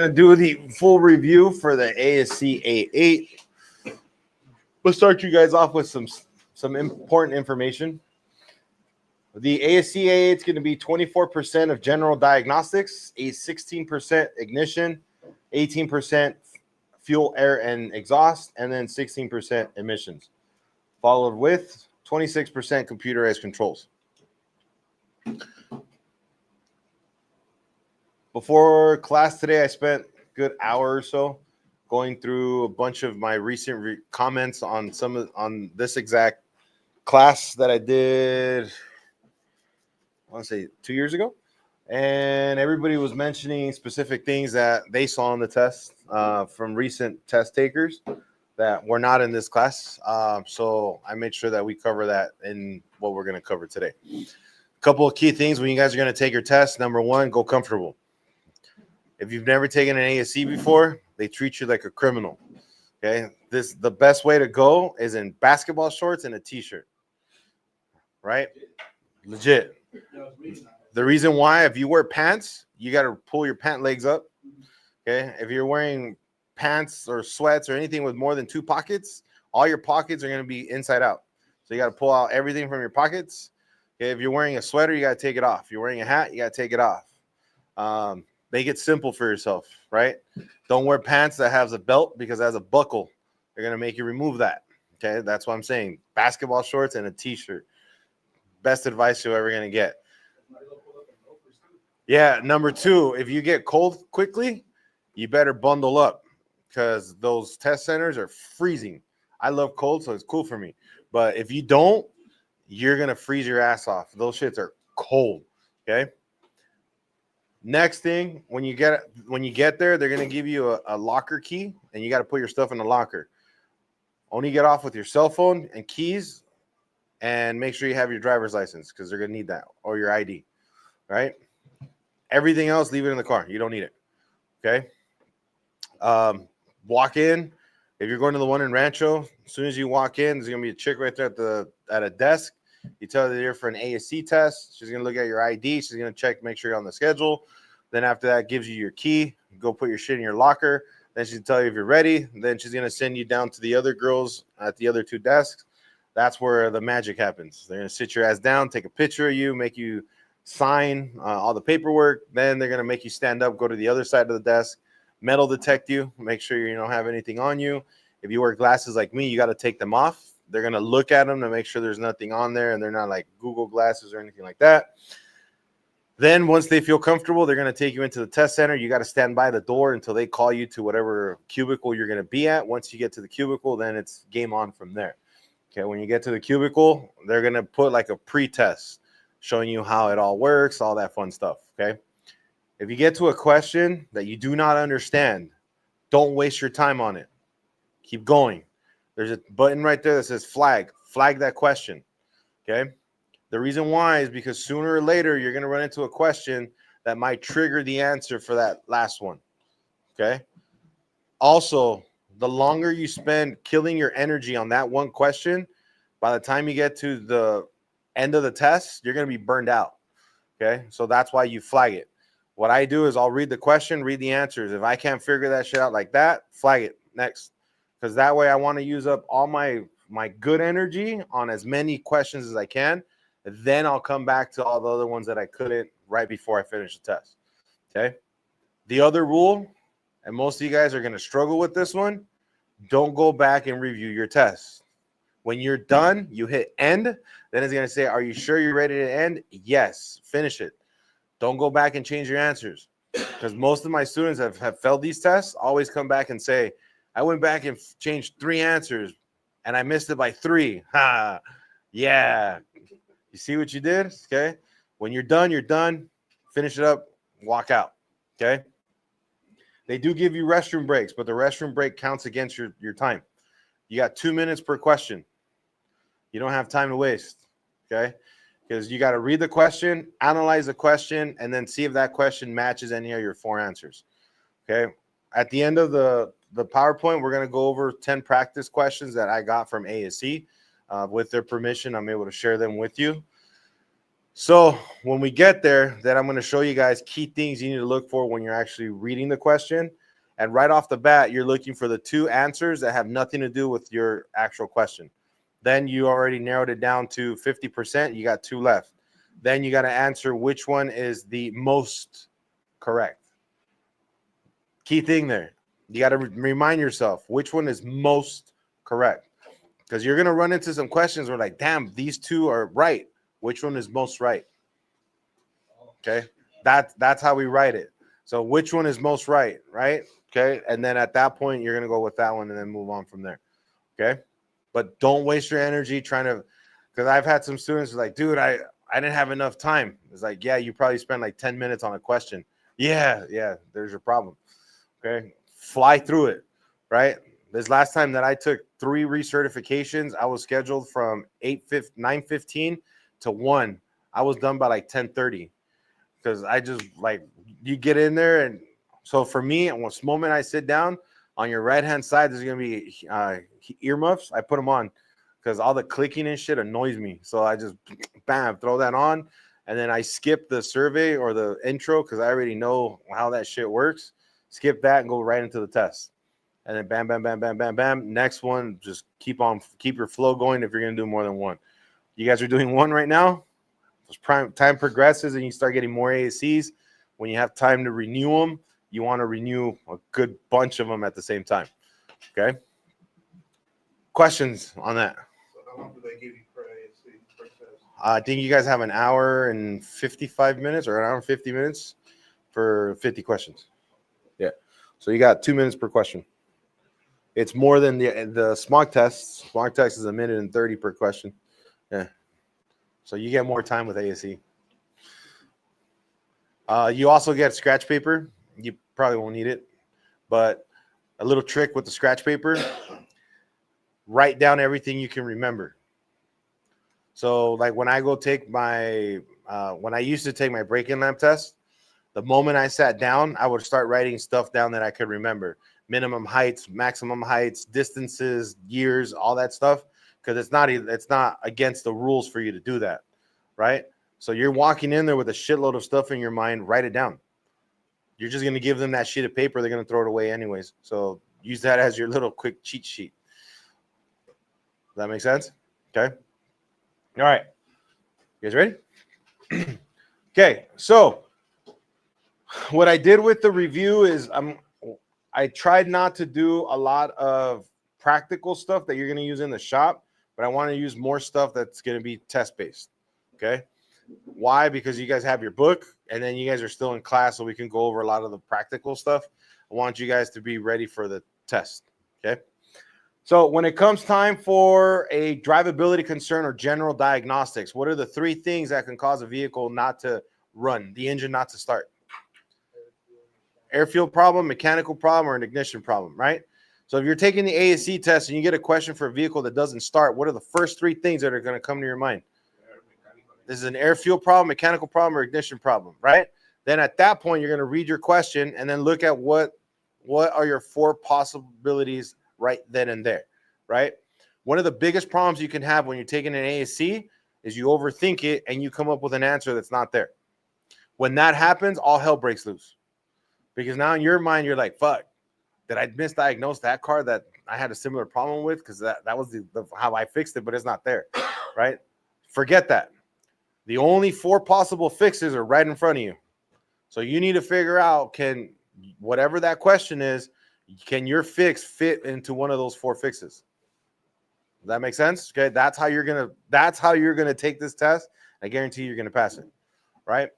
Gonna do the full review for the ASC A8. Let's start you guys off with some important information. The ASC A8 is going to be 24% of general diagnostics, a 16% ignition, 18% fuel, air, and exhaust, and then 16% emissions, followed with 26% computerized controls. Before class today, I spent a good hour or so going through a bunch of my recent comments on on this exact class that I did, I want to say 2 years ago. And everybody was mentioning specific things that they saw in the test from recent test takers that were not in this class. So I made sure that we cover that in what we're going to cover today. A couple of key things when you guys are going to take your test. Number one, go comfortable. If you've never taken an ASC before, they treat you like a criminal. Okay, the best way to go is in basketball shorts and a t-shirt. Right? Legit. The reason why, if you wear pants, you got to pull your pant legs up. Okay, if you're wearing pants or sweats or anything with more than 2 pockets, all your pockets are going to be inside out. So you got to pull out everything from your pockets. Okay, if you're wearing a sweater, you got to take it off. If you're wearing a hat, you got to take it off. Make it simple for yourself, right? Don't wear pants that has a belt because it has a buckle. They're going to make you remove that. Okay, that's what I'm saying. Basketball shorts and a t-shirt. Best advice you're ever going to get. Yeah, number 2, if you get cold quickly, you better bundle up because those test centers are freezing. I love cold, so it's cool for me. But if you don't, you're going to freeze your ass off. Those shits are cold, okay? Next thing, when you get there, they're going to give you a locker key, and you got to put your stuff in the locker. Only get off with your cell phone and keys, and make sure you have your driver's license because they're going to need that, or your ID, right? Everything else, leave it in the car. You don't need it, okay? Walk in. If you're going to the one in Rancho, as soon as you walk in, there's going to be a chick right there at a desk. You tell her you're for an ASC test. She's going to look at your ID. She's going to check, make sure you're on the schedule. Then after that, gives you your key. Go put your shit in your locker. Then she's going to tell you if you're ready. Then she's going to send you down to the other girls at the other 2 desks. That's where the magic happens. They're going to sit your ass down, take a picture of you, make you sign all the paperwork. Then they're going to make you stand up, go to the other side of the desk, metal detect you, make sure you don't have anything on you. If you wear glasses like me, you got to take them off. They're going to look at them to make sure there's nothing on there and they're not like Google glasses or anything like that. Then once they feel comfortable, they're going to take you into the test center. You got to stand by the door until they call you to whatever cubicle you're going to be at. Once you get to the cubicle, then it's game on from there. Okay, when you get to the cubicle, they're going to put like a pre-test showing you how it all works, all that fun stuff, okay? If you get to a question that you do not understand, don't waste your time on it. Keep going. There's a button right there that says flag. Flag that question, okay? The reason why is because sooner or later you're going to run into a question that might trigger the answer for that last one, okay? Also, the longer you spend killing your energy on that one question, by the time you get to the end of the test, you're going to be burned out, okay? So that's why you flag it. What I do is I'll read the question, read the answers. If I can't figure that shit out like that, flag it next. Because that way I want to use up all my good energy on as many questions as I can. Then I'll come back to all the other ones that I couldn't right before I finish the test, okay? The other rule, and most of you guys are going to struggle with this one, don't go back and review your test. When you're done, you hit end. Then it's going to say, are you sure you're ready to end? Yes. Finish it. Don't go back and change your answers. Because most of my students have failed these tests, always come back and say, I went back and changed 3 answers, and I missed it by 3. Ha! Yeah. You see what you did? Okay. When you're done, you're done. Finish it up. Walk out. Okay. They do give you restroom breaks, but the restroom break counts against your time. You got 2 minutes per question. You don't have time to waste, okay? Because you got to read the question, analyze the question, and then see if that question matches any of your 4 answers, okay? At the end of the PowerPoint, we're going to go over 10 practice questions that I got from ASC. With their permission, I'm able to share them with you. So when we get there, then I'm going to show you guys key things you need to look for when you're actually reading the question. And right off the bat, you're looking for the two answers that have nothing to do with your actual question. Then you already narrowed it down to 50%. You got two left. Then you got to answer which one is the most correct. Key thing there. You got to remind yourself which one is most correct. Because you're going to run into some questions where like, damn, these two are right. Which one is most right? Okay. That's how we write it. So which one is most right? Right. Okay. And then at that point, you're going to go with that one and then move on from there. Okay. But don't waste your energy trying to, because I've had some students like, dude, I didn't have enough time. It's like, yeah, you probably spent like 10 minutes on a question. Yeah. There's your problem. Okay. Fly through it. Right. This last time that I took 3 recertifications, I was scheduled from 9:15 to 1. I was done by like 10:30 because I just like, you get in there. And so for me, the moment I sit down, on your right hand side, there's going to be earmuffs. I put them on because all the clicking and shit annoys me. So I just bam, throw that on. And then I skip the survey or the intro because I already know how that shit works. Skip that and go right into the test. And then bam, bam, bam, bam, bam, bam. Next one, just keep your flow going if you're going to do more than one. You guys are doing one right now. As time progresses and you start getting more ASCs, when you have time to renew them, you want to renew a good bunch of them at the same time. Okay? Questions on that? So how long do they give you per ASC, per test? I think you guys have an hour and 55 minutes or an hour and 50 minutes for 50 questions. Yeah. So you got 2 minutes per question. It's more than the smog test. Smog test is 1:30 per question. Yeah. So you get more time with ASC. You also get scratch paper. You probably won't need it, but a little trick with the scratch paper, write down everything you can remember. So like when I go take my, when I used to take my break-in lamp test, the moment I sat down, I would start writing stuff down that I could remember. Minimum heights, maximum heights, distances, years, all that stuff. Because it's not against the rules for you to do that, right? So you're walking in there with a shitload of stuff in your mind, write it down. You're just going to give them that sheet of paper. They're going to throw it away anyways. So use that as your little quick cheat sheet. Does that make sense? Okay. All right. You guys ready? Okay. So what I did with the review is I tried not to do a lot of practical stuff that you're going to use in the shop, but I want to use more stuff that's going to be test-based. Okay. Why? Because you guys have your book and then you guys are still in class, so we can go over a lot of the practical stuff. I want you guys to be ready for the test. Okay. So when it comes time for a drivability concern or general diagnostics, what are the 3 things that can cause a vehicle not to run, the engine not to start? Air fuel problem, mechanical problem, or an ignition problem, right? So if you're taking the ASC test and you get a question for a vehicle that doesn't start, what are the first 3 things that are going to come to your mind? This is an air fuel problem, mechanical problem, or ignition problem, right? Then at that point, you're going to read your question and then look at what are your 4 possibilities right then and there, right? One of the biggest problems you can have when you're taking an ASC is you overthink it and you come up with an answer that's not there. When that happens, all hell breaks loose. Because now in your mind, you're like, fuck, did I misdiagnose that car that I had a similar problem with? Because that was how I fixed it, but it's not there, right? Forget that. The only 4 possible fixes are right in front of you. So you need to figure out, whatever that question is, can your fix fit into one of those 4 fixes? Does that make sense? Okay, that's how you're gonna take this test. I guarantee you're gonna pass it, right?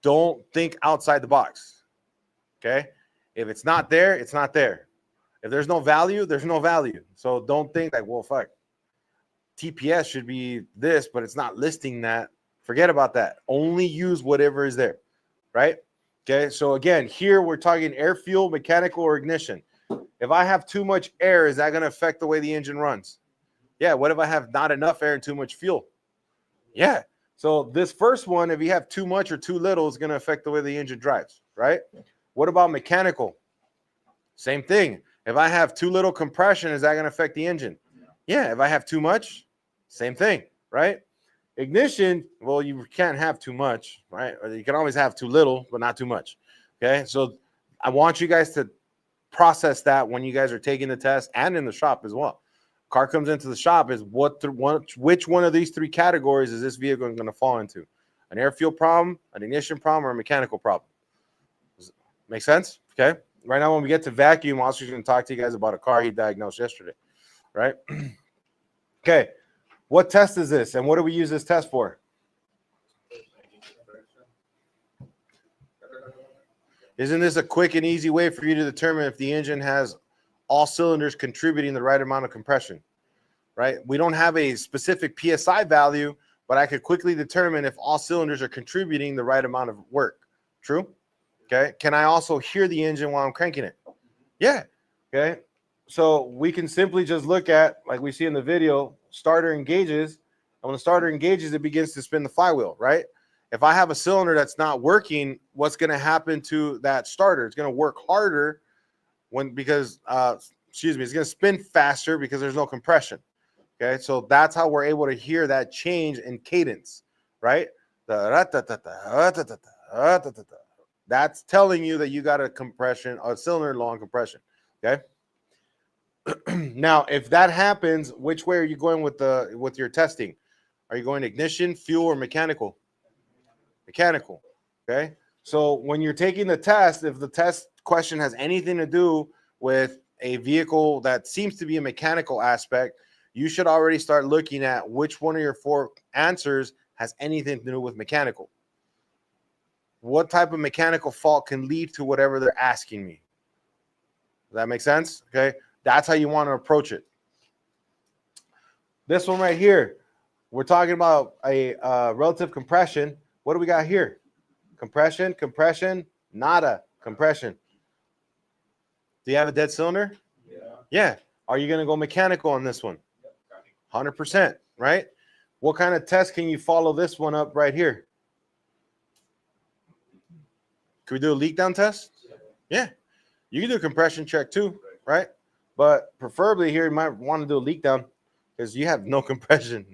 Don't think outside the box. Okay, if it's not there, it's not there. If there's no value, there's no value. So don't think like, well, fuck, TPS should be this, but it's not listing that. Forget about that. Only use whatever is there, right? Okay, so again, here we're talking air, fuel, mechanical, or ignition. If I have too much air, is that going to affect the way the engine runs? Yeah, what if I have not enough air and too much fuel? Yeah, so this first one, if you have too much or too little, is going to affect the way the engine drives, right? What about mechanical? Same thing. If I have too little compression, is that going to affect the engine? Yeah, if I have too much, same thing, right? Ignition, well, you can't have too much, right? Or you can always have too little, but not too much. Okay, so I want you guys to process that when you guys are taking the test and in the shop as well. Car comes into the shop is which one of these three categories is this vehicle going to fall into? An air fuel problem, an ignition problem, or a mechanical problem? Does it make sense? Okay. Right now, when we get to vacuum, also going to talk to you guys about a car he diagnosed yesterday, right? Okay. What test is this, and what do we use this test for? Isn't this a quick and easy way for you to determine if the engine has all cylinders contributing the right amount of compression, right? We don't have a specific PSI value, but I could quickly determine if all cylinders are contributing the right amount of work. True? Okay. Can I also hear the engine while I'm cranking it? Yeah. Okay. So we can simply just look at, like we see in the video, starter engages. And when the starter engages, it begins to spin the flywheel, right? If I have a cylinder that's not working, what's going to happen to that starter? It's going to work harder because it's going to spin faster because there's no compression. Okay, so that's how we're able to hear that change in cadence, right? That's telling you that you got a cylinder low on compression. Okay. Now, if that happens, which way are you going with your testing? Are you going ignition, fuel, or mechanical? Mechanical. Okay. So when you're taking the test, if the test question has anything to do with a vehicle that seems to be a mechanical aspect, you should already start looking at which one of your four answers has anything to do with mechanical. What type of mechanical fault can lead to whatever they're asking me? Does that make sense? Okay. That's how you want to approach it. This one right here, we're talking about a relative compression. What do we got here? Compression, compression, nada, compression. Do you have a dead cylinder? Yeah. Yeah. Are you going to go mechanical on this one? 100%, right? What kind of test can you follow this one up right here? Can we do a leak down test? Yeah. You can do a compression check too, right? But preferably here, you might want to do a leak down because you have no compression.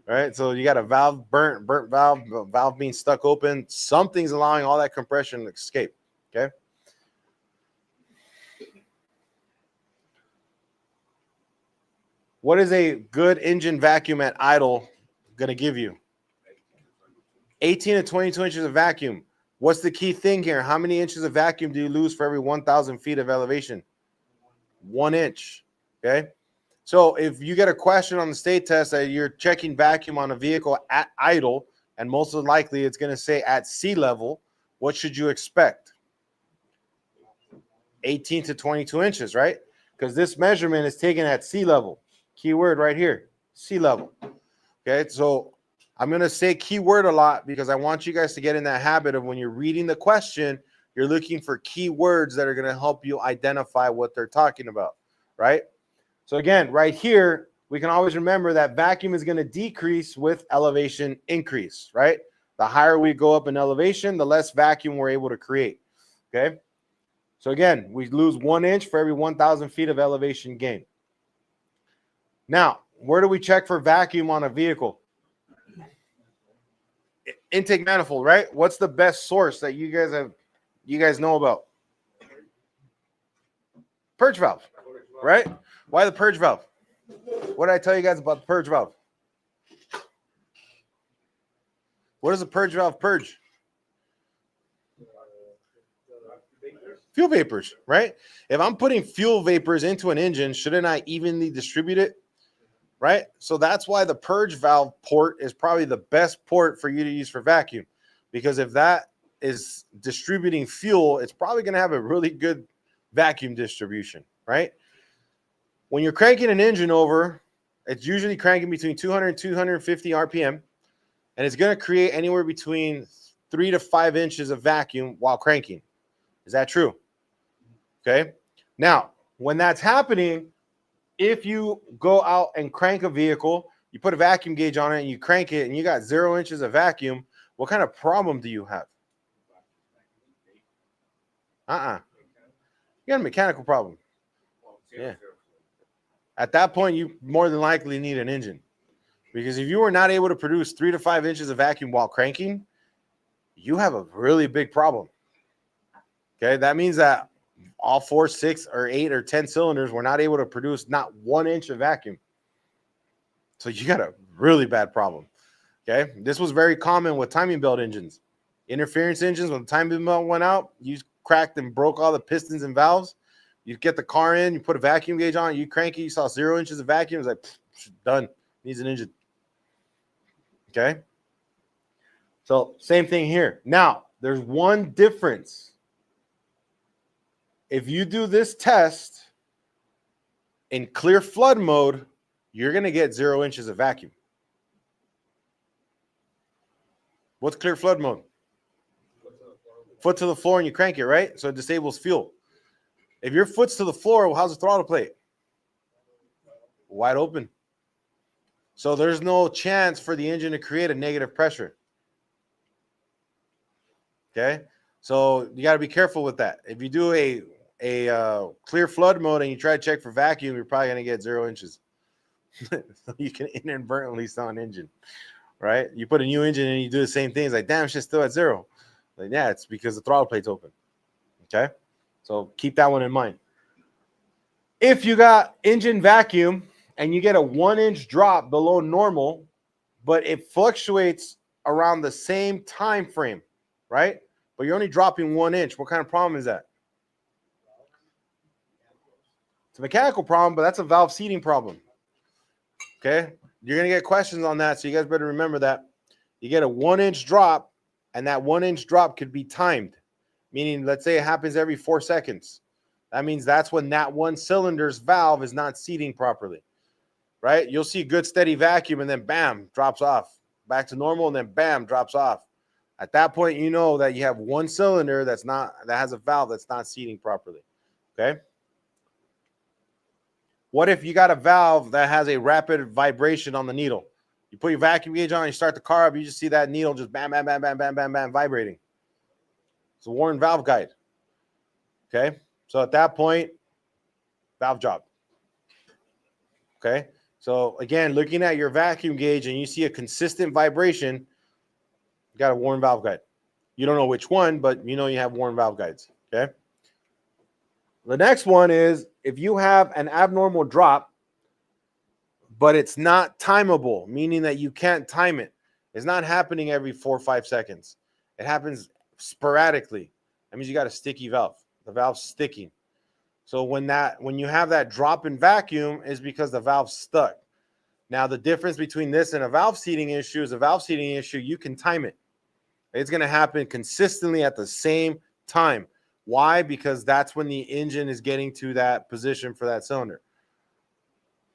Right? So you got a valve burnt valve being stuck open. Something's allowing all that compression to escape. Okay. What is a good engine vacuum at idle going to give you? 18 to 22 inches of vacuum. What's the key thing here? How many inches of vacuum do you lose for every 1,000 feet of elevation? 1 inch. Okay. So if you get a question on the state test that you're checking vacuum on a vehicle at idle, and most likely it's going to say at sea level, what should you expect? 18 to 22 inches, right? Because this measurement is taken at sea level. Keyword right here, sea level. Okay, so I'm going to say keyword a lot because I want you guys to get in that habit of when you're reading the question, you're looking for keywords that are going to help you identify what they're talking about, right? So again, right here, we can always remember that vacuum is going to decrease with elevation increase, right? The higher we go up in elevation, the less vacuum we're able to create, okay? So again, we lose 1 inch for every 1,000 feet of elevation gain. Now, where do we check for vacuum on a vehicle? Intake manifold, right? What's the best source that you guys know about? Purge valve, right? Why the purge valve? What did I tell you guys about the purge valve? What does the purge valve purge? Fuel vapors, right? If I'm putting fuel vapors into an engine, shouldn't I evenly distribute it? Right? So that's why the purge valve port is probably the best port for you to use for vacuum. Because if that is distributing fuel, it's probably going to have a really good vacuum distribution, right? When you're cranking an engine over, it's usually cranking between 200 and 250 RPM, and it's going to create anywhere between 3 to 5 inches of vacuum while cranking. Is that true? Okay. Now, when that's happening, if you go out and crank a vehicle, you put a vacuum gauge on it and you crank it and you got 0 inches of vacuum, what kind of problem do you have? You got a mechanical problem. Yeah. At that point, you more than likely need an engine. Because if you are not able to produce 3 to 5 inches of vacuum while cranking, you have a really big problem. Okay, that means that all 4, 6, or 8, or 10 cylinders were not able to produce not 1 inch of vacuum. So you got a really bad problem. Okay, this was very common with timing belt engines. Interference engines, when the timing belt went out, you cracked and broke all the pistons and valves. You get the car in, you put a vacuum gauge on, you crank it, you saw 0 inches of vacuum. It's like, done. Needs an engine. Okay. So same thing here. Now, there's one difference. If you do this test in clear flood mode, you're going to get 0 inches of vacuum. What's clear flood mode? Foot to the floor and you crank it, right? So it disables fuel. If your foot's to the floor, well, how's the throttle plate? Wide open. So there's no chance for the engine to create a negative pressure. Okay? So you got to be careful with that. If you do a clear flood mode and you try to check for vacuum, you're probably going to get 0 inches. You can inadvertently sell an engine, right? You put a new engine in and you do the same thing. It's like, damn, shit's still at 0. Like, yeah, it's because the throttle plate's open. Okay? So keep that one in mind. If you got engine vacuum and you get a 1 inch drop below normal, but it fluctuates around the same time frame, right? But you're only dropping 1 inch. What kind of problem is that? It's a mechanical problem, but that's a valve seating problem. Okay? You're going to get questions on that, so you guys better remember that. You get a 1 inch drop, and that 1 inch drop could be timed, meaning let's say it happens every 4 seconds. That means that's when that one cylinder's valve is not seating properly, right? You'll see good steady vacuum, and then bam, drops off. Back to normal, and then bam, drops off. At that point, you know that you have one cylinder that has a valve that's not seating properly. Okay. What if you got a valve that has a rapid vibration on the needle? You put your vacuum gauge on, you start the car up, you just see that needle just bam, bam, bam, bam, bam, bam, bam, vibrating. It's a worn valve guide. Okay. So at that point, valve job. Okay. So again, looking at your vacuum gauge and you see a consistent vibration, you got a worn valve guide. You don't know which one, but you know you have worn valve guides. Okay. The next one is if you have an abnormal drop, but it's not timable, meaning that you can't time it. It's not happening every 4 or 5 seconds. It happens sporadically. That means you got a sticky valve. The valve's sticking. So when you have that drop in vacuum is because the valve's stuck. Now the difference between this and a valve seating issue is a valve seating issue, you can time it. It's going to happen consistently at the same time. Why? Because that's when the engine is getting to that position for that cylinder.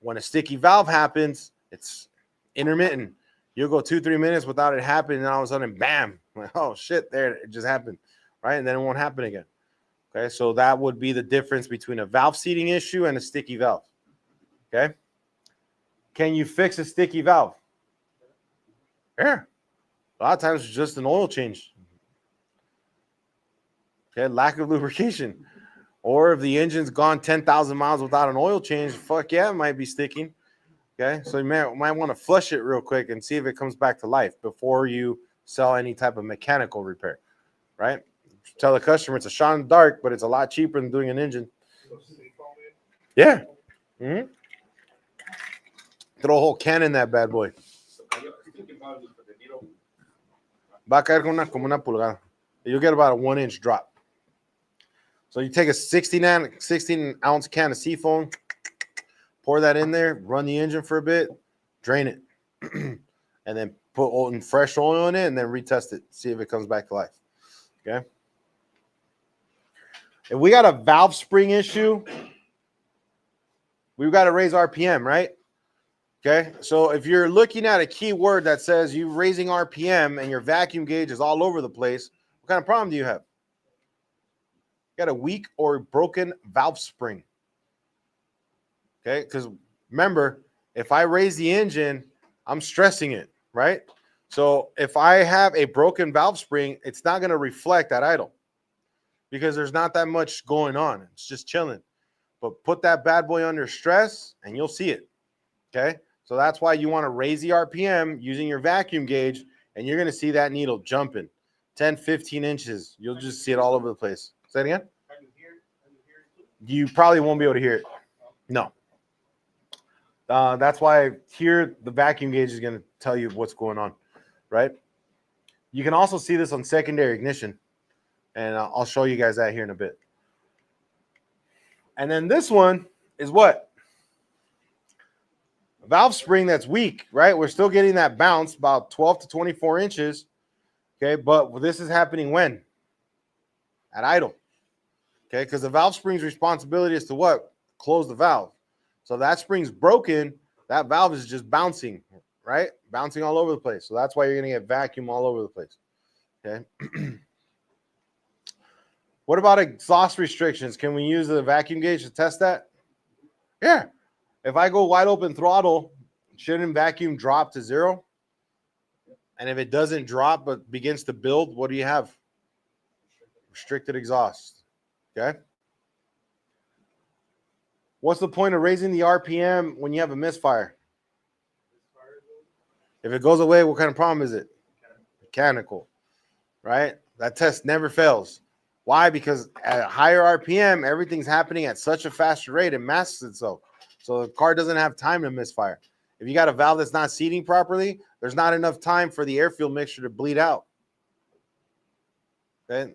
When a sticky valve happens, it's intermittent. You'll go 2-3 minutes without it happening, and all of a sudden, bam! Like, oh shit, there it just happened, right? And then it won't happen again. Okay, so that would be the difference between a valve seating issue and a sticky valve. Okay, can you fix a sticky valve? Yeah, a lot of times it's just an oil change. Okay, lack of lubrication. Or if the engine's gone 10,000 miles without an oil change, fuck yeah, it might be sticking. Okay, so you might want to flush it real quick and see if it comes back to life before you sell any type of mechanical repair, right? Tell the customer it's a shot in the dark, but it's a lot cheaper than doing an engine. Yeah. Mm-hmm. Throw a whole can in that bad boy. Va a caer como una pulgada. You'll get about a 1 inch drop. So you take a 16 ounce can of seafoam, pour that in there, run the engine for a bit, drain it, and then put fresh oil in it, and then retest it, see if it comes back to life. Okay. If we got a valve spring issue, we've got to raise RPM, right? Okay. So if you're looking at a keyword that says you're raising RPM and your vacuum gauge is all over the place, what kind of problem do you have? Got a weak or broken valve spring. Okay, because remember, if I raise the engine, I'm stressing it, right? So if I have a broken valve spring, it's not going to reflect at idle because there's not that much going on. It's just chilling. But put that bad boy under stress and you'll see it. Okay, So that's why you want to raise the RPM using your vacuum gauge, and you're going to see that needle jumping 10, 15 inches. You'll just see it all over the place. Say it again? You probably won't be able to hear it. No. That's why here the vacuum gauge is going to tell you what's going on, right? You can also see this on secondary ignition, and I'll show you guys that here in a bit. And then this one is what? A valve spring that's weak, right? We're still getting that bounce about 12 to 24 inches, okay? But this is happening when? At idle, okay? Because the valve spring's responsibility is to what? Close the valve. So that spring's broken, that valve is just bouncing, right? Bouncing all over the place. So that's why you're going to get vacuum all over the place, okay? What about exhaust restrictions? Can we use the vacuum gauge to test that? Yeah. If I go wide open throttle, shouldn't vacuum drop to 0? And if it doesn't drop but begins to build, what do you have? Restricted exhaust, okay? What's the point of raising the RPM when you have a misfire? If it goes away, what kind of problem is it? Mechanical, right? That test never fails. Why? Because at a higher RPM, everything's happening at such a faster rate, it masks itself. So the car doesn't have time to misfire. If you got a valve that's not seating properly, there's not enough time for the air-fuel mixture to bleed out. Okay?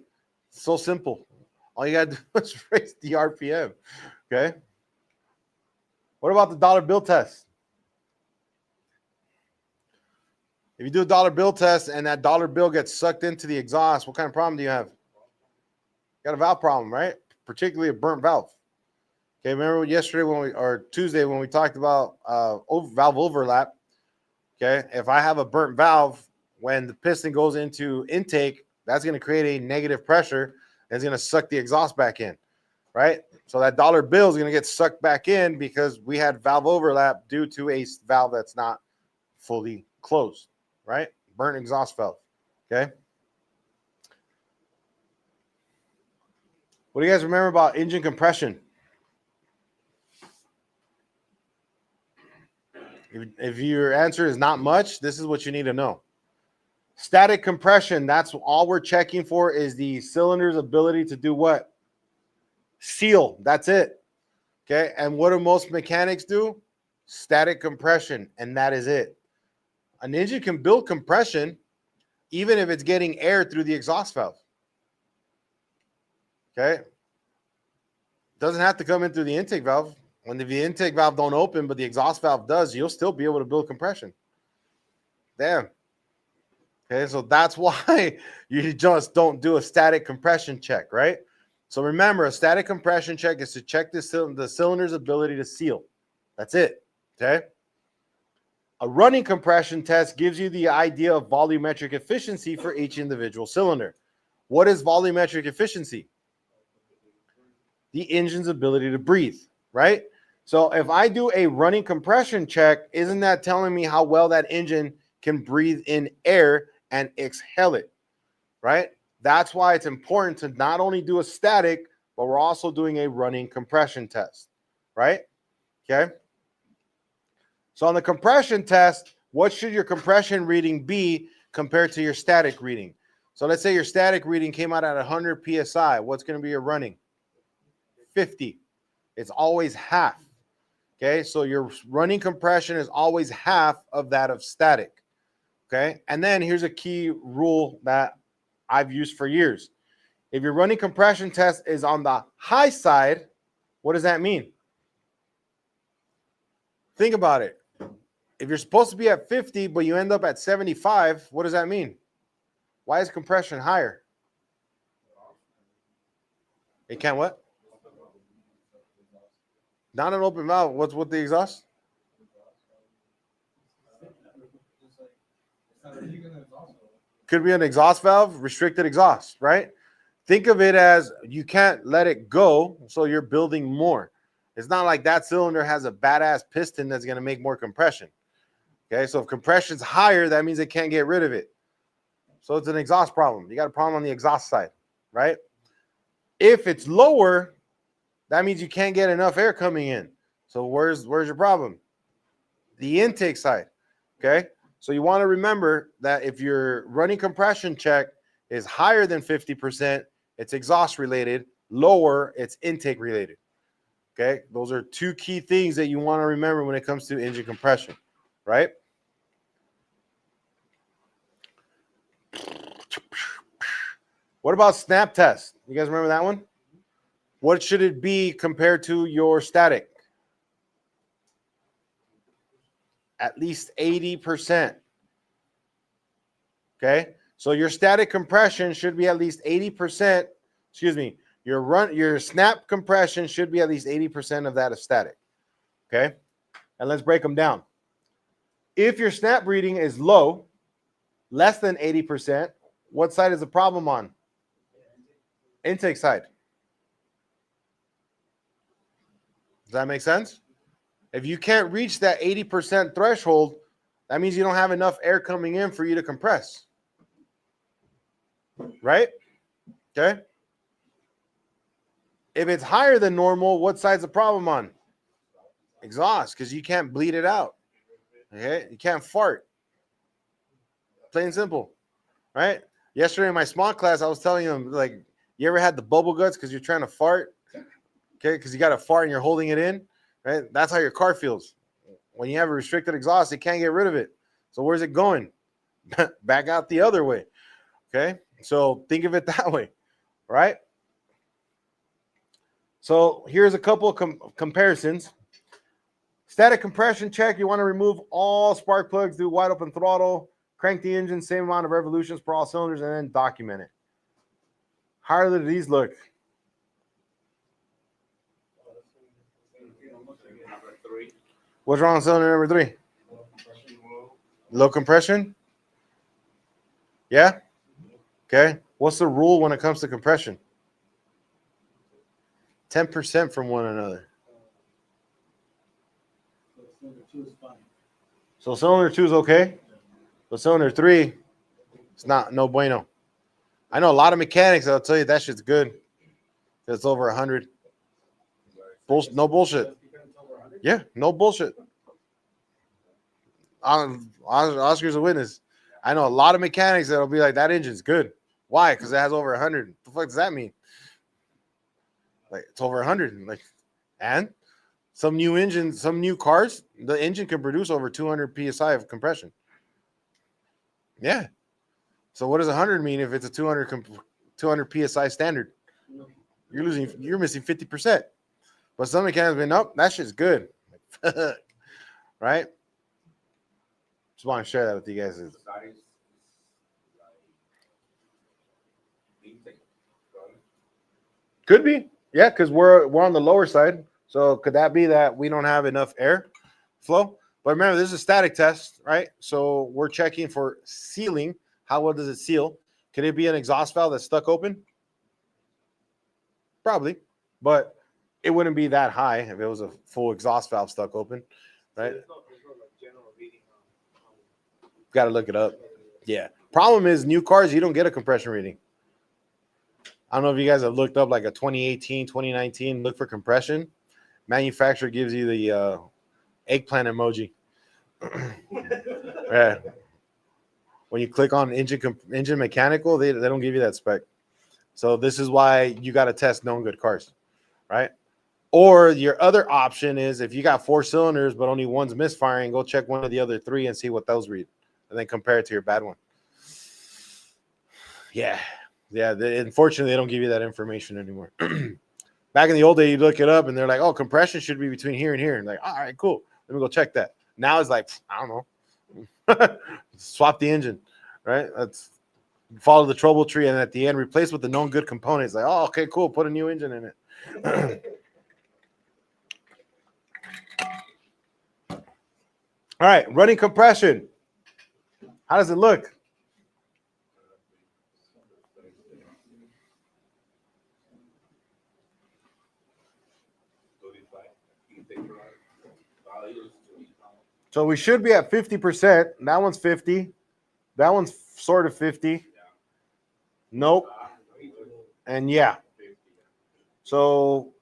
It's so simple. All you got to do is raise the RPM. Okay? What about the dollar bill test? If you do a dollar bill test and that dollar bill gets sucked into the exhaust, what kind of problem do you have? You got a valve problem, right? Particularly a burnt valve. Okay, remember yesterday or Tuesday when we talked about valve overlap? Okay, if I have a burnt valve, when the piston goes into intake, that's going to create a negative pressure and it's going to suck the exhaust back in, right? So that dollar bill is going to get sucked back in because we had valve overlap due to a valve that's not fully closed, right? Burnt exhaust valve, okay? What do you guys remember about engine compression? If your answer is not much, this is what you need to know. Static compression, that's all we're checking for is the cylinder's ability to do what? Seal, that's it. Okay, and what do most mechanics do? Static compression, and that is it. An engine can build compression even if it's getting air through the exhaust valve. Okay, doesn't have to come in through the intake valve. When the intake valve don't open, but the exhaust valve does, you'll still be able to build compression. Damn. Okay, so that's why you just don't do a static compression check, right? So remember, a static compression check is to check the cylinder's ability to seal. That's it, okay? A running compression test gives you the idea of volumetric efficiency for each individual cylinder. What is volumetric efficiency? The engine's ability to breathe, right? So if I do a running compression check, isn't that telling me how well that engine can breathe in air and exhale it, right? That's why it's important to not only do a static, but we're also doing a running compression test, right? Okay. So on the compression test, what should your compression reading be compared to your static reading? So let's say your static reading came out at 100 PSI. What's going to be your running? 50. It's always half. Okay, so your running compression is always half of that of static. Okay, and then here's a key rule that I've used for years. If your running compression test is on the high side, what does that mean? Think about it. If you're supposed to be at 50, but you end up at 75, what does that mean? Why is compression higher? It can't what? Not an open valve. What's with the exhaust? Could be an exhaust valve, restricted exhaust, right? Think of it as you can't let it go, so you're building more. It's not like that cylinder has a badass piston that's going to make more compression. Okay, so if compression's higher, that means it can't get rid of it. So it's an exhaust problem. You got a problem on the exhaust side, right? If it's lower, that means you can't get enough air coming in. So where's your problem? the intake side. Okay. So you want to remember that if your running compression check is higher than 50%, it's exhaust related. Lower, it's intake related. Okay. Those are two key things that you want to remember when it comes to engine compression, right? What about snap test? You guys remember that one? What should it be compared to your static? At least 80%. Okay? So your static compression should be at least 80%. Excuse me. Your snap compression should be at least 80% of that of static. Okay? And let's break them down. If your snap reading is low, less than 80%, what side is the problem on? Intake side. Does that make sense? If you can't reach that 80% threshold, that means you don't have enough air coming in for you to compress. Right? Okay. If it's higher than normal, what side's the problem on? Exhaust, because you can't bleed it out. Okay? You can't fart. Plain and simple. Right? Yesterday in my small class, I was telling them, like, you ever had the bubble guts because you're trying to fart? Okay, because you got to fart and you're holding it in, right? That's how your car feels. When you have a restricted exhaust, it can't get rid of it. So where's it going? Back out the other way. Okay, so think of it that way, right? So here's a couple of comparisons. Static compression check, you want to remove all spark plugs, do wide open throttle, crank the engine, same amount of revolutions per all cylinders, and then document it. How do these look? What's wrong with cylinder number 3? Low compression? Yeah? Okay. What's the rule when it comes to compression? 10% from one another. So cylinder 2 is okay? But cylinder 3, it's not, no bueno. I know a lot of mechanics that'll tell you that shit's good. It's over 100. No bullshit. Yeah, no bullshit. Oscar's a witness. I know a lot of mechanics that'll be like, that engine's good. Why? Because it has over 100. What the fuck does that mean? Like, it's over 100. Like, and some new engines, some new cars, the engine can produce over 200 psi of compression. Yeah. So what does 100 mean if it's a 200 psi standard? You're missing 50%. But some mechanics been, nope, that shit's good. Right? Just want to share that with you guys. Could be. Yeah, because we're on the lower side. So could that be that we don't have enough air flow? But remember, this is a static test, right? So we're checking for sealing. How well does it seal? Could it be an exhaust valve that's stuck open? Probably. But it wouldn't be that high if it was a full exhaust valve stuck open, right? Got to look it up. Yeah. Problem is, new cars, you don't get a compression reading. I don't know if you guys have looked up like a 2018, 2019, look for compression. Manufacturer gives you the eggplant emoji. Yeah. When you click on engine mechanical, they don't give you that spec. So this is why you got to test known good cars, right? Or your other option is if you got 4 cylinders but only one's misfiring, go check one of the other 3 and see what those read, and then compare it to your bad one. Yeah. Unfortunately, they don't give you that information anymore. Back in the old day, you look it up and they're like, oh, compression should be between here and here. And like, all right, cool. Let me go check that. Now it's like, I don't know. Swap the engine, right? Let's follow the trouble tree, and at the end, replace with the known good components. Like, oh, okay, cool. Put a new engine in it. All right, running compression. How does it look? So we should be at 50%. That one's 50. That one's sort of 50. Nope. And yeah. So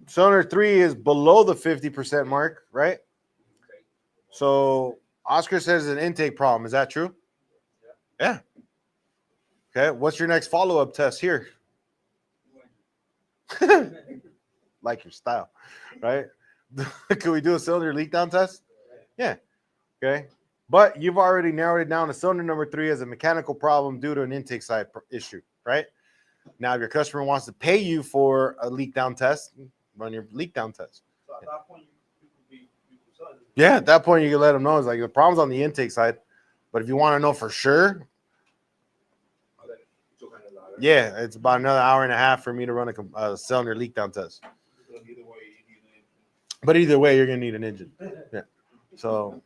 cylinder 3 is below the 50% mark, right? So Oscar says an intake problem. Is that true? Yeah. Okay. What's your next follow-up test here? Like your style, right? Can we do a cylinder leak down test? Yeah. Okay. But you've already narrowed it down to cylinder number 3 as a mechanical problem due to an intake side issue, right? Now, if your customer wants to pay you for a leak down test, run your leak down test. So at that point, Yeah, at that point, you can let them know it's like the problem's on the intake side. But if you want to know for sure, yeah, it's about another hour and a half for me to run a cylinder leak down test. But either way, you're gonna need an engine. Yeah. So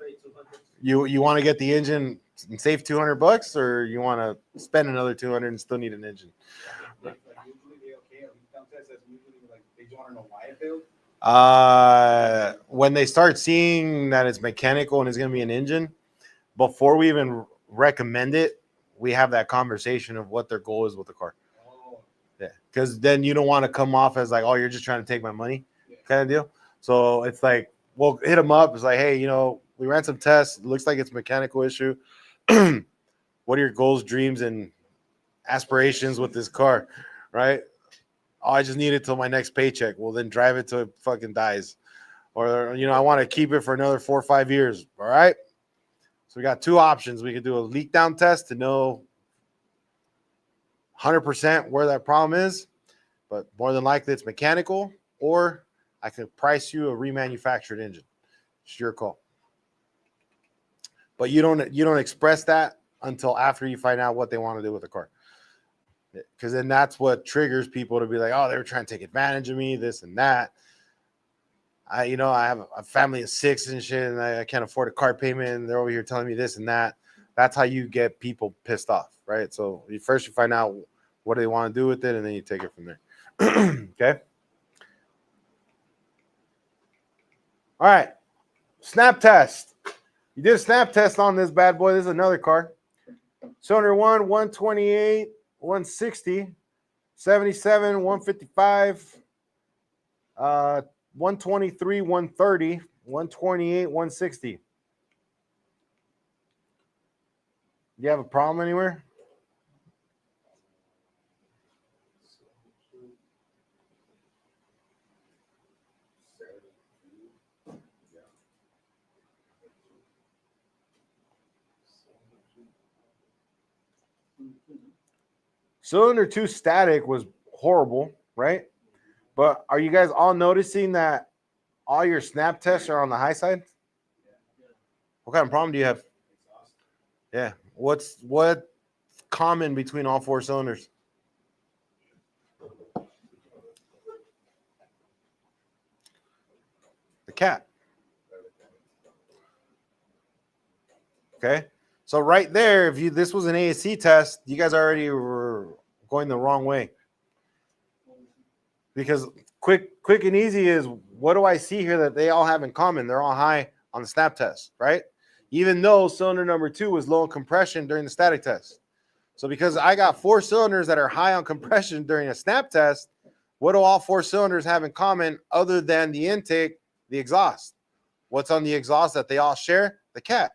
you want to get the engine and save $200, or you want to spend another 200 and still need an engine? When they start seeing that it's mechanical and it's going to be an engine, before we even recommend it, we have that conversation of what their goal is with the car. Yeah, because then you don't want to come off as like, oh, you're just trying to take my money kind of deal. So it's like, we'll hit them up. It's like, hey, we ran some tests. It looks like it's a mechanical issue. What are your goals, dreams, and aspirations with this car, right? Oh, I just need it till my next paycheck. Well, then drive it till it fucking dies. Or, I want to keep it for another 4 or 5 years. All right. So we got 2 options. We could do a leak down test to know 100% where that problem is, but more than likely it's mechanical, or I could price you a remanufactured engine. It's your call. But you don't express that until after you find out what they want to do with the car. Because then that's what triggers people to be like, oh, they were trying to take advantage of me, this and that. I have a family of 6 and shit, and I can't afford a car payment, and they're over here telling me this and that. That's how you get people pissed off, right? So you find out what they want to do with it, and then you take it from there. Okay? All right. Snap test. You did a snap test on this bad boy. This is another car. Cylinder 1, 128, 160, 77, 155, 123, 130, 128, 160. Do you have a problem anywhere? Cylinder 2 static was horrible, right? But are you guys all noticing that all your snap tests are on the high side? What kind of problem do you have? Yeah. What's common between all 4 cylinders? The cat. Okay. So right there, if this was an ASC test, you guys already were going the wrong way. Because quick and easy is, what do I see here that they all have in common? They're all high on the snap test, right? Even though cylinder number 2 was low in compression during the static test. So because I got 4 cylinders that are high on compression during a snap test, what do all 4 cylinders have in common other than the intake, the exhaust? What's on the exhaust that they all share? The cat.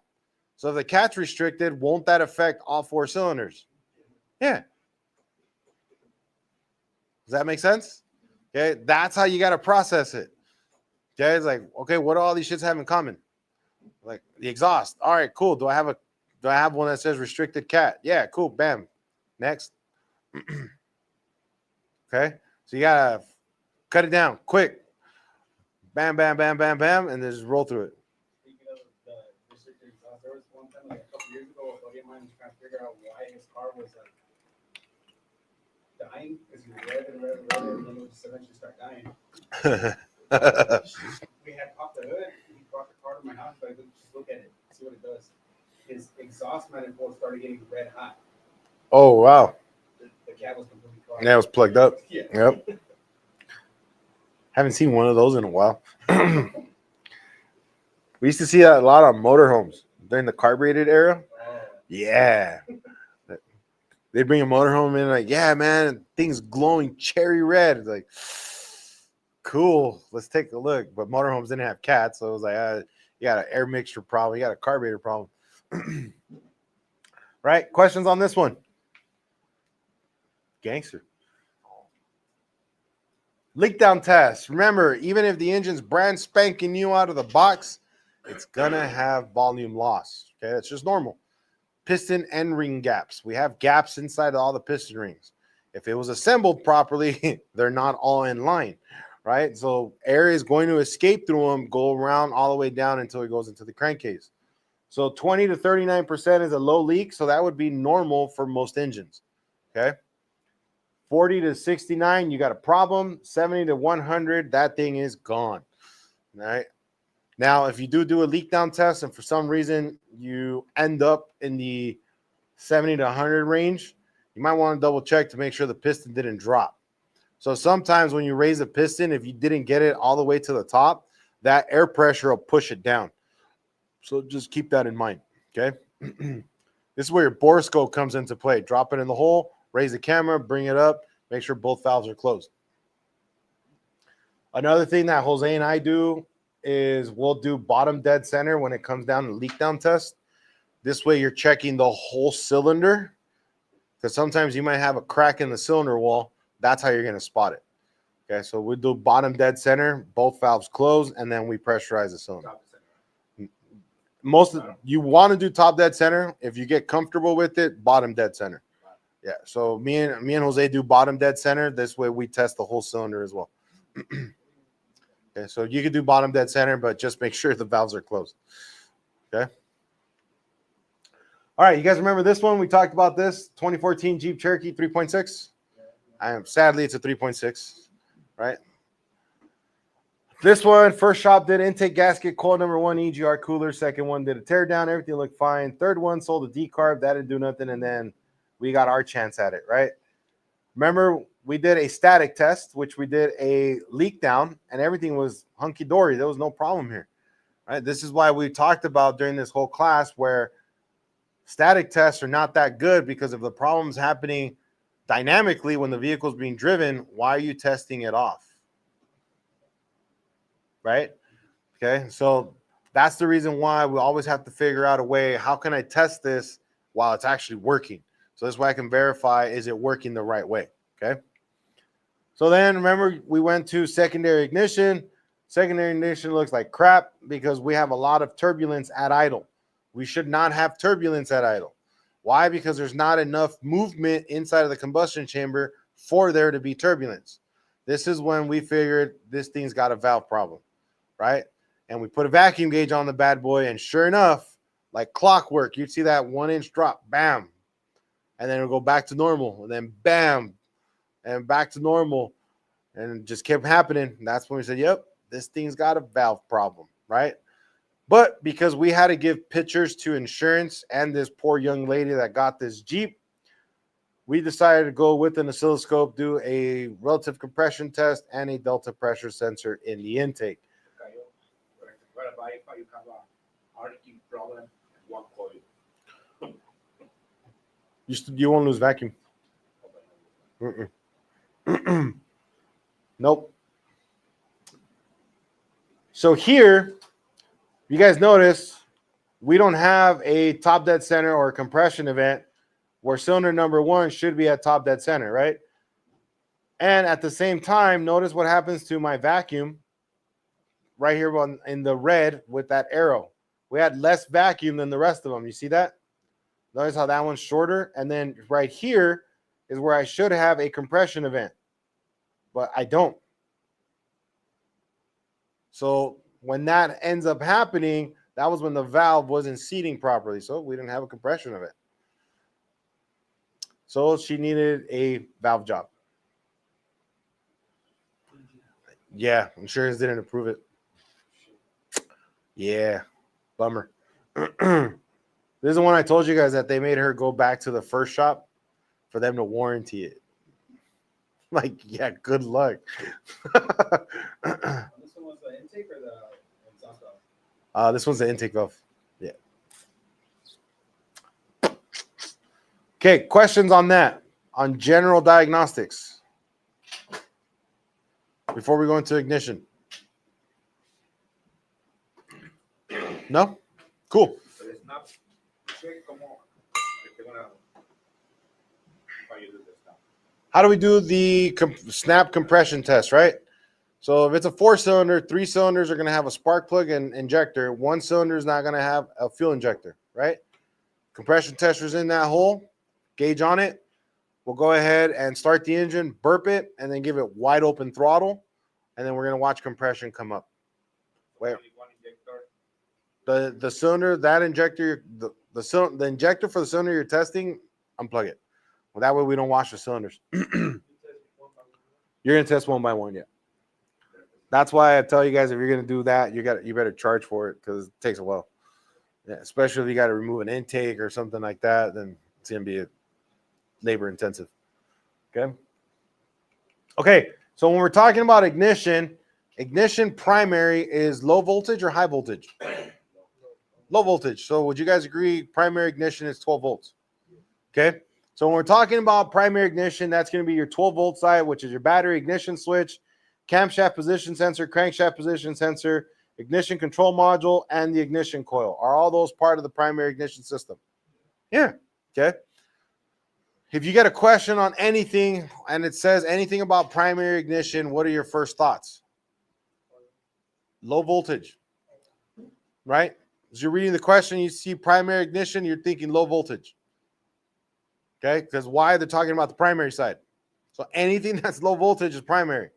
So if the cat's restricted, won't that affect all 4 cylinders? Yeah. Does that make sense? Okay, that's how you got to process it. Okay, it's like, okay, what do all these shits have in common? Like the exhaust. All right, cool. Do I have one that says restricted cat? Yeah, cool. Bam. Next. Okay, so you gotta cut it down quick. Bam, bam, bam, bam, bam, and then just roll through it. Speaking of the restricted exhaust, there was one time like a couple years ago, a buddy of mine was trying to figure out why his car was like dying, because he was revving, and then it would just eventually start dying. We had popped the hood. He brought the car to my house, but I just look at it, see what it does. His exhaust manifold started getting red hot. Oh wow! The cat was completely clogged. Yeah, it was plugged up. Yeah. Yep. Haven't seen one of those in a while. We used to see that a lot on motorhomes during the carbureted era. Yeah. They bring a motorhome in like, yeah, man, thing's glowing cherry red. It's like, cool, let's take a look. But motorhomes didn't have cats, so it was like, You got an air mixture problem. You got a carburetor problem. Right? Questions on this one? Gangster. Leak down test. Remember, even if the engine's brand spanking new out of the box, it's going to have volume loss. Okay, that's just normal. Piston and ring gaps. We have gaps inside of all the piston rings. If it was assembled properly, they're not all in line, right? So air is going to escape through them, go around all the way down until it goes into the crankcase. So 20 to 39% is a low leak, so that would be normal for most engines, okay? 40 to 69, you got a problem. 70 to 100, that thing is gone, all right? Now, if you do a leak down test and for some reason you end up in the 70 to 100 range, you might want to double check to make sure the piston didn't drop. So sometimes when you raise the piston, if you didn't get it all the way to the top, that air pressure will push it down. So just keep that in mind, okay? This is where your borescope comes into play. Drop it in the hole, raise the camera, bring it up, make sure both valves are closed. Another thing that Jose and I do is we'll do bottom dead center when it comes down to leak down test. This way you're checking the whole cylinder, because sometimes you might have a crack in the cylinder wall. That's how you're going to spot it. Okay, so we do bottom dead center, both valves closed, and then we pressurize the cylinder. You want to do top dead center. If you get comfortable with it, bottom dead center. Yeah, so me and Jose do bottom dead center. This way we test the whole cylinder as well. Okay, so you can do bottom dead center, but just make sure the valves are closed. Okay. All right, you guys remember this one? We talked about this 2014 Jeep Cherokee 3.6. Sadly, it's a 3.6, right? This one, first shop did intake gasket, coil number 1, EGR cooler. Second one did a tear down. Everything looked fine. Third one sold a decarb. That didn't do nothing. And then we got our chance at it, right? Remember, we did a static test, which we did a leak down, and everything was hunky-dory. There was no problem here, right? This is why we talked about during this whole class where static tests are not that good, because if the problem's happening dynamically when the vehicle's being driven, why are you testing it off? Right? Okay, so that's the reason why we always have to figure out a way, how can I test this while it's actually working? So this way I can verify, is it working the right way? Okay. So then remember, we went to secondary ignition. Secondary ignition looks like crap because we have a lot of turbulence at idle. We should not have turbulence at idle. Why? Because there's not enough movement inside of the combustion chamber for there to be turbulence. This is when we figured this thing's got a valve problem, right? And we put a vacuum gauge on the bad boy, and sure enough, like clockwork, you'd see that 1-inch drop, bam, and then it'll go back to normal, and then bam, and back to normal, and it just kept happening. And that's when we said, yep, this thing's got a valve problem, right? But because we had to give pictures to insurance and this poor young lady that got this Jeep, we decided to go with an oscilloscope, do a relative compression test and a delta pressure sensor in the intake. You have a arcing problem and one coil. You won't lose vacuum. Nope. So here, you guys notice we don't have a top dead center or a compression event where cylinder number 1 should be at top dead center, right? And at the same time, notice what happens to my vacuum right here in the red with that arrow. We had less vacuum than the rest of them. You see that? Notice how that one's shorter. And then right here is where I should have a compression event, but I don't. So when that ends up happening, that was when the valve wasn't seating properly. So we didn't have a compression event. So she needed a valve job. Yeah, insurance didn't approve it. Yeah, bummer. This is the one I told you guys that they made her go back to the first shop for them to warranty it. Like, yeah, good luck. This one was the intake or the exhaust valve? This one's the intake valve. Yeah. Okay, questions on that, on general diagnostics before we go into ignition. No? Cool. El snap, check como que tengo una para you do this now. How do we do the snap compression test, right? So if it's a 4-cylinder, 3 cylinders are going to have a spark plug and injector. 1 cylinder is not going to have a fuel injector, right? Compression tester's in that hole, gauge on it. We'll go ahead and start the engine, burp it, and then give it wide open throttle. And then we're going to watch compression come up. Wait. Only one injector. The cylinder, that injector, the injector for the cylinder you're testing, unplug it. Well, that way we don't wash the cylinders. You're going to test one by one, yeah. That's why I tell you guys, if you're going to do that, you better charge for it because it takes a while. Yeah, especially if you got to remove an intake or something like that, then it's going to be labor intensive. Okay. So when we're talking about ignition primary is low voltage or high voltage? Low voltage. So would you guys agree primary ignition is 12 volts? Okay. So when we're talking about primary ignition, that's going to be your 12 volt side, which is your battery ignition switch, camshaft position sensor, crankshaft position sensor, ignition control module, and the ignition coil. Are all those part of the primary ignition system? Yeah. Okay. If you get a question on anything and it says anything about primary ignition, what are your first thoughts? Low voltage, right? As you're reading the question, you see primary ignition, you're thinking low voltage. Okay, because why? They're talking about the primary side. So anything that's low voltage is primary.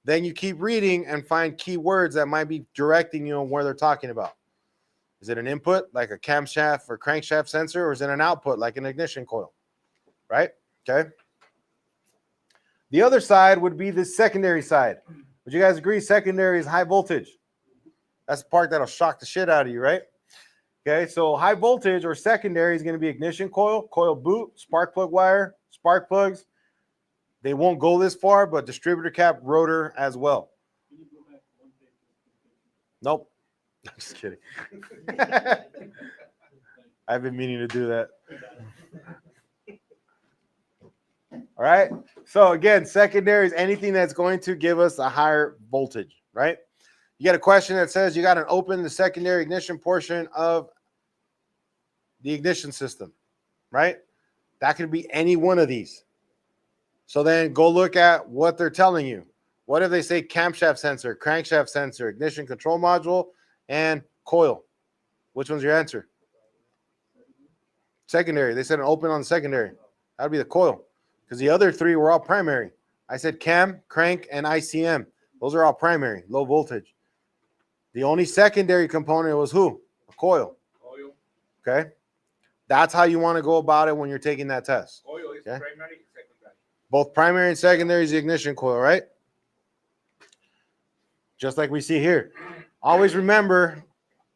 Then you keep reading and find key words that might be directing you on where they're talking about. Is it an input like a camshaft or crankshaft sensor, or is it an output like an ignition coil? Right? Okay. The other side would be the secondary side. Would you guys agree secondary is high voltage? That's the part that'll shock the shit out of you, right? Okay, so high voltage or secondary is going to be ignition coil, coil boot, spark plug wire, spark plugs. They won't go this far, but distributor cap, rotor as well. Nope. I'm just kidding. I've been meaning to do that. All right. So again, secondary is anything that's going to give us a higher voltage, right? You get a question that says you got to open the secondary ignition portion of the ignition system, right? That could be any one of these. So then go look at what they're telling you. What if they say camshaft sensor, crankshaft sensor, ignition control module, and coil? Which one's your answer? Secondary. They said an open on the secondary. That would be the coil. Because the other three were all primary. I said cam, crank, and ICM. Those are all primary, low voltage. The only secondary component was who? A coil. Coil. Okay? That's how you want to go about it when you're taking that test. Coil is Okay? primary, secondary. Both primary and secondary is the ignition coil, right? Just like we see here. Always remember,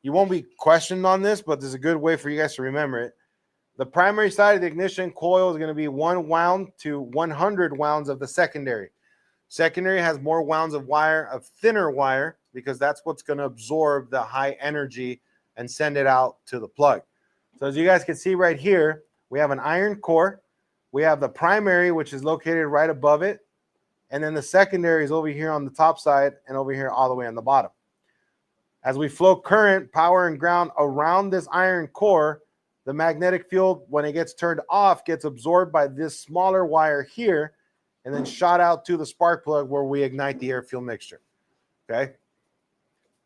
you won't be questioned on this, but there's a good way for you guys to remember it. The primary side of the ignition coil is going to be 1 wound to 100 wounds of the secondary. Secondary has more wounds of wire, of thinner wire, because that's what's going to absorb the high energy and send it out to the plug. So as you guys can see right here, we have an iron core. We have the primary, which is located right above it. And then the secondary is over here on the top side and over here all the way on the bottom. As we flow current, power, and ground around this iron core, the magnetic field, when it gets turned off, gets absorbed by this smaller wire here and then shot out to the spark plug where we ignite the air-fuel mixture. Okay?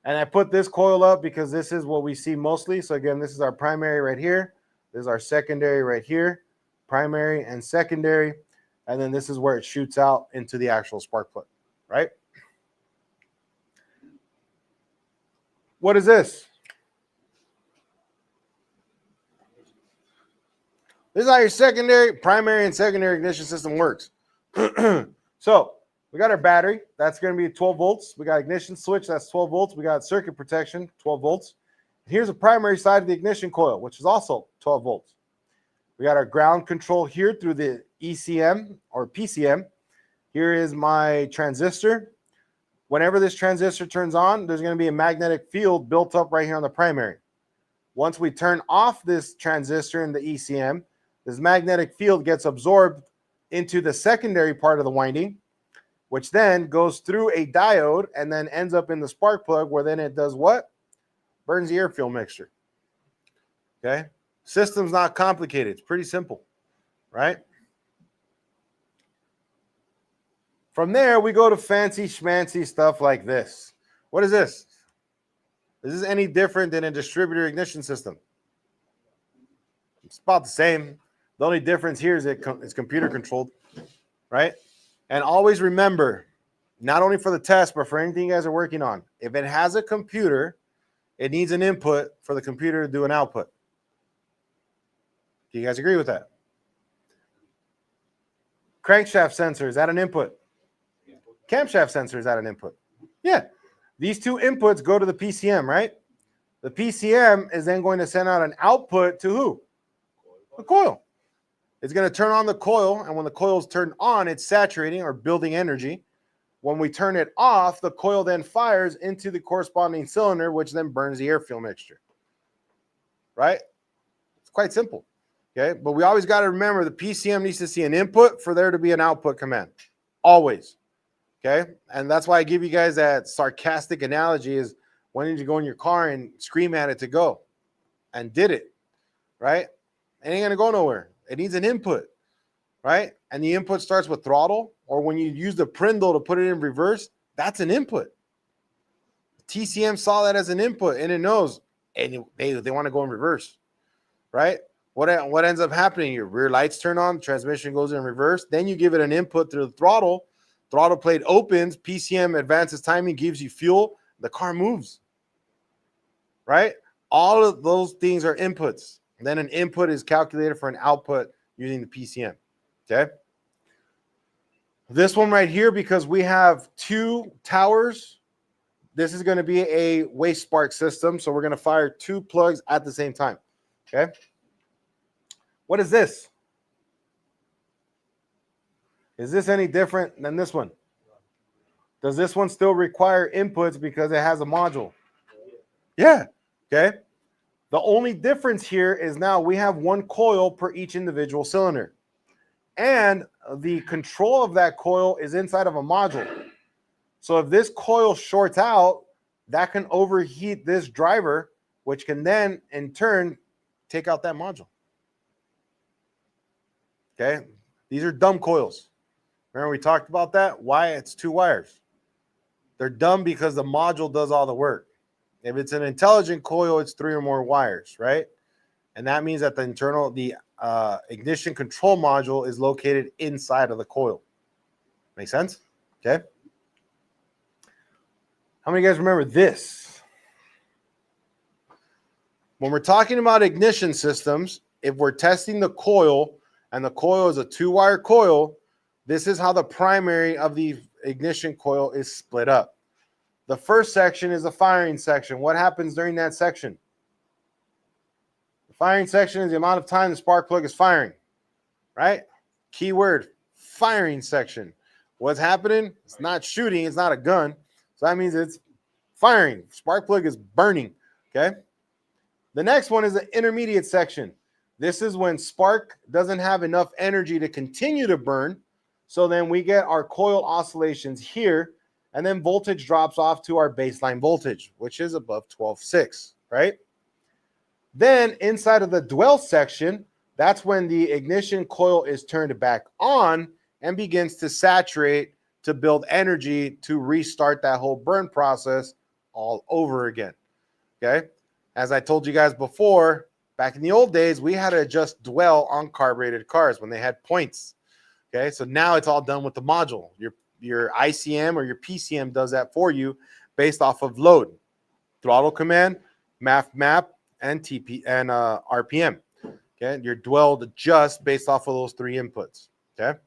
And I put this coil up because this is what we see mostly. So again, this is our primary right here. This is our secondary right here. Primary and secondary. And then this is where it shoots out into the actual spark plug, right? What is this? This is how your secondary, primary, and secondary ignition system works. So we got our battery. That's going to be 12 volts. We got ignition switch. That's 12 volts. We got circuit protection, 12 volts. Here's the primary side of the ignition coil, which is also 12 volts. We got our ground control here through the ECM or PCM. Here is my transistor. Whenever this transistor turns on, there's going to be a magnetic field built up right here on the primary. Once we turn off this transistor in the ECM, this magnetic field gets absorbed into the secondary part of the winding, which then goes through a diode and then ends up in the spark plug where then it does what? burns the air fuel mixture. Okay, system's not complicated. It's pretty simple, right? From there, we go to fancy schmancy stuff like this. What is this? Is this any different than a distributor ignition system? It's about the same. The only difference here is it's computer controlled, right? And always remember, not only for the test, but for anything you guys are working on, if it has a computer, it needs an input for the computer to do an output. Do you guys agree with that? Crankshaft sensor, is that an input? Camshaft sensor, is that an input? Yeah. These two inputs go to the PCM, right? The PCM is then going to send out an output to who? The coil. It's going to turn on the coil, and when the coil is turned on, it's saturating or building energy. When we turn it off, the coil then fires into the corresponding cylinder, which then burns the air fuel mixture. Right? It's quite simple. Okay, but we always got to remember the PCM needs to see an input for there to be an output command. Always. Okay, and that's why I give you guys that sarcastic analogy is when did you go in your car and scream at it to go? And did it, right? It ain't gonna go nowhere. It needs an input, right? And the input starts with throttle, or when you use the Prindle to put it in reverse, that's an input. TCM saw that as an input, and it knows, and they want to go in reverse, right? What ends up happening? Your rear lights turn on, transmission goes in reverse, then you give it an input through the throttle. Throttle plate opens, PCM advances timing, gives you fuel, the car moves, right? All of those things are inputs. And then an input is calculated for an output using the PCM, okay? This one right here, because we have two towers, this is going to be a waste spark system, so we're going to fire two plugs at the same time, okay? What is this? Is this any different than this one? Does this one still require inputs because it has a module? Yeah. Okay. The only difference here is now we have one coil per each individual cylinder. And the control of that coil is inside of a module. So if this coil shorts out, that can overheat this driver, which can then in turn take out that module. Okay. These are dumb coils. Remember we talked about that? Why it's two wires. They're dumb because the module does all the work. If it's an intelligent coil, it's 3 or more wires, right? And that means that the ignition control module is located inside of the coil. Make sense? Okay. How many of you guys remember this? When we're talking about ignition systems, if we're testing the coil and the coil is a 2-wire coil, this is how the primary of the ignition coil is split up. The first section is the firing section. What happens during that section? The firing section is the amount of time the spark plug is firing, right? Keyword, firing section. What's happening? It's not shooting. It's not a gun. So that means it's firing. Spark plug is burning, okay? The next one is the intermediate section. This is when spark doesn't have enough energy to continue to burn. So then we get our coil oscillations here, and then voltage drops off to our baseline voltage, which is above 12.6, right? Then inside of the dwell section, that's when the ignition coil is turned back on and begins to saturate to build energy to restart that whole burn process all over again, okay? As I told you guys before, back in the old days, we had to adjust dwell on carbureted cars when they had points. Okay, so now it's all done with the module. Your ICM or your PCM does that for you based off of load, throttle command, map, and TP and RPM. Okay, your dwell adjusts based off of those 3 inputs. Okay,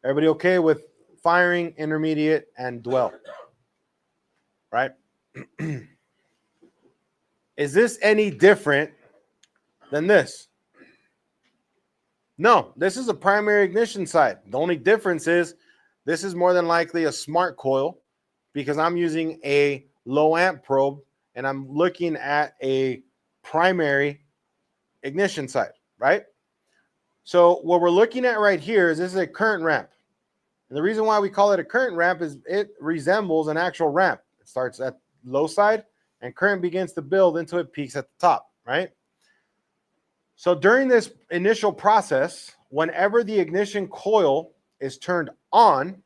everybody okay with firing, intermediate, and dwell? Right? Is this any different than this? No, this is a primary ignition side. The only difference is this is more than likely a smart coil because I'm using a low amp probe and I'm looking at a primary ignition side, right? So what we're looking at right here is this is a current ramp. And the reason why we call it a current ramp is it resembles an actual ramp. It starts at low side and current begins to build until it peaks at the top, right? So during this initial process, whenever the ignition coil is turned on,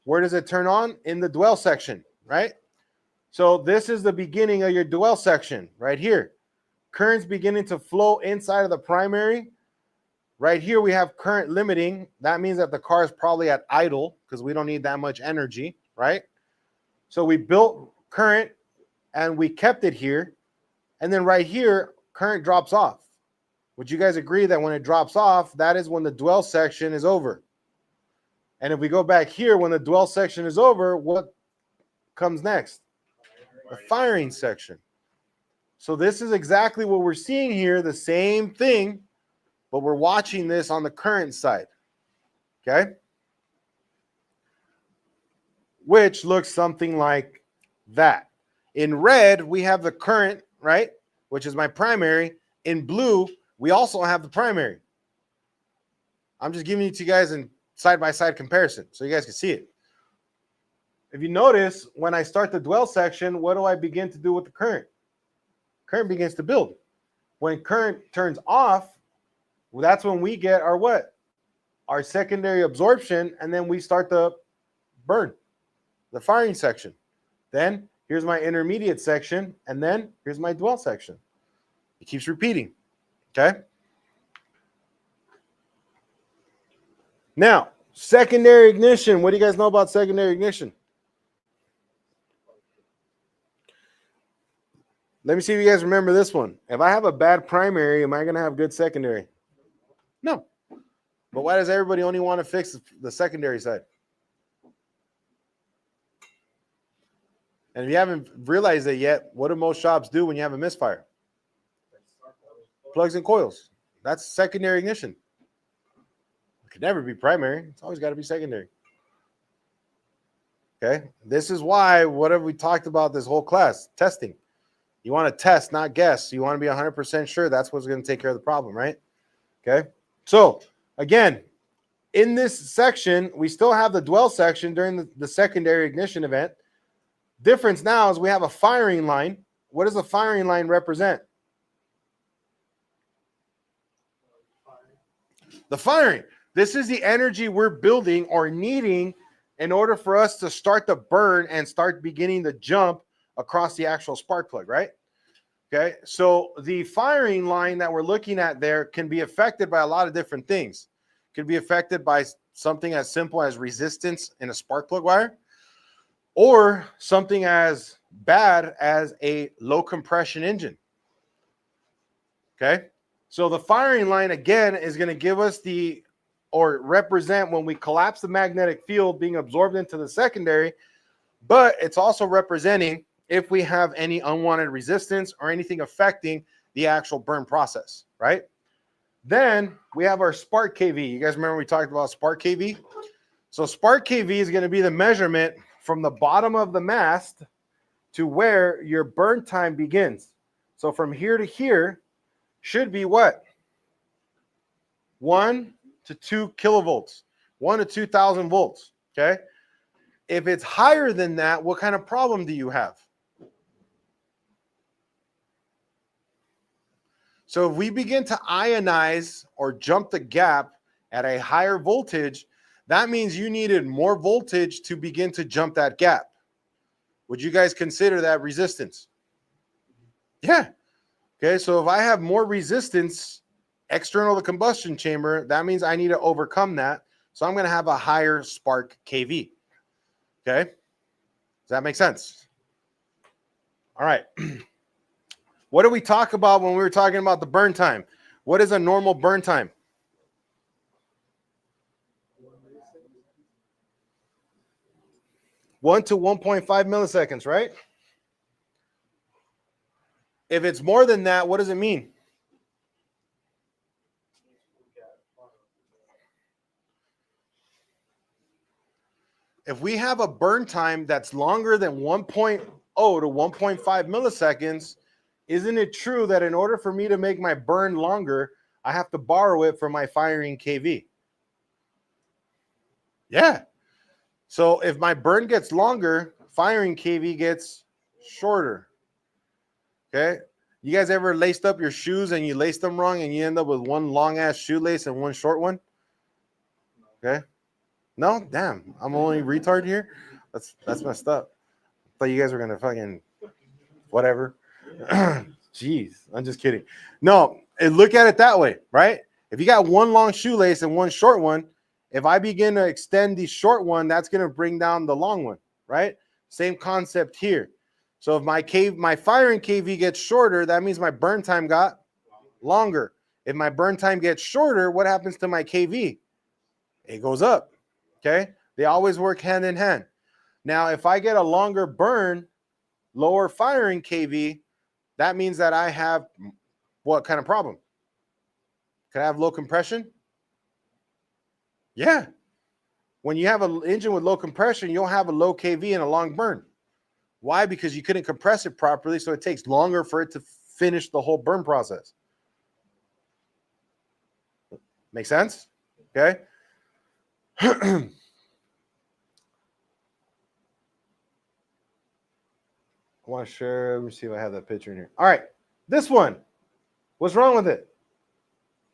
where does it turn on? In the dwell section, right? So this is the beginning of your dwell section right here. Current's beginning to flow inside of the primary. Right here, we have current limiting. That means that the car is probably at idle because we don't need that much energy, right? So we built current and we kept it here. And then right here, current drops off. Would you guys agree that when it drops off, that is when the dwell section is over? And if we go back here, when the dwell section is over, what comes next? The firing section. So this is exactly what we're seeing here, the same thing, but we're watching this on the current side, okay? Which looks something like that. In red, we have the current, right, which is my primary. In blue, we also have the primary. I'm just giving it to you guys in side-by-side comparison so you guys can see it. If you notice, when I start the dwell section, what do I begin to do with the current? Current begins to build. When current turns off, well, that's when we get our what? Our secondary absorption, and then we start the burn, the firing section. Then here's my intermediate section, and then here's my dwell section. It keeps repeating, okay? Now, secondary ignition. What do you guys know about secondary ignition? Let me see if you guys remember this one. If I have a bad primary, am I going to have good secondary? No. But why does everybody only want to fix the secondary side? And if you haven't realized it yet, what do most shops do when you have a misfire? Plugs and coils. That's secondary ignition. It could never be primary. It's always got to be secondary. Okay? This is why, what have we talked about this whole class? Testing. You want to test, not guess. You want to be 100% sure that's what's going to take care of the problem, right? Okay? So, again, in this section, we still have the dwell section during the secondary ignition event. Difference now is we have a firing line. What does a firing line represent? The firing. This is the energy we're building or needing in order for us to start the burn and start beginning the jump across the actual spark plug, right? Okay, so the firing line that we're looking at there can be affected by a lot of different things. It can be affected by something as simple as resistance in a spark plug wire, or something as bad as a low compression engine. Okay, so the firing line again is going to give us the, or represent when we collapse the magnetic field being absorbed into the secondary, but it's also representing if we have any unwanted resistance or anything affecting the actual burn process, right? Then we have our spark kV. You guys remember we talked about spark kV? So spark kV is going to be the measurement from the bottom of the mast to where your burn time begins. So from here to here should be what? 1 to 2 kilovolts, 1 to 2,000 volts, okay? If it's higher than that, what kind of problem do you have? So if we begin to ionize or jump the gap at a higher voltage, that means you needed more voltage to begin to jump that gap. Would you guys consider that resistance? Yeah. Okay, so if I have more resistance external to the combustion chamber, that means I need to overcome that. So I'm going to have a higher spark kV. Okay? Does that make sense? All right. What did we talk about when we were talking about the burn time? What is a normal burn time? One to 1.5 milliseconds, right? If it's more than that, what does it mean? If we have a burn time that's longer than 1.0 to 1.5 milliseconds, isn't it true that in order for me to make my burn longer, I have to borrow it from my firing kV? Yeah. So if my burn gets longer, firing kV gets shorter. Okay. You guys ever laced up your shoes and you laced them wrong and you end up with one long ass shoelace and one short one? Okay. No, damn. I'm only retard here. That's messed up. Thought you guys were gonna fucking whatever. Jeez, I'm just kidding. No, look at it that way, right? If you got one long shoelace and one short one, if I begin to extend the short one, that's gonna bring down the long one, right? Same concept here. So if my firing KV gets shorter, that means my burn time got longer. If my burn time gets shorter, what happens to my KV? It goes up. Okay, they always work hand in hand. Now, if I get a longer burn, lower firing KV, that means that I have what kind of problem? Can I have low compression? Yeah. When you have an engine with low compression, you'll have a low KV and a long burn. Why? Because you couldn't compress it properly, so it takes longer for it to finish the whole burn process. Make sense? Okay. I want to share. Let me see if I have that picture in here. All right. This one. What's wrong with it?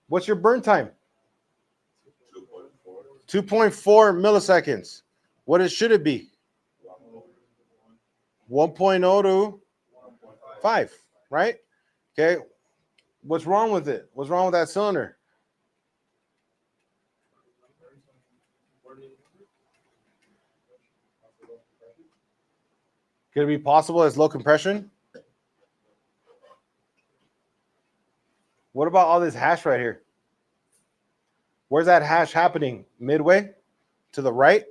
What's your burn time? 2.4 milliseconds. What should it be? 1.0 to 5, right? Okay. What's wrong with it? What's wrong with that cylinder? Could it be possible as low compression? What about all this hash right here? Where's that hash happening? Midway? To the right?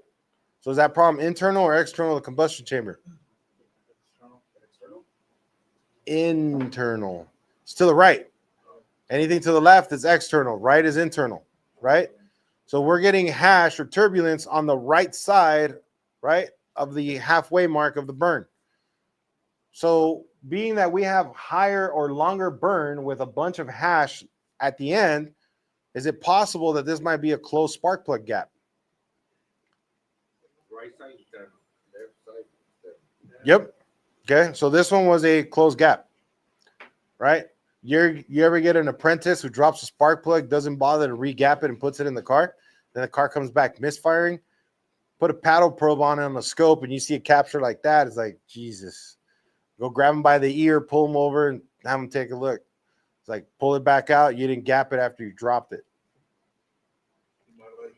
So is that problem internal or external to the combustion chamber? Internal. It's to the right. Anything to the left is external. Right is internal. Right? So we're getting hash or turbulence on the right side, right, of the halfway mark of the burn. So being that we have higher or longer burn with a bunch of hash at the end, is it possible that this might be a closed spark plug gap? Right side, left side. Yep. Okay. So this one was a closed gap, right? You ever get an apprentice who drops a spark plug, doesn't bother to re-gap it and puts it in the car? Then the car comes back misfiring. Put a paddle probe on it on the scope and you see a capture like that. It's like, Jesus. Go grab him by the ear, pull him over, and have him take a look. It's like, pull it back out. You didn't gap it after you dropped it.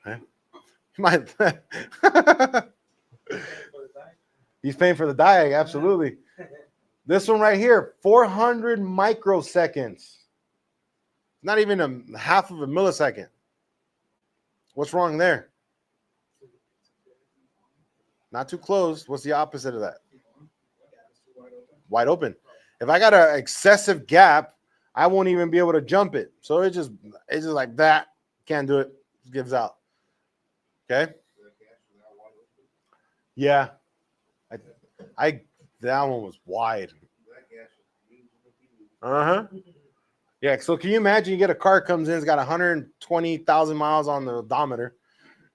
Huh? You might. He's paying for the diag, absolutely. This one right here, 400 microseconds. Not even a half of a millisecond. What's wrong there? Not too close. What's the opposite of that? Wide open. If I got an excessive gap, I won't even be able to jump it. So it's just like that. Can't do it. It gives out. Okay. Yeah. I that one was wide. Uh-huh. Yeah. So can you imagine you get a car comes in, it's got 120,000 miles on the odometer.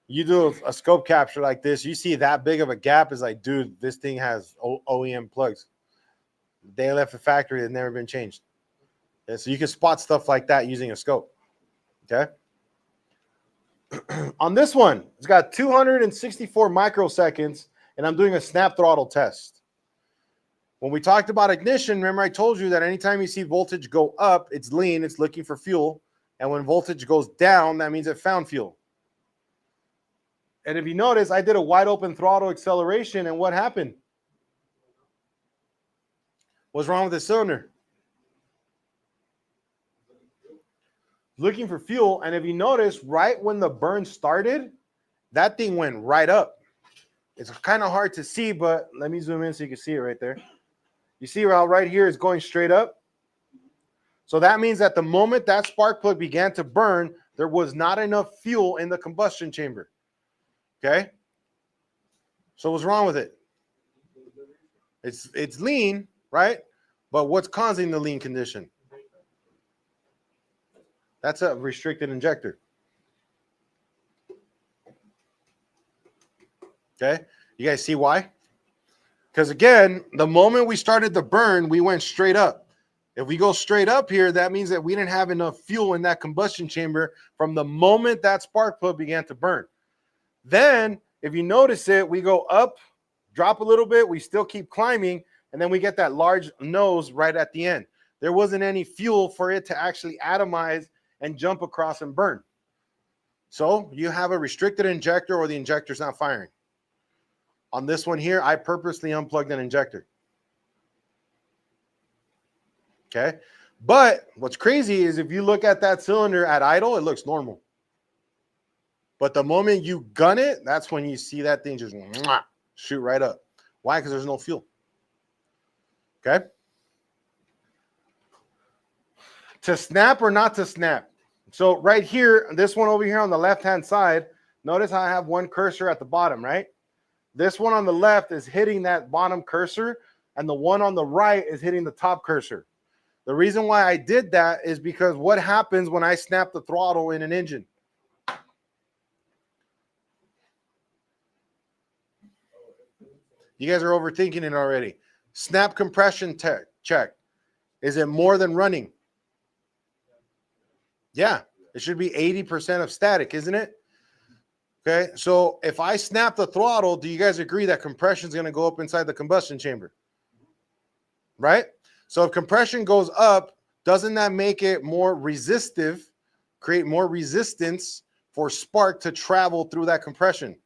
You do a scope capture like this, you see that big of a gap, is like, dude, this thing has OEM plugs. They left the factory, they've never been changed. Okay, so you can spot stuff like that using a scope. Okay. On this one, it's got 264 microseconds, and I'm doing a snap throttle test. When we talked about ignition, remember I told you that anytime you see voltage go up, it's lean, it's looking for fuel. And when voltage goes down, that means it found fuel. And if you notice, I did a wide open throttle acceleration, and what happened? What's wrong with the cylinder? Looking for fuel, and if you notice, right when the burn started, that thing went right up. It's kind of hard to see, but let me zoom in so you can see it right there. You see how right here is going straight up? So that means that the moment that spark plug began to burn, there was not enough fuel in the combustion chamber. Okay? So what's wrong with it? It's lean, right? But what's causing the lean condition? That's a restricted injector. Okay? You guys see why? Because again, the moment we started the burn, we went straight up. If we go straight up here, that means that we didn't have enough fuel in that combustion chamber from the moment that spark plug began to burn. Then, if you notice it, we go up, drop a little bit, we still keep climbing, and then we get that large nose right at the end. There wasn't any fuel for it to actually atomize and jump across and burn. So you have a restricted injector or the injector's not firing. On this one here, I purposely unplugged an injector. Okay. But what's crazy is if you look at that cylinder at idle, it looks normal. But the moment you gun it, that's when you see that thing just shoot right up. Why? Because there's no fuel. Okay. To snap or not to snap. So right here, this one over here on the left-hand side, notice how I have one cursor at the bottom, right? This one on the left is hitting that bottom cursor, and the one on the right is hitting the top cursor. The reason why I did that is because what happens when I snap the throttle in an engine? You guys are overthinking it already. Snap compression check. Is it more than running? Yeah, it should be 80% of static, isn't it? Okay, so if I snap the throttle, do you guys agree that compression is going to go up inside the combustion chamber? Right? So if compression goes up, doesn't that make it more resistive, create more resistance for spark to travel through that compression?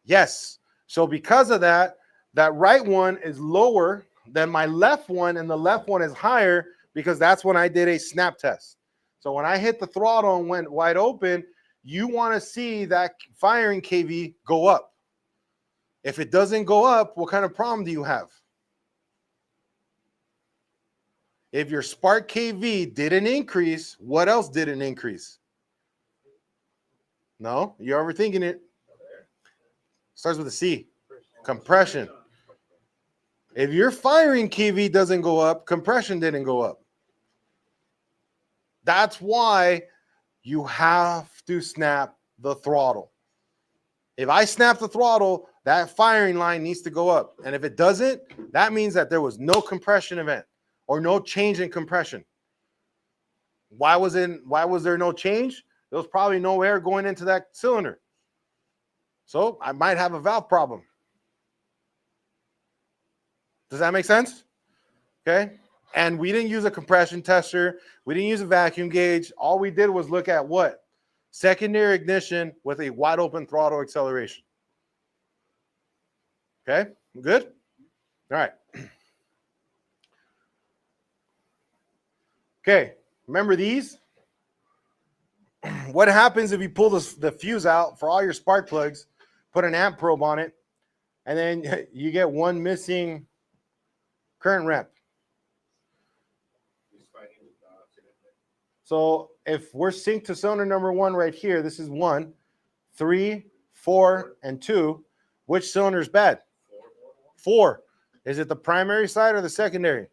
Yes. So because of that, that right one is lower than my left one, and the left one is higher because that's when I did a snap test. So when I hit the throttle and went wide open, you want to see that firing kV go up. If it doesn't go up, what kind of problem do you have? If your spark kV didn't increase, what else didn't increase? No, you're overthinking it. Starts with a C. Compression. If your firing kV doesn't go up, compression didn't go up. That's why you have to snap the throttle. If I snap the throttle, that firing line needs to go up. And if it doesn't, that means that there was no compression event or no change in compression. Why was there no change? There was probably no air going into that cylinder. So I might have a valve problem. Does that make sense? Okay. And we didn't use a compression tester. We didn't use a vacuum gauge. All we did was look at what? Secondary ignition with a wide open throttle acceleration. Okay, good? All right. Okay, remember these? What happens if you pull the fuse out for all your spark plugs, put an amp probe on it, and then you get one missing current ramp? So if we're synced to cylinder number 1 right here, this is 1, 3, 4, and 2. Which cylinder is bad? 4. Is it the primary side or the secondary?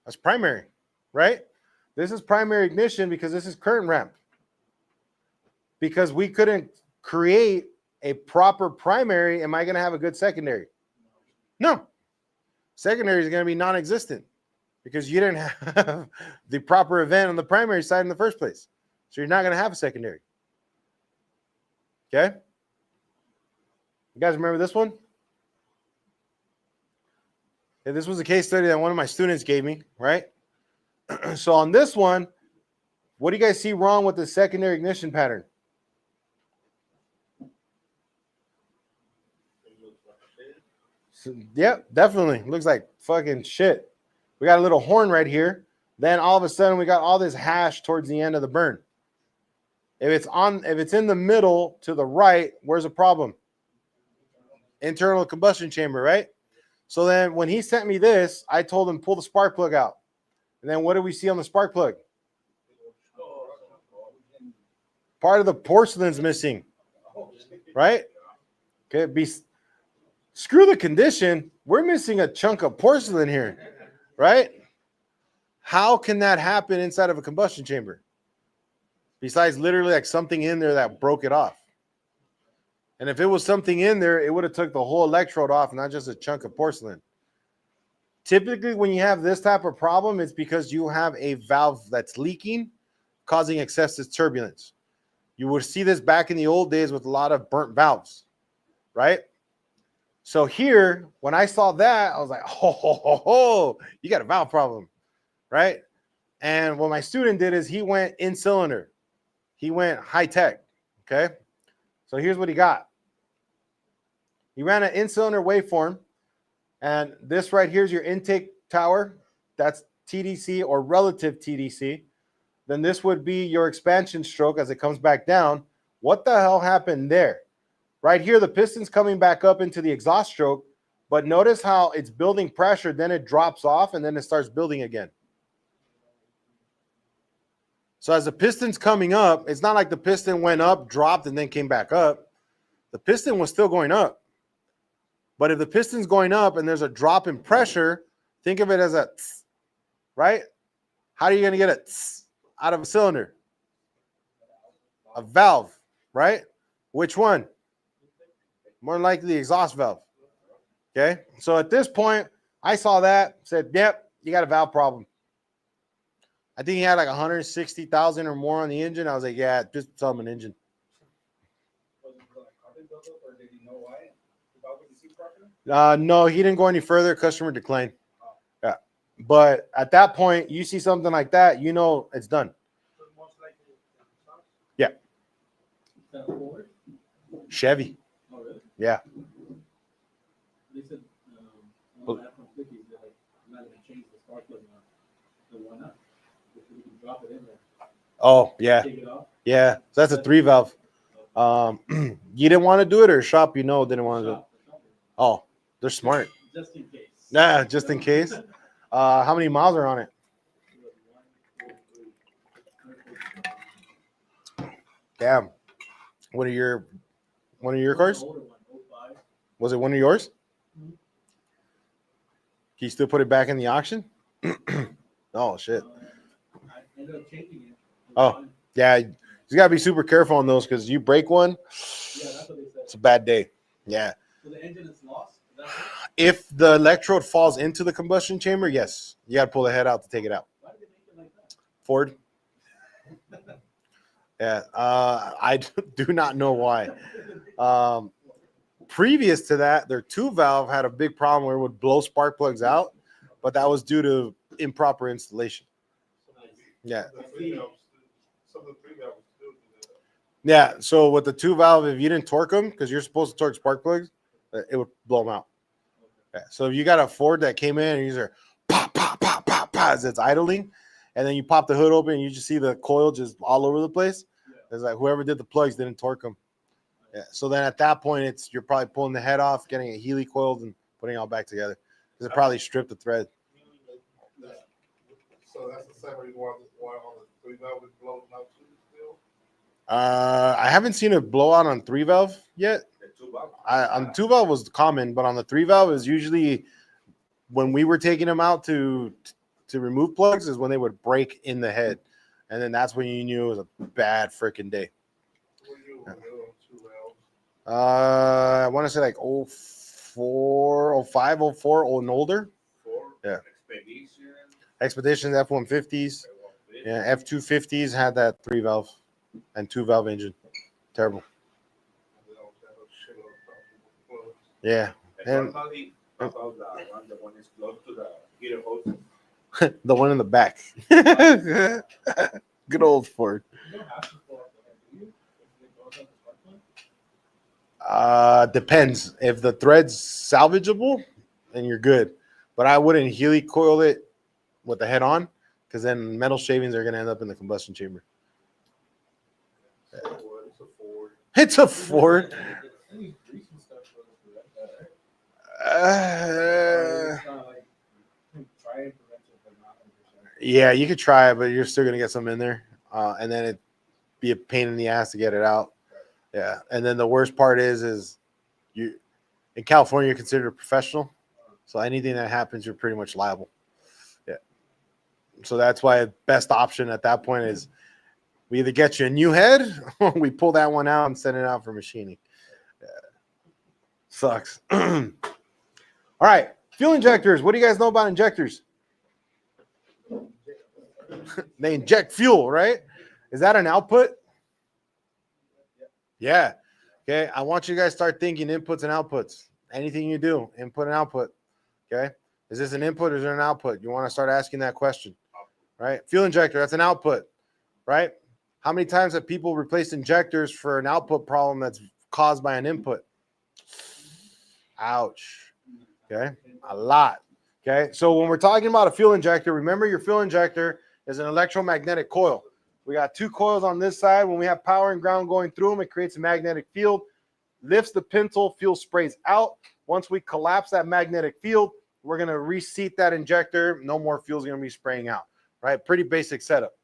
That's primary, right? This is primary ignition because this is current ramp. Because we couldn't create a proper primary, am I going to have a good secondary? No. Secondary is going to be non-existent because you didn't have the proper event on the primary side in the first place. So you're not going to have a secondary. Okay? You guys remember this one? Yeah, this was a case study that one of my students gave me, right? So on this one, what do you guys see wrong with the secondary ignition pattern? So, yeah, definitely. Looks like fucking shit. We got a little horn right here. Then all of a sudden we got all this hash towards the end of the burn. If it's in the middle to the right, where's the problem? Internal combustion chamber, right? So then when he sent me this, I told him pull the spark plug out. And then what do we see on the spark plug? Part of the porcelain's missing, right? Okay, screw the condition. We're missing a chunk of porcelain here, right? How can that happen inside of a combustion chamber? Besides literally like something in there that broke it off. And if it was something in there, it would have took the whole electrode off, not just a chunk of porcelain. Typically, when you have this type of problem, it's because you have a valve that's leaking, causing excessive turbulence. You would see this back in the old days with a lot of burnt valves, right? So here, when I saw that, I was like, oh, you got a valve problem, right? And what my student did is he went in cylinder. He went high tech, okay? So here's what he got. He ran an in-cylinder waveform, and this right here is your intake tower. That's TDC or relative TDC. Then this would be your expansion stroke as it comes back down. What the hell happened there? Right here, the piston's coming back up into the exhaust stroke, but notice how it's building pressure, then it drops off, and then it starts building again. So as the piston's coming up, it's not like the piston went up, dropped, and then came back up. The piston was still going up. But if the piston's going up and there's a drop in pressure, think of it as a tss, right? How are you going to get a tss out of a cylinder? A valve, right? Which one? More than likely the exhaust valve. Okay, so at this point, I saw that, said, yep, you got a valve problem. I think he had like 160,000 or more on the engine. I was like, yeah, just sell him an engine. Was it like carbon buildup, or did he know why? The valve was seat properly? No, he didn't go any further. Customer declined. Yeah, but at that point, you see something like that, you know it's done. So most likely, Yeah. Ford? Chevy. Oh, really? Yeah. They said, on that from Flickies, they're like, I'm not going to change the spark plug now. So why not? If we can drop it in there, Oh, yeah. take it off. Yeah. So that's a 3 valve. You didn't want to do it, or shop, didn't want to do it? Shop, shop it. Oh, they're smart. Just in case. Nah, just in case. How many miles are on it? Damn. One of your cars? Older one, 05. Was it one of yours? Mhm. Can you still put it back in the auction? Oh shit. I ended up changing it. Oh. Yeah, you gotta be super careful on those because you break one, Yeah, that's what they said. it's a bad day. Yeah. So the engine is lost? Is that it? If the electrode falls into the combustion chamber, yes, you gotta pull the head out to take it out. Why did they make it like that? Ford. Yeah. I do not know why. Previous to that, their 2 valve had a big problem where it would blow spark plugs out, but that was due to improper installation. Yeah. the 3 valves, some of the 3 valves do that. Yeah. So with the 2 valve, if you didn't torque them, because you're supposed to torque spark plugs, it would blow them out. Yeah. So if you got a Ford that came in and you hear pop, pop, pop, pop, pop as it's idling, and then you pop the hood open and you just see the coil just all over the place, it's like whoever did the plugs didn't torque them. Yeah. So then at that point, you're probably pulling the head off, getting it Healy coiled, and putting it all back together. Because it probably stripped the thread. So that's the same reason why all the 3 valve is blown out too still. I haven't seen it blow out on 3 valve yet. The 2 valve. On 2 valve was common, but on the 3 valve is usually when we were taking them out to remove plugs is when they would break in the head, and then that's when you knew it was a bad freaking day. What do you do on 2 valves? I want to say like 04, 05, 04, old and older. 4. Yeah. Expedition. Expeditions, F-150s, yeah, F-250s had that 3 valve and 2 valve engine. Terrible. Yeah. And About the one is close to the heater hose. the one in the back. Good old Ford. You don't have to pull up the head, do you? If it goes up the spark plug? Depends. If the thread's salvageable, then you're good. But I wouldn't Healy coil it with the head on, because then metal shavings are going to end up in the combustion chamber. It's a Ford. It's a Ford. Any grease and stuff goes through that, right? Uh, It's not like, try and prevent it, but not 100%. yeah, you could try it, but you're still going to get some in there. And then it'd be a pain in the ass to get it out. Yeah. And then the worst part is you in California, you're considered a professional. So anything that happens, you're pretty much liable. Yeah. So that's why the best option at that point is we either get you a new head or we pull that one out and send it out for machining. Yeah. Sucks. All right. Fuel injectors. What do you guys know about injectors? They inject fuel, right? Is that an output? Yeah. Okay. I want you guys to start thinking inputs and outputs. Anything you do, input and output. Okay. Is this an input or is it an output? You want to start asking that question, right? Fuel injector, that's an output, right? How many times have people replaced injectors for an output problem that's caused by an input? Ouch. Okay. A lot. Okay. So when we're talking about a fuel injector, remember your fuel injector is an electromagnetic coil. We got two coils on this side. When we have power and ground going through them, it creates a magnetic field, lifts the pintle, fuel sprays out. Once we collapse that magnetic field, we're going to reseat that injector. No more fuel is going to be spraying out, right? Pretty basic setup.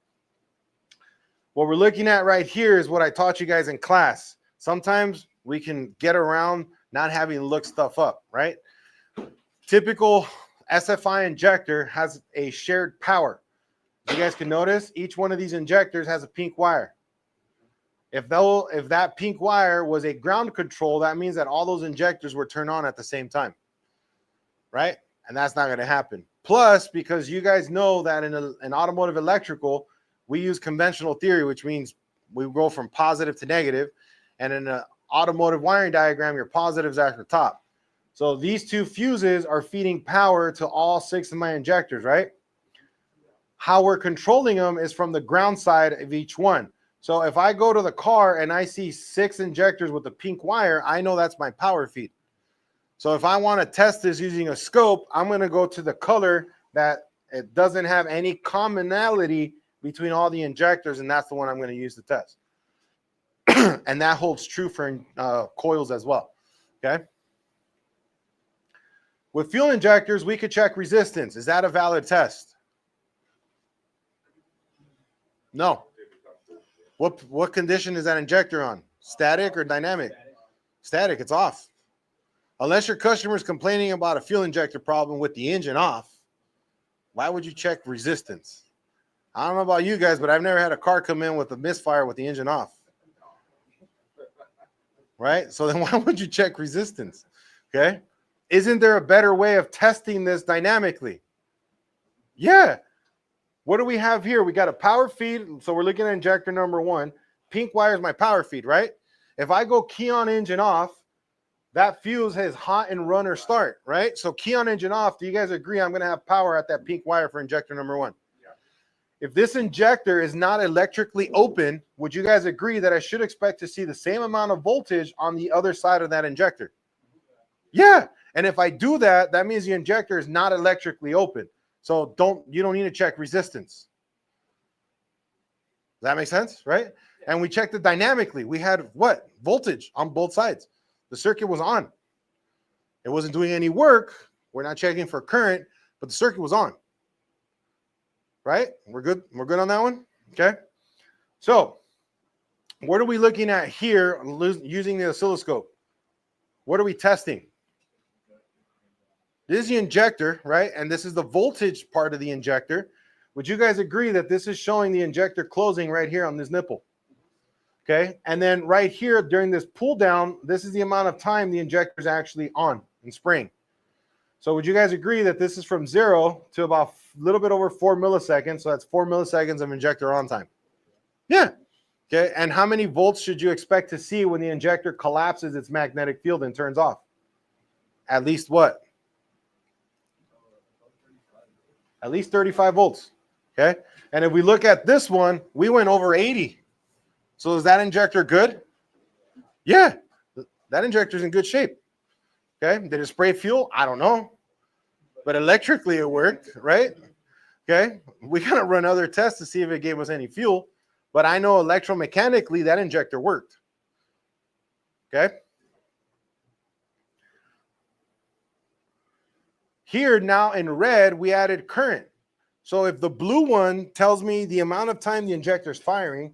What we're looking at right here is what I taught you guys in class. Sometimes we can get around not having to look stuff up, right? Typical SFI injector has a shared power. You guys can notice each one of these injectors has a pink wire. If that pink wire was a ground control, that means that all those injectors were turned on at the same time, right? And that's not going to happen. Plus, because you guys know that in an automotive electrical, we use conventional theory, which means we go from positive to negative. And in an automotive wiring diagram, your positives are at the top. So these two fuses are feeding power to all 6 of my injectors, right? How we're controlling them is from the ground side of each one. So if I go to the car and I see 6 injectors with a pink wire, I know that's my power feed. So if I want to test this using a scope, I'm going to go to the color that it doesn't have any commonality between all the injectors, and that's the one I'm going to use to test. And that holds true for coils as well. Okay. With fuel injectors, we could check resistance. Is that a valid test? No. What condition is that injector on? Static or dynamic? Static, it's off. Unless your customer is complaining about a fuel injector problem with the engine off, why would you check resistance? I don't know about you guys, but I've never had a car come in with a misfire with the engine off. Right? So then why would you check resistance? Okay? Isn't there a better way of testing this dynamically? Yeah. What do we have here? We got a power feed. So we're looking at injector number 1. Pink wire is my power feed, right? If I go key on engine off, that fuse has hot and run or start, right? So key on engine off. Do you guys agree I'm going to have power at that pink wire for injector number 1? Yeah. If this injector is not electrically open, would you guys agree that I should expect to see the same amount of voltage on the other side of that injector? Yeah. And if I do that, that means the injector is not electrically open. So you don't need to check resistance. Does that make sense? Right? And we checked it dynamically. We had what? Voltage on both sides. The circuit was on. It wasn't doing any work. We're not checking for current, but the circuit was on. Right? We're good. We're good on that one. Okay. So what are we looking at here using the oscilloscope? What are we testing? This is the injector, right? And this is the voltage part of the injector. Would you guys agree that this is showing the injector closing right here on this nipple? Okay. And then right here during this pull down, this is the amount of time the injector is actually on and spraying. So would you guys agree that this is from 0 to about a little bit over 4 milliseconds? So that's 4 milliseconds of injector on time. Yeah. Okay. And how many volts should you expect to see when the injector collapses its magnetic field and turns off? At least what? At least 35 volts. Okay. And if we look at this one, we went over 80. So is that injector good? Yeah. That injector is in good shape. Okay. Did it spray fuel? I don't know. But electrically it worked, right? Okay. We got to run other tests to see if it gave us any fuel. But I know electromechanically that injector worked. Okay. Here now in red, we added current. So if the blue one tells me the amount of time the injector is firing,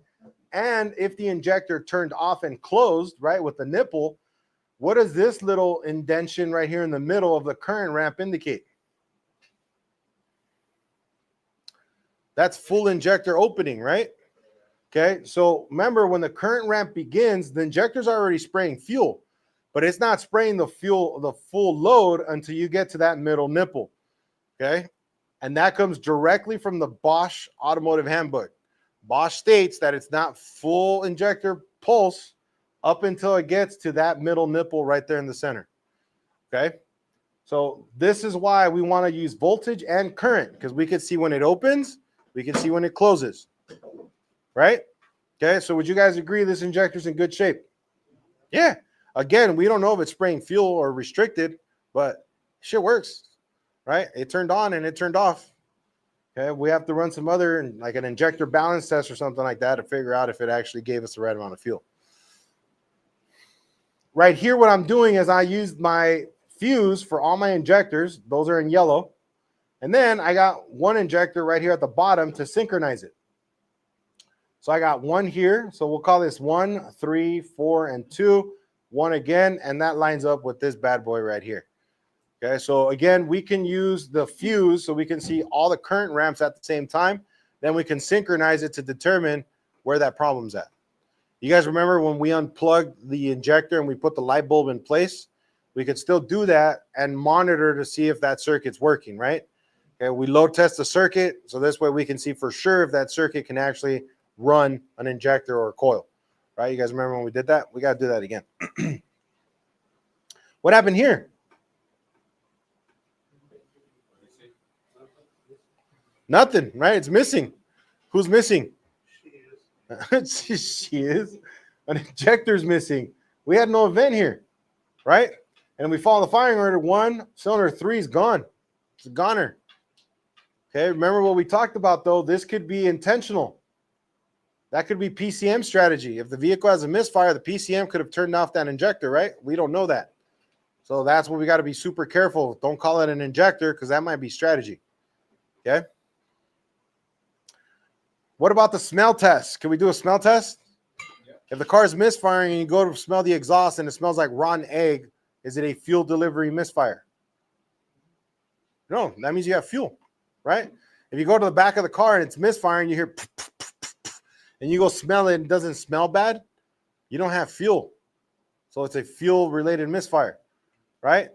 and if the injector turned off and closed, right, with the nipple, what does this little indentation right here in the middle of the current ramp indicate? That's full injector opening, right? Okay, so remember when the current ramp begins, the injector's already spraying fuel. but it's not spraying the fuel, the full load until you get to that middle nipple. Okay. And that comes directly from the Bosch automotive handbook. Bosch states that it's not full injector pulse up until it gets to that middle nipple right there in the center. Okay. So this is why we want to use voltage and current, because we can see when it opens, we can see when it closes. Right? Okay. So would you guys agree this injector's in good shape? Yeah. Again, we don't know if it's spraying fuel or restricted, but shit works. Right? It turned on and it turned off. Okay, we have to run some other, like an injector balance test or something like that to figure out if it actually gave us the right amount of fuel. Right here, what I'm doing is I used my fuse for all my injectors. Those are in yellow. And then I got one injector right here at the bottom to synchronize it. So I got one here. So we'll call this 1, 3, 4, and 2. One again, and that lines up with this bad boy right here. Okay, so again, we can use the fuse so we can see all the current ramps at the same time. Then we can synchronize it to determine where that problem's at. You guys remember when we unplugged the injector and we put the light bulb in place? We could still do that and monitor to see if that circuit's working, right? Okay, we load test the circuit, so this way we can see for sure if that circuit can actually run an injector or a coil, right? You guys remember when we did that? We got to do that again. What happened here? Nothing, right? It's missing. Who's missing? She is. She is. An injector's missing. We had no event here, right? And we follow the firing order. 1, cylinder 3 is gone. It's a goner. Okay, remember what we talked about, though. This could be intentional. That could be PCM strategy. If the vehicle has a misfire, the PCM could have turned off that injector, right? We don't know that. So that's what we got to be super careful. Don't call it an injector because that might be strategy. Okay? What about the smell test? Can we do a smell test? Yep. If the car is misfiring and you go to smell the exhaust and it smells like rotten egg, is it a fuel delivery misfire? No, that means you have fuel, right? If you go to the back of the car and it's misfiring, you hear and you go smell it and it doesn't smell bad, you don't have fuel. So it's a fuel-related misfire, right?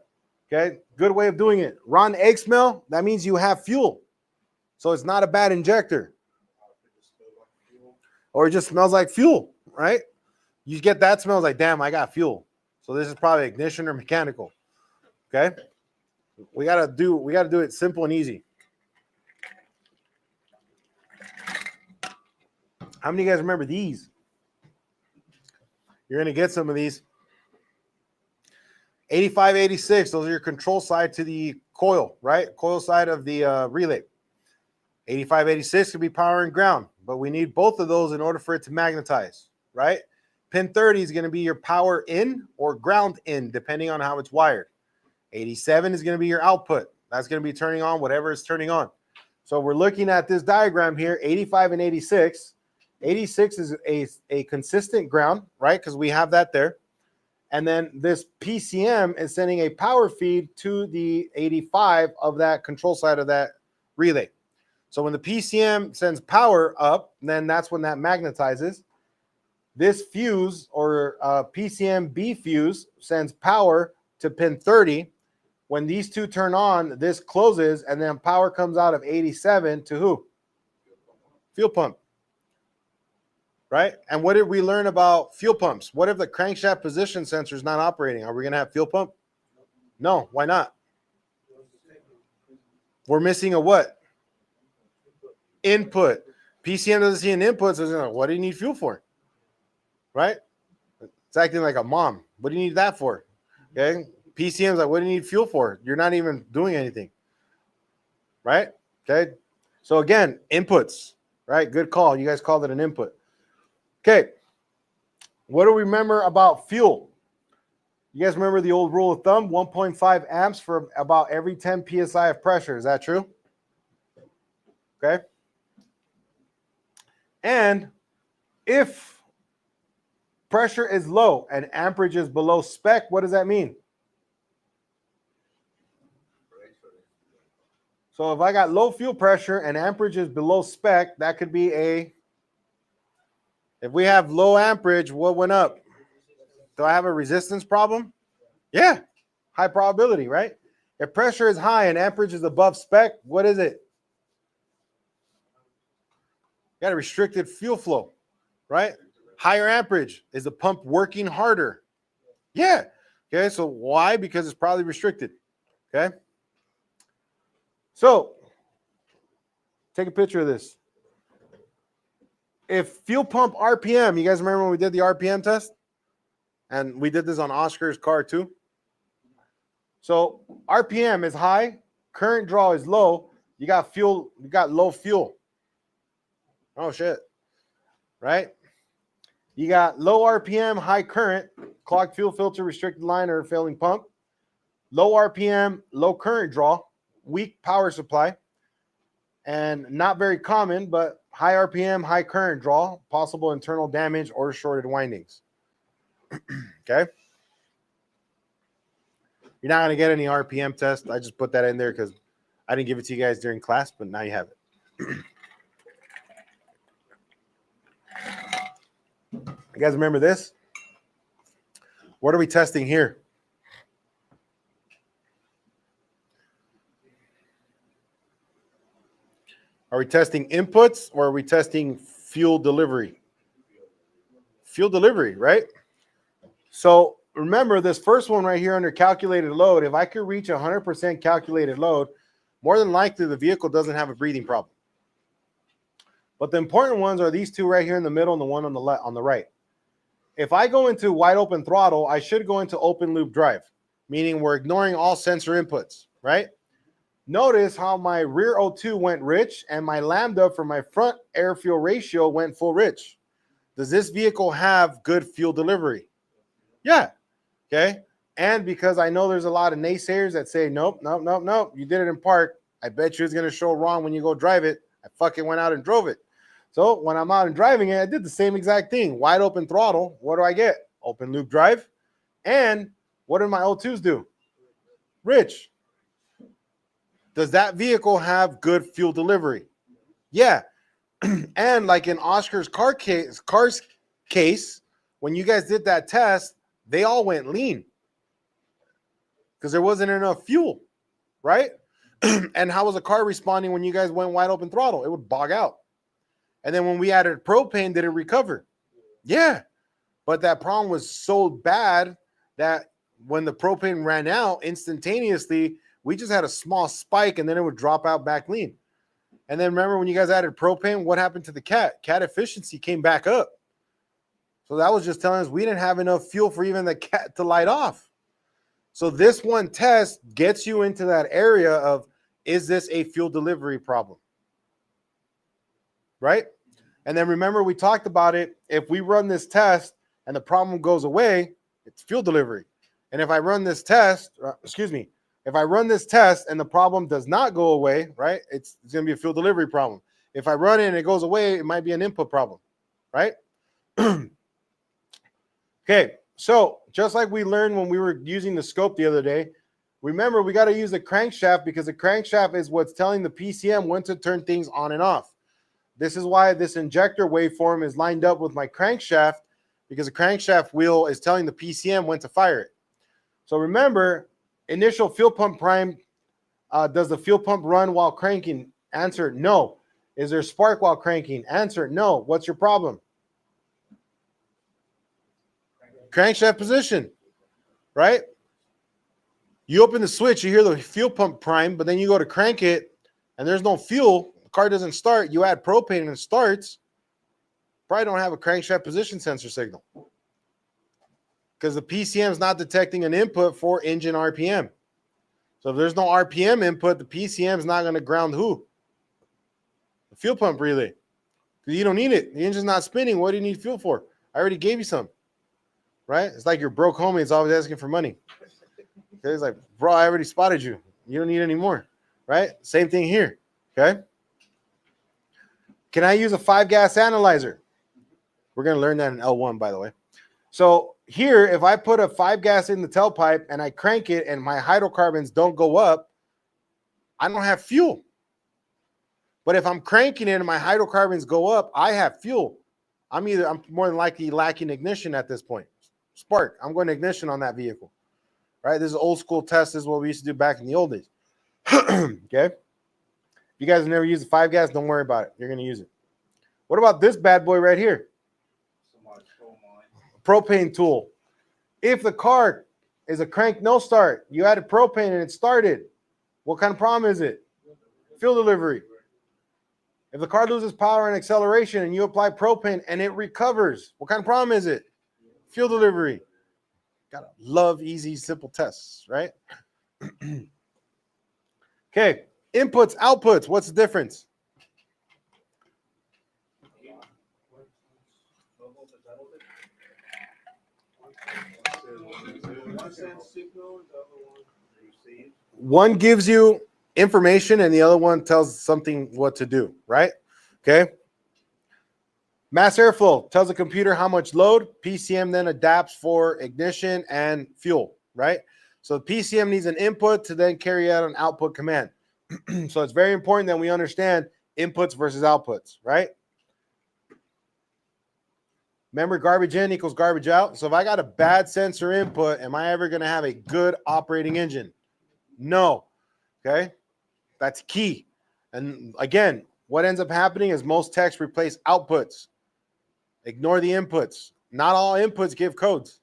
Okay, good way of doing it. Rotten egg smell, that means you have fuel. So it's not a bad injector. Or it just smells like fuel, right? You get that smell like, damn, I got fuel. So this is probably ignition or mechanical. Okay? We gotta do it simple and easy. How many of you guys remember these? You're gonna get some of these. 85, 86, those are your control side to the coil, right? Coil side of the relay. 85, 86 could be power and ground, but we need both of those in order for it to magnetize, right? Pin 30 is going to be your power in or ground in, depending on how it's wired. 87 is going to be your output. That's going to be turning on whatever is turning on. So we're looking at this diagram here, 85 and 86. 86 is a consistent ground, right? Because we have that there. And then this PCM is sending a power feed to the 85 of that control side of that relay. So when the PCM sends power up, then that's when that magnetizes. This fuse or PCM-B fuse sends power to pin 30. When these two turn on, this closes, and then power comes out of 87 to who? Fuel pump. Right? And what did we learn about fuel pumps? What if the crankshaft position sensor is not operating? Are we going to have fuel pump? No. Why not? We're missing a what? Input. PCM doesn't see an input, so it's like, what do you need fuel for? Right? It's acting like a mom. What do you need that for? Okay. PCM's like, what do you need fuel for? You're not even doing anything. Right? Okay. So again, inputs. Right? Good call. You guys called it an input. Okay. What do we remember about fuel? You guys remember the old rule of thumb, 1.5 amps for about every 10 psi of pressure. Is that true? Okay. And if pressure is low and amperage is below spec, what does that mean? So if I got low fuel pressure and amperage is below spec, that could be a, if we have low amperage, what went up? Do I have a resistance problem? Yeah, high probability, right? If pressure is high and amperage is above spec, what is it? Got a restricted fuel flow, right? Higher amperage. Is the pump working harder? Yeah. Okay, so why? Because it's probably restricted. Okay. So take a picture of this. If fuel pump RPM, you guys remember when we did the RPM test? And we did this on Oscar's car too. So RPM is high, current draw is low. You got fuel, you got low fuel. Oh shit. Right? You got low RPM, high current, clogged fuel filter, restricted line, or failing pump. Low RPM, low current draw, weak power supply, and not very common, but high RPM, high current draw, possible internal damage or shorted windings. Okay. You're not going to get any RPM test. I just put that in there because I didn't give it to you guys during class, but now you have it. You guys remember this? What are we testing here? Are we testing inputs or are we testing fuel delivery? Fuel delivery, right? So remember this first one right here under calculated load. If I could reach 100% calculated load, more than likely the vehicle doesn't have a breathing problem. But the important ones are these two right here in the middle and the one on the left, on the right. If I go into wide open throttle, I should go into open loop drive, meaning we're ignoring all sensor inputs, right? Notice how my rear O2 went rich and my lambda for my front air fuel ratio went full rich. Does this vehicle have good fuel delivery? Yeah. Okay. And because I know there's a lot of naysayers that say, nope, you did it in park. I bet you it's going to show wrong when you go drive it. I fucking went out and drove it. So when I'm out and driving it, I did the same exact thing. Wide open throttle. What do I get? Open loop drive. And what did my O2s do? Rich. Does that vehicle have good fuel delivery? Yeah. And like in Oscar's car's case, when you guys did that test, they all went lean because there wasn't enough fuel, right? And how was the car responding when you guys went wide open throttle? It would bog out. And then when we added propane, did it recover? Yeah. But that problem was so bad that when the propane ran out instantaneously, we just had a small spike and then it would drop out back lean. And then remember when you guys added propane, what happened to the cat? Cat efficiency came back up. So that was just telling us we didn't have enough fuel for even the cat to light off. So this one test gets you into that area of, is this a fuel delivery problem? Right? And then remember we talked about it. If we run this test and the problem goes away, it's fuel delivery. And if I run this test, if I run this test and the problem does not go away, right, it's going to be a fuel delivery problem. If I run it and it goes away, it might be an input problem, right? Okay, so just like we learned when we were using the scope the other day, remember we got to use the crankshaft because the crankshaft is what's telling the PCM when to turn things on and off. This is why this injector waveform is lined up with my crankshaft because the crankshaft wheel is telling the PCM when to fire it. So remember, initial fuel pump prime, does the fuel pump run while cranking? Answer, no. Is there spark while cranking? Answer, no. What's your problem? Crankshaft position, right? You open the switch, you hear the fuel pump prime, but then you go to crank it and there's no fuel. The car doesn't start. You add propane and it starts. Probably don't have a crankshaft position sensor signal because the PCM is not detecting an input for engine RPM. So if there's no RPM input, the PCM is not going to ground who? The fuel pump relay. Because you don't need it. The engine's not spinning. What do you need fuel for? I already gave you some. Right? It's like your broke homie is always asking for money. Okay? It's like, bro, I already spotted you. You don't need any more. Right? Same thing here. Okay? Can I use a 5-gas analyzer? We're going to learn that in L1, by the way. So here, if I put a 5-gas in the tailpipe and I crank it and my hydrocarbons don't go up, I don't have fuel. But if I'm cranking it and my hydrocarbons go up, I have fuel. I'm more than likely lacking ignition at this point. Spark. I'm going to ignition on that vehicle. right? This is old school test. This is what we used to do back in the old days. Okay. If you guys have never used a 5-gas, don't worry about it. You're going to use it. What about this bad boy right here? Somebody stole mine. Propane tool. If the car is a crank no start, you added propane and it started, what kind of problem is it? Fuel delivery. If the car loses power and acceleration and you apply propane and it recovers, what kind of problem is it? Fuel delivery. Gotta love easy, simple tests, right? Okay, inputs, outputs. What's the difference? One sends signal, the other one receives. One gives you information and the other one tells something what to do, right? Okay. Mass airflow tells the computer how much load. PCM then adapts for ignition and fuel, right? So the PCM needs an input to then carry out an output command. So it's very important that we understand inputs versus outputs, right? Remember, garbage in equals garbage out. So if I got a bad sensor input, am I ever going to have a good operating engine? No. Okay. That's key. And again, what ends up happening is most techs replace outputs. Ignore the inputs. Not all inputs give codes,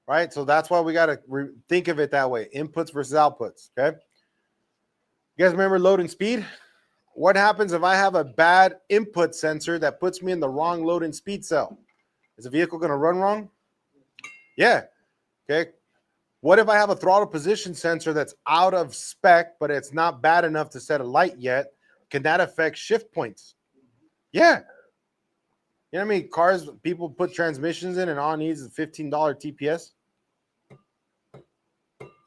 right? So that's why we got to think of it that way. Inputs versus outputs, okay? You guys remember load and speed? What happens if I have a bad input sensor that puts me in the wrong load and speed cell? Is the vehicle going to run wrong? Yeah, okay. What if I have a throttle position sensor that's out of spec, but it's not bad enough to set a light yet? Can that affect shift points? Yeah. You know what I mean? Cars, people put transmissions in and all it needs is $15 TPS.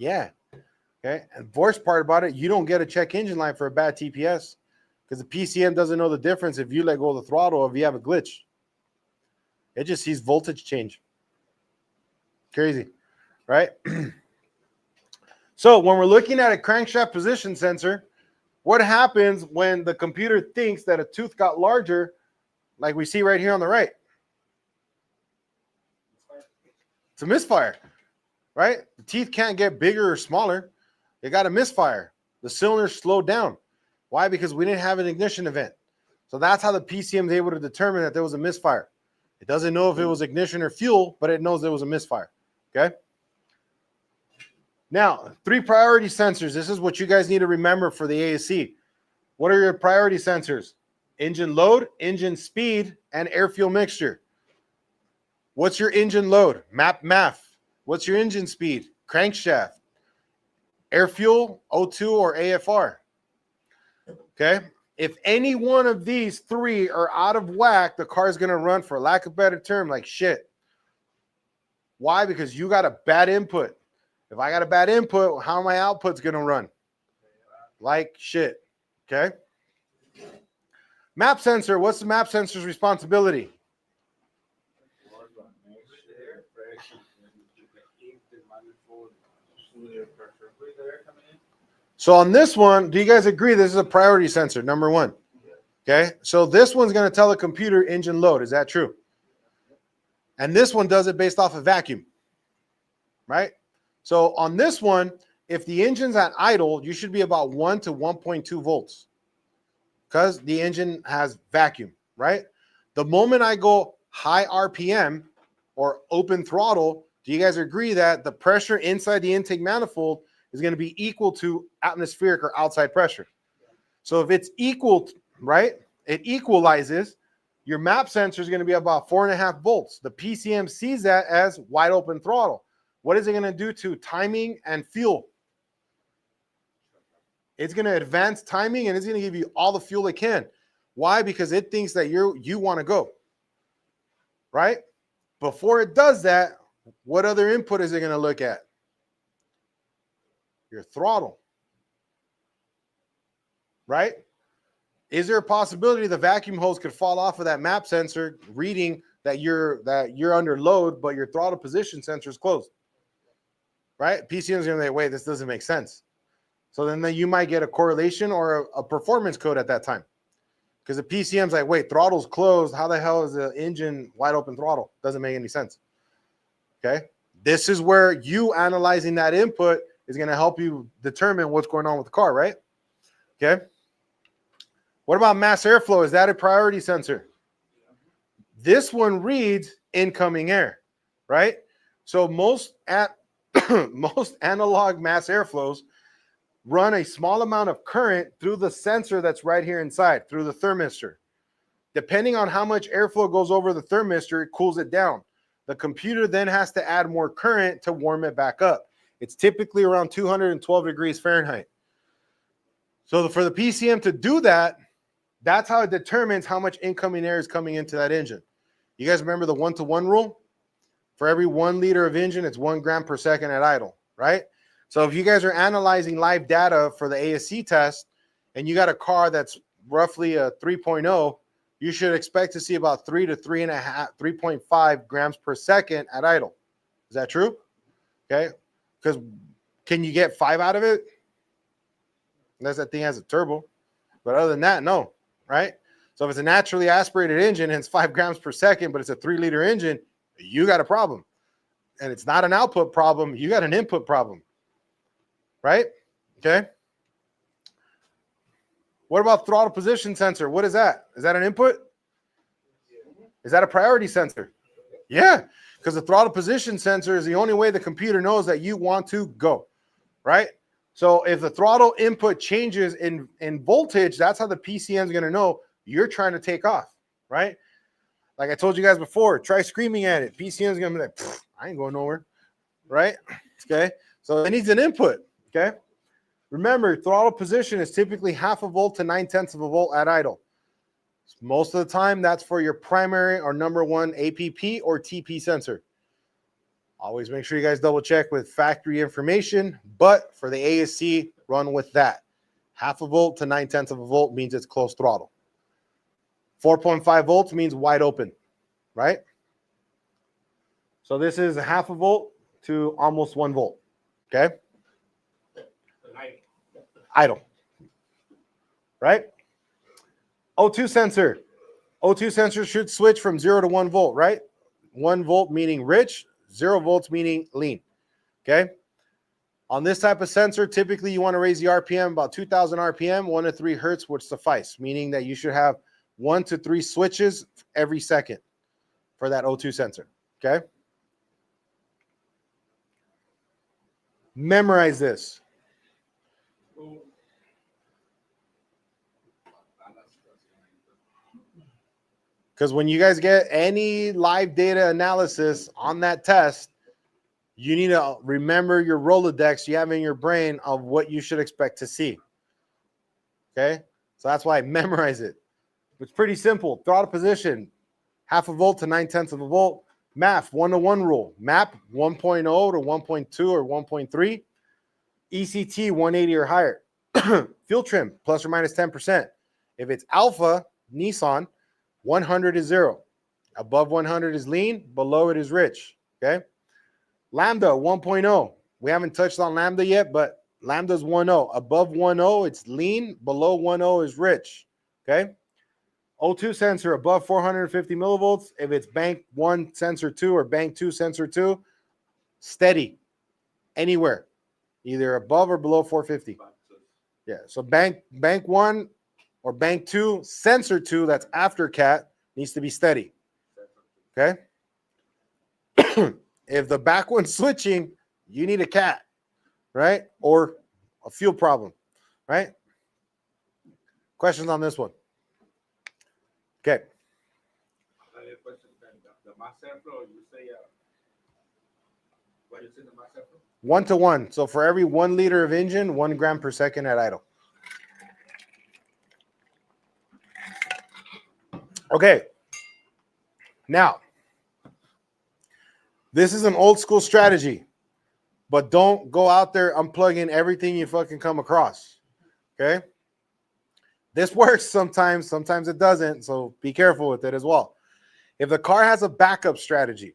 Yeah. Okay. And the worst part about it, you don't get a check engine light for a bad TPS because the PCM doesn't know the difference if you let go of the throttle or if you have a glitch. It just sees voltage change. Crazy, right? So when we're looking at a crankshaft position sensor, what happens when the computer thinks that a tooth got larger, like we see right here on the right? It's a misfire, right? The teeth can't get bigger or smaller. They got a misfire. The cylinder slowed down. Why? Because we didn't have an ignition event. So that's how the PCM is able to determine that there was a misfire. It doesn't know if it was ignition or fuel, but it knows there was a misfire, okay? Now, 3 priority sensors. This is what you guys need to remember for the ASC. What are your priority sensors? Engine load, engine speed, and air-fuel mixture. What's your engine load? MAF. What's your engine speed? Crankshaft. Air-fuel, O2, or AFR. Okay? If any one of these 3 are out of whack, the car is going to run, for lack of a better term, like shit. Why? Because you got a bad input. If I got a bad input, how are my outputs going to run? Like shit. Okay? Map sensor. What's the map sensor's responsibility? So on this one, do you guys agree this is a priority sensor, number 1? Okay, so this one's going to tell the computer engine load. Is that true? And this one does it based off of vacuum, right? So on this one, if the engine's at idle, you should be about 1 to 1.2 volts because the engine has vacuum, right? The moment I go high RPM or open throttle, do you guys agree that the pressure inside the intake manifold is going to be equal to atmospheric or outside pressure? So if it's equal, right, it equalizes, your map sensor is going to be about 4.5 volts. The PCM sees that as wide open throttle. What is it going to do to timing and fuel? It's going to advance timing and it's going to give you all the fuel it can. Why? Because it thinks that you want to go, right? Before it does that, what other input is it going to look at? Your throttle, right? Is there a possibility the vacuum hose could fall off of that map sensor reading that you're under load, but your throttle position sensor is closed, right? PCM is going to say, wait, this doesn't make sense. So then you might get a correlation or a performance code at that time. Because the PCM's like, wait, throttle's closed. How the hell is the engine wide open throttle? Doesn't make any sense. Okay. This is where you analyzing that input is going to help you determine what's going on with the car, right? Okay. What about mass airflow? Is that a priority sensor? This one reads incoming air, right? So most analog mass airflows run a small amount of current through the sensor that's right here inside, through the thermistor. Depending on how much airflow goes over the thermistor, it cools it down. The computer then has to add more current to warm it back up. It's typically around 212 degrees Fahrenheit. So for the PCM to do that, that's how it determines how much incoming air is coming into that engine. You guys remember the 1-to-1 rule? For every 1 liter of engine, it's 1 gram per second at idle, right? So if you guys are analyzing live data for the ASC test and you got a car that's roughly a 3.0, you should expect to see about 3 to 3.5 grams per second at idle. Is that true? Okay. Because can you get 5 out of it? Unless that thing has a turbo. But other than that, no. Right? So if it's a naturally aspirated engine and it's 5 grams per second, but it's a 3-liter engine, you got a problem. And it's not an output problem. You got an input problem. Right? Okay. What about throttle position sensor? What is that? Is that an input? Is that a priority sensor? Yeah, because the throttle position sensor is the only way the computer knows that you want to go, right? So if the throttle input changes in voltage, that's how the PCM is going to know you're trying to take off, right? Like I told you guys before, try screaming at it. PCM is going to be like, I ain't going nowhere, right? Okay, so it needs an input, okay? Remember, throttle position is typically 0.5 volt to 0.9 volt at idle. Most of the time, that's for your primary or number 1 APP or TP sensor. Always make sure you guys double check with factory information, but for the ASC, run with that. 0.5 volt to 0.9 volt means it's close throttle. 4.5 volts means wide open, right? So this is 0.5 volt to almost 1 volt, okay? Idle, right? O2 sensor. O2 sensor should switch from 0 to 1 volt, right? 1 volt meaning rich, 0 volts meaning lean, okay? On this type of sensor, typically you want to raise the RPM about 2,000 RPM, 1 to 3 hertz would suffice, meaning that you should have 1 to 3 switches every second for that O2 sensor, okay? Memorize this. Because when you guys get any live data analysis on that test, you need to remember your Rolodex you have in your brain of what you should expect to see. Okay? So that's why I memorize it. It's pretty simple. Throttle position, 0.5 volt to 0.9 volt. MAF, 1-to-1 rule. MAP, 1.0 to 1.2 or 1.3. ECT, 180 or higher. Fuel trim, plus or minus 10%. If it's alpha, Nissan, 100 is 0. Above 100 is lean. Below it is rich. Okay. Lambda 1.0. We haven't touched on Lambda yet, but Lambda's 1.0. Above 1.0, it's lean. Below 1.0 is rich. Okay. O2 sensor above 450 millivolts. If it's bank 1 sensor 2 or bank 2 sensor 2, steady anywhere, either above or below 450. Yeah. So bank 1 or bank 2, sensor 2, that's after cat, needs to be steady. Okay? If the back one's switching, you need a cat, right? Or a fuel problem, right? Questions on this one? Okay. The mass airflow, you say, what is in the mass airflow? 1-to-1. So for every 1 liter of engine, 1 gram per second at idle. Okay, now, this is an old school strategy, but don't go out there unplugging everything you fucking come across, okay? This works sometimes it doesn't, so be careful with it as well. If the car has a backup strategy,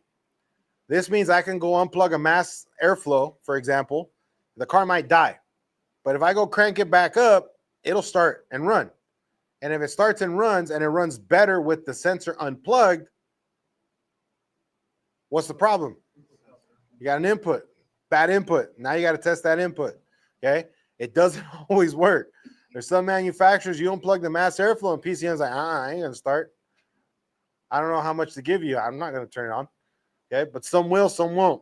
this means I can go unplug a mass airflow, for example. The car might die, but if I go crank it back up, it'll start and run. And if it starts and it runs better with the sensor unplugged, what's the problem? You got an input, bad input. Now you got to test that input. Okay. It doesn't always work. There's some manufacturers, you don't plug the mass airflow and PCM's like, I ain't going to start. I don't know how much to give you. I'm not going to turn it on. Okay. But some will, some won't.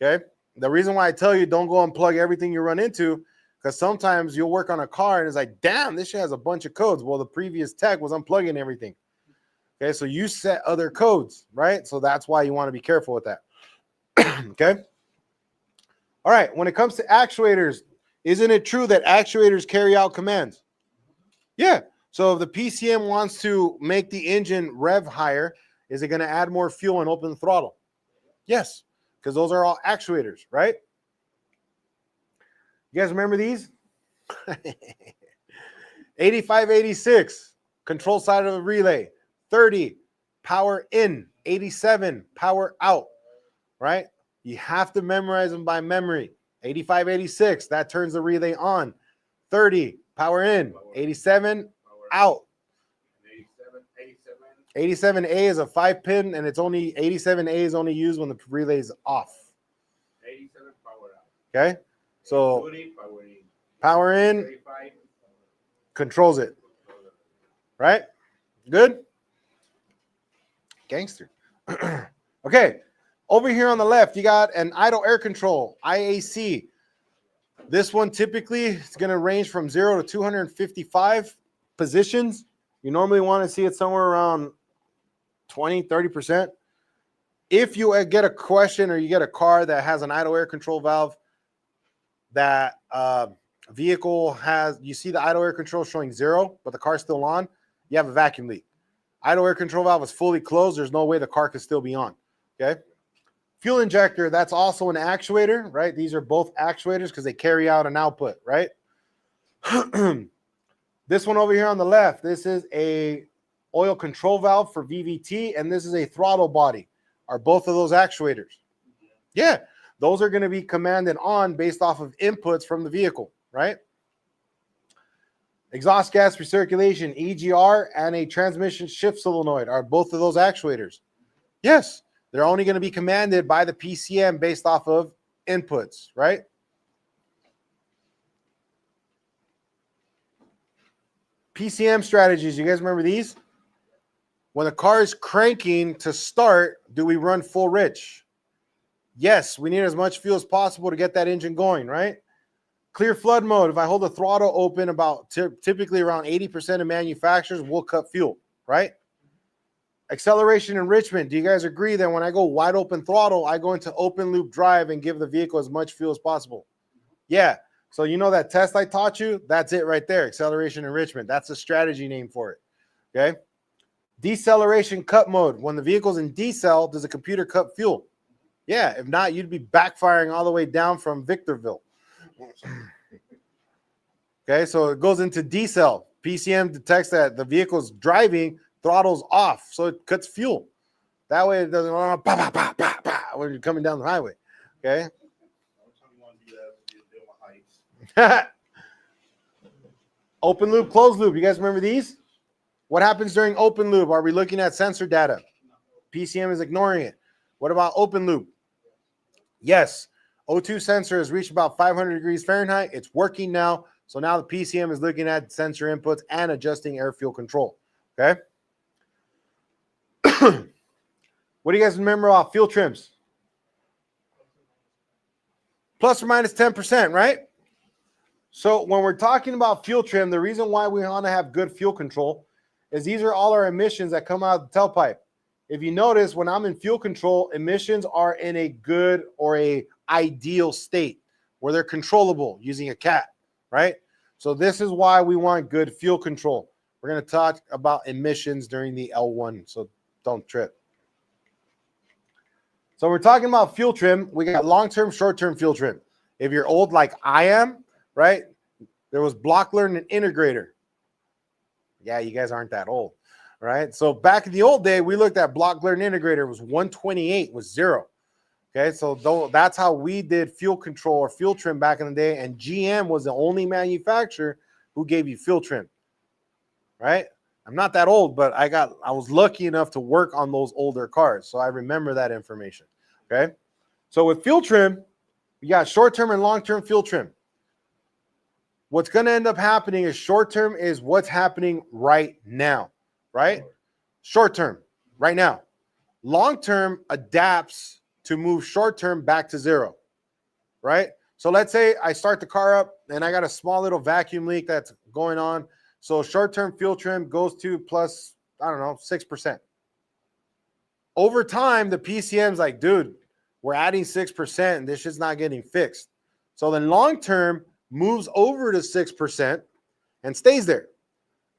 Okay. The reason why I tell you don't go and plug everything you run into, because sometimes you'll work on a car and it's like, damn, this shit has a bunch of codes. Well, the previous tech was unplugging everything. Okay. So you set other codes, right? So that's why you want to be careful with that. Okay. All right. When it comes to actuators, isn't it true that actuators carry out commands? Yeah. So if the PCM wants to make the engine rev higher, is it going to add more fuel and open the throttle? Yes, because those are all actuators, right? You guys remember these? 85, 86, control side of the relay. 30, power in. 87, power out, right? You have to memorize them by memory. 85, 86, that turns the relay on. 30, power in. 87, out. 87A is a 5-pin, and it's only 87A is only used when the relay is off. 87 power out. Okay, so 30 power in 35 controls it, right? Good, gangster. Okay, over here on the left, you got an idle air control, IAC. This one typically is going to range from 0 to 255 positions. You normally want to see it somewhere around 20, 30%. If you get a question or you get a car that has an idle air control valve, that vehicle has, you see the idle air control showing 0, but the car's still on, you have a vacuum leak. Idle air control valve is fully closed. There's no way the car could still be on. Okay. Fuel injector, that's also an actuator, right? These are both actuators because they carry out an output, right? This one over here on the left, this is a oil control valve for VVT, and this is a throttle body. Are both of those actuators? Yeah, those are going to be commanded on based off of inputs from the vehicle, right? Exhaust gas recirculation, EGR, and a transmission shift solenoid. Are both of those actuators? Yes, they're only going to be commanded by the PCM based off of inputs, right? PCM strategies, you guys remember these? When the car is cranking to start, do we run full rich? Yes, we need as much fuel as possible to get that engine going, right? Clear flood mode, if I hold the throttle open, about typically around 80% of manufacturers will cut fuel, right? Acceleration enrichment, do you guys agree that when I go wide open throttle, I go into open loop drive and give the vehicle as much fuel as possible? Yeah. So you know that test I taught you? That's it right there, acceleration enrichment. That's the strategy name for it, okay? Deceleration cut mode. When the vehicle's in decel, does the computer cut fuel? Yeah, if not, you'd be backfiring all the way down from Victorville. Okay, so it goes into decel. PCM detects that the vehicle's driving, throttle's off, so it cuts fuel. That way it doesn't bah, bah, bah, bah, bah, when you're coming down the highway, okay? Open loop, closed loop. You guys remember these? What happens during open loop? Are we looking at sensor data? PCM is ignoring it. What about open loop? Yes. O2 sensor has reached about 500 degrees Fahrenheit. It's working now. So now the PCM is looking at sensor inputs and adjusting air fuel control. Okay. What do you guys remember about fuel trims? Plus or minus 10%, right? So when we're talking about fuel trim, the reason why we want to have good fuel control is these are all our emissions that come out of the tailpipe. If you notice, when I'm in fuel control, emissions are in a good or a ideal state where they're controllable using a cat, right? So this is why we want good fuel control. We're going to talk about emissions during the L1, so don't trip. So we're talking about fuel trim. We got long-term, short-term fuel trim. If you're old like I am, right, there was block learn and integrator. Yeah, you guys aren't that old, right? So back in the old day, we looked at block learn integrator. It was 128, was 0. Okay, so that's how we did fuel control or fuel trim back in the day, and GM was the only manufacturer who gave you fuel trim, right? I'm not that old, but I was lucky enough to work on those older cars, so I remember that information, okay? So with fuel trim, you got short-term and long-term fuel trim. What's going to end up happening is short-term is what's happening right now, right? Short-term, right now. Long-term adapts to move short-term back to zero, right? So let's say I start the car up and I got a small little vacuum leak that's going on. So short-term fuel trim goes to plus, I don't know, 6%. Over time, the PCM's like, dude, we're adding 6% and this shit's not getting fixed. So then long-term moves over to 6% and stays there.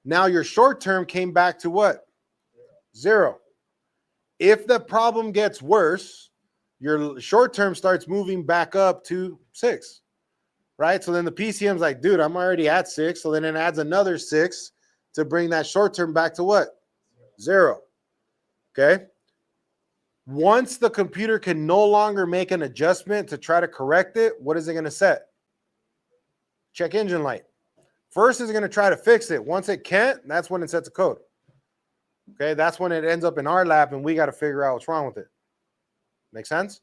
Now your short-term came back to what? 0. If the problem gets worse, your short-term starts moving back up to 6, right? So then the PCM's like, dude, I'm already at 6. So then it adds another 6 to bring that short-term back to what? 0. Okay? Once the computer can no longer make an adjustment to try to correct it, what is it going to set? Check engine light. First, it's going to try to fix it. Once it can't, that's when it sets a code. Okay, that's when it ends up in our lab and we got to figure out what's wrong with it. Make sense?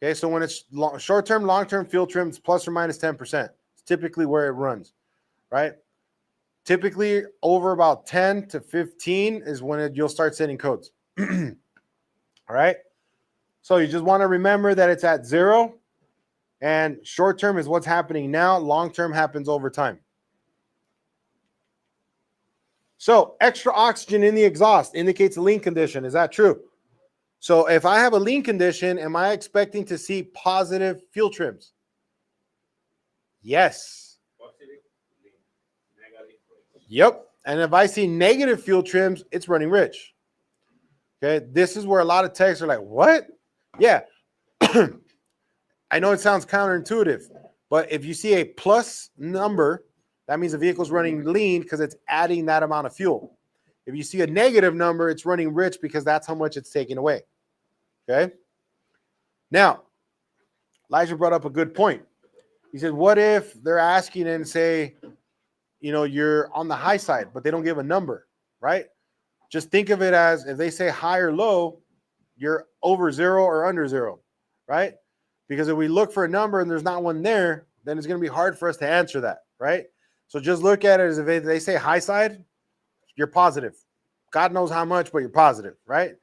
Okay, so when it's short-term, long-term fuel trim, it's plus or minus 10%. It's typically where it runs, right? Typically, over about 10 to 15 is when you'll start setting codes. All right? So you just want to remember that it's at 0, and short-term is what's happening now. Long-term happens over time. So extra oxygen in the exhaust indicates a lean condition. Is that true? So if I have a lean condition, am I expecting to see positive fuel trims? Yes. Positive, negative. Yep. And if I see negative fuel trims, it's running rich. Okay. This is where a lot of techs are like, what? Yeah. I know it sounds counterintuitive, but if you see a plus number, that means the vehicle's running lean because it's adding that amount of fuel. If you see a negative number, it's running rich because that's how much it's taking away. Okay. Now, Elijah brought up a good point. He said, what if they're asking and say, you know, you're on the high side, but they don't give a number, right? Just think of it as if they say high or low, you're over 0 or under 0, right? Because if we look for a number and there's not one there, then it's going to be hard for us to answer that, right? So just look at it as if they say high side, you're positive. God knows how much, but you're positive, right?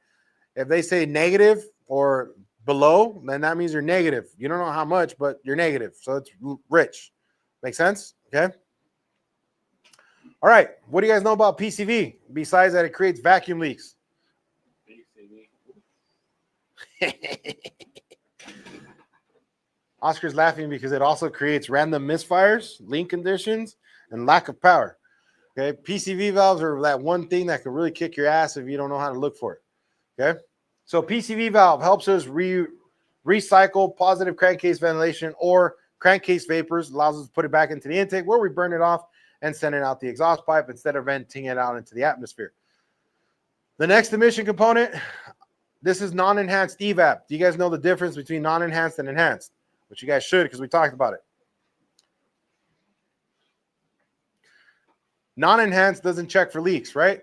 If they say negative or below, then that means you're negative. You don't know how much, but you're negative. So it's rich. Make sense? Okay. All right. What do you guys know about PCV besides that it creates vacuum leaks? Oscar's laughing because it also creates random misfires, lean conditions, and lack of power. Okay. PCV valves are that one thing that can really kick your ass if you don't know how to look for it. Okay. So PCV valve helps us recycle positive crankcase ventilation or crankcase vapors, allows us to put it back into the intake where we burn it off and send it out the exhaust pipe instead of venting it out into the atmosphere. The next emission component, this is non-enhanced EVAP. Do you guys know the difference between non-enhanced and enhanced? Which you guys should because we talked about it. Non-enhanced doesn't check for leaks, right?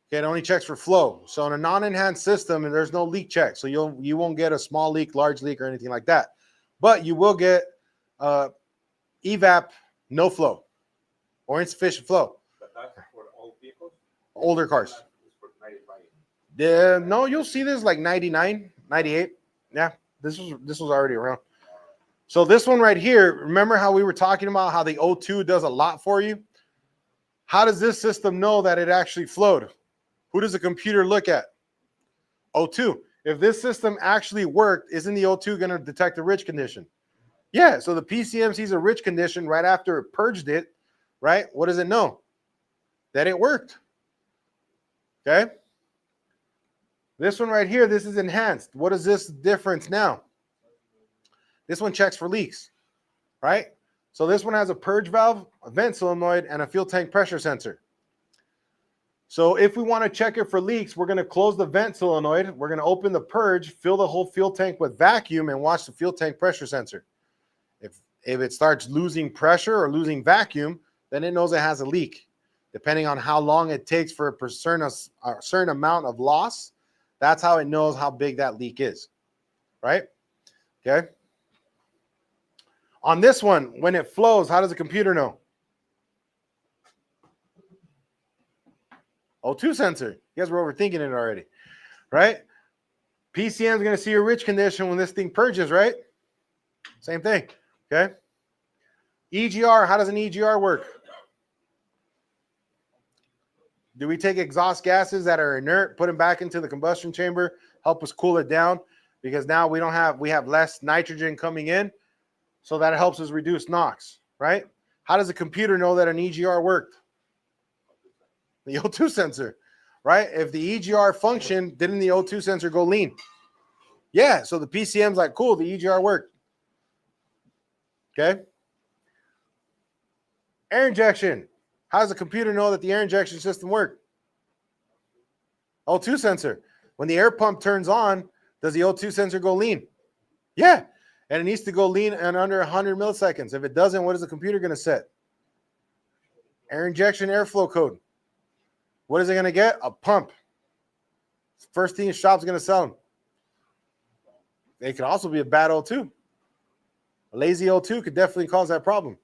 Okay, it only checks for flow. So in a non-enhanced system, and there's no leak check. So you won't get a small leak, large leak, or anything like that. But you will get EVAP, no flow, or insufficient flow. But that's for all vehicles? Older cars. It's for 95. No, you'll see this like 99, 98. Yeah, this was already around. So this one right here, remember how we were talking about how the O2 does a lot for you? How does this system know that it actually flowed? Who does the computer look at? O2. If this system actually worked, isn't the O2 going to detect a rich condition? Yeah, so the PCM sees a rich condition right after it purged it, right? What does it know? That it worked. Okay? This one right here, this is enhanced. What is this difference now? This one checks for leaks, right? So this one has a purge valve, a vent solenoid, and a fuel tank pressure sensor. So if we want to check it for leaks, we're going to close the vent solenoid. We're going to open the purge, fill the whole fuel tank with vacuum, and watch the fuel tank pressure sensor. If it starts losing pressure or losing vacuum, then it knows it has a leak. Depending on how long it takes for a certain amount of loss, that's how it knows how big that leak is, right? Okay. On this one, when it flows, how does the computer know? O2 sensor. You guys were overthinking it already, right? PCM is going to see a rich condition when this thing purges, right? Same thing, okay? EGR, how does an EGR work? Do we take exhaust gases that are inert, put them back into the combustion chamber, help us cool it down? Because now we have less nitrogen coming in, so that helps us reduce NOx, right? How does a computer know that an EGR worked? The O2 sensor, right? If the EGR functioned, didn't the O2 sensor go lean? Yeah, so the PCM's like, cool, the EGR worked. Okay. Air injection. How does the computer know that the air injection system worked? O2 sensor. When the air pump turns on, does the O2 sensor go lean? Yeah. And it needs to go lean in under 100 milliseconds. If it doesn't, what is the computer going to set? Air injection airflow code. What is it going to get? A pump. First thing the shop's going to sell them. It could also be a bad O2. A lazy O2 could definitely cause that problem.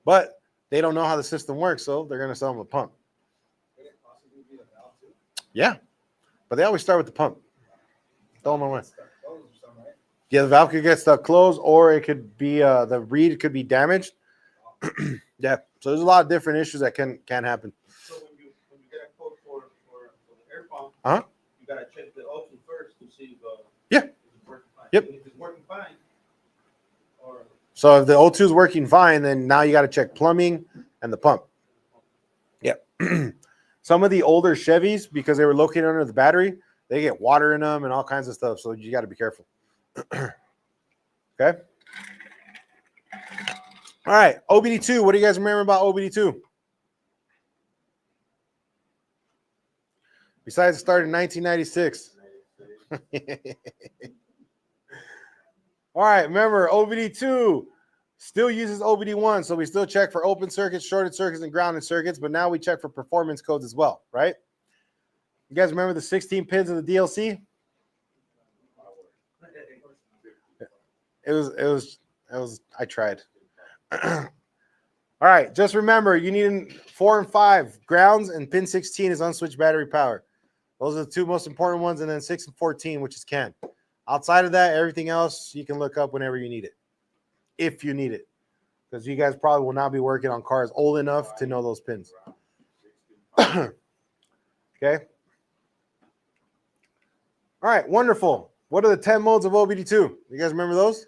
But they don't know how the system works, so they're going to sell them a pump. Could it possibly be the valve too? Yeah. But they always start with the pump. Don't know when. Stuck closed or something, right? Yeah, the valve could get stuck closed, or it could be the reed could be damaged. Yeah. So there's a lot of different issues that can happen. So when you get a quote for the air pump, Uh-huh. you gotta check the O2 first to see if Yeah. if it's working fine. Yep. And if it's working fine, or So if the O2 is working fine, then now you got to check plumbing and the pump. Yep. Some of the older Chevys, because they were located under the battery, they get water in them and all kinds of stuff. So you got to be careful. Okay. All right. OBD2. What do you guys remember about OBD2? Besides, it started in 1996. All right, remember, OBD2 still uses OBD1, so we still check for open circuits, shorted circuits, and grounded circuits, but now we check for performance codes as well, right? You guys remember the 16 pins of the DLC? It was, I tried. All right, just remember, you need 4 and 5 grounds, and pin 16 is unswitched battery power. Those are the two most important ones, and then 6 and 14, which is CAN. Outside of that, everything else you can look up whenever you need it, if you need it, because you guys probably will not be working on cars old enough to know those pins. Okay. All right, wonderful. What are the 10 modes of OBD2? You guys remember those?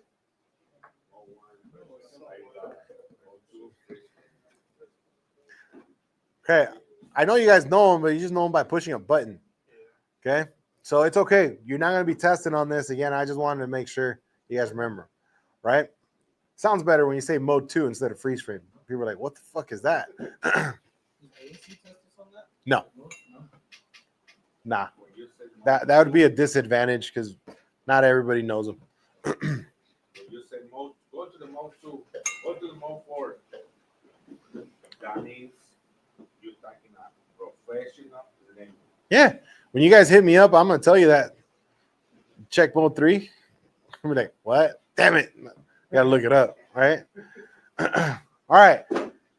Okay, I know you guys know them, but you just know them by pushing a button. Okay, so it's okay. You're not going to be testing on this again. I just wanted to make sure you guys remember, right? Sounds better when you say mode 2 instead of freeze frame. People are like, what the fuck is that? No. Nah. That would be a disadvantage because not everybody knows them. you say mode, go to the mode 2, go to the mode 4. That means you're talking a professional language. Yeah. When you guys hit me up, I'm going to tell you that. Check mode 3. I'm like, what? Damn it. Got to look it up, right? All right.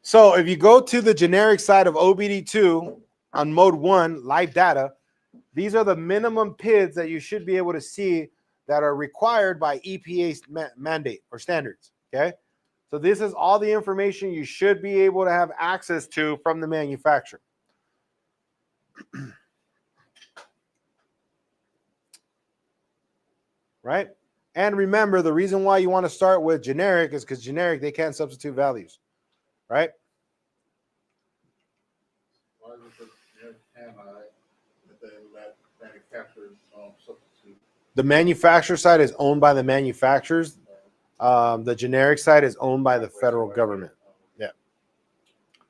So if you go to the generic side of OBD2 on mode 1, live data, these are the minimum PIDs that you should be able to see that are required by EPA mandate or standards, okay? So this is all the information you should be able to have access to from the manufacturer. Right? And remember, the reason why you want to start with generic is because generic, they can't substitute values, right? Why does it have that manufacturer's substitute? The manufacturer side is owned by the manufacturers. The generic side is owned by the federal government. Yeah.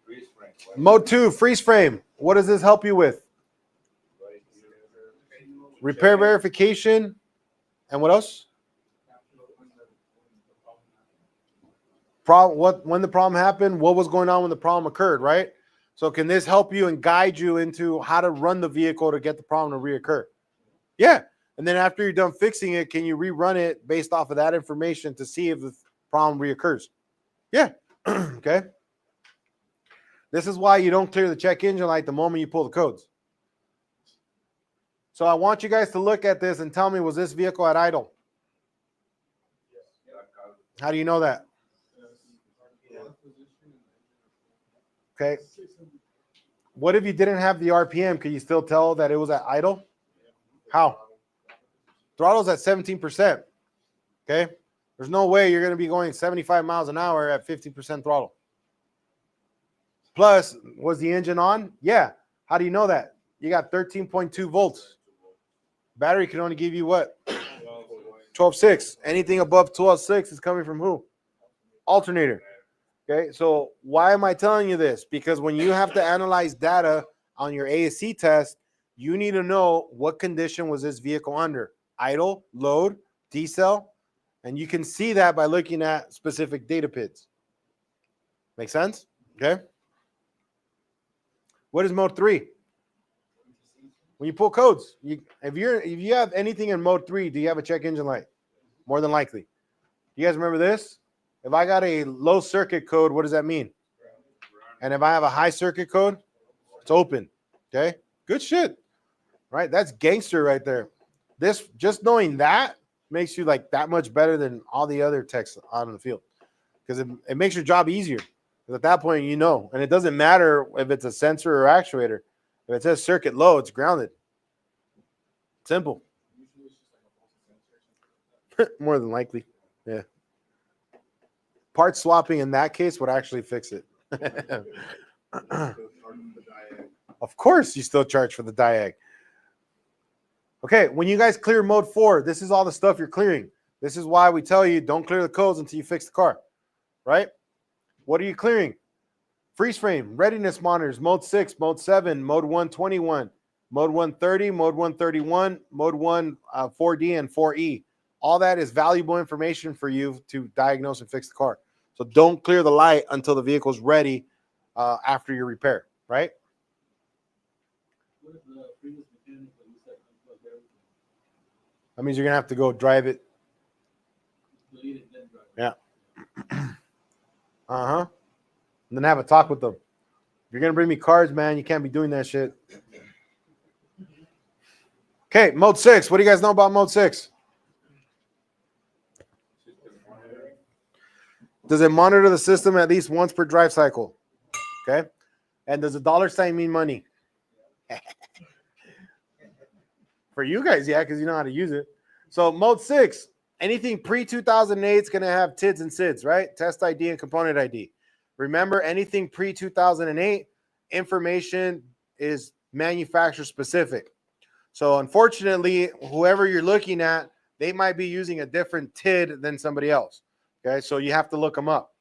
Freeze frame. Mode 2, freeze frame. What does this help you with? Repair verification. And what else? When the problem happened, what was going on when the problem occurred, right? So can this help you and guide you into how to run the vehicle to get the problem to reoccur? Yeah, And then after you're done fixing it, can you rerun it based off of that information to see if the problem reoccurs? Yeah. Okay. This is why you don't clear the check engine light the moment you pull the codes. So I want you guys to look at this and tell me, was this vehicle at idle? How do you know that? Okay. What if you didn't have the RPM? Could you still tell that it was at idle? How? Throttle's at 17%. Okay. There's no way you're going to be going 75 miles an hour at 50% throttle. Plus, was the engine on? Yeah. How do you know that? You got 13.2 volts. Battery can only give you what? 12.6. Anything above 12.6 is coming from who? Alternator. Okay, so why am I telling you this? Because when you have to analyze data on your ASC test, you need to know what condition was this vehicle under. Idle, load, decel, and you can see that by looking at specific data PIDs. Make sense? Okay. What is mode 3? When you pull codes, if you have anything in mode 3, do you have a check engine light? More than likely. You guys remember this? If I got a low circuit code, what does that mean? And if I have a high circuit code, it's open. Okay? Good shit. Right? That's gangster right there. This, just knowing that makes you like that much better than all the other techs out in the field. Because it makes your job easier. Because at that point, you know. And it doesn't matter if it's a sensor or actuator. If it says circuit low, it's grounded. Simple. More than likely. Yeah. Part swapping in that case would actually fix it. Of course, you still charge for the diag. Okay, when you guys clear mode 4, this is all the stuff you're clearing. This is why we tell you don't clear the codes until you fix the car, right? What are you clearing? Freeze frame, readiness monitors, mode 6, mode 7, mode 121, mode 130, mode 131, mode 1 4D and 4E. All that is valuable information for you to diagnose and fix the car. So don't clear the light until the vehicle's ready after your repair, right? What if the previous mechanic that you said unplugged everything? That means you're going to have to go drive it. Delete it, then drive it. Yeah. Uh-huh. And then have a talk with them. If you're going to bring me cards, man, you can't be doing that shit. Okay, mode 6. What do you guys know about mode 6? Does it monitor the system at least once per drive cycle? Okay. And does a dollar sign mean money? For you guys, yeah, because you know how to use it. So mode 6, anything pre-2008 is going to have TIDs and SIDs, right? Test ID and component ID. Remember, anything pre-2008, information is manufacturer specific. So unfortunately, whoever you're looking at, they might be using a different TID than somebody else. Okay, so you have to look them up.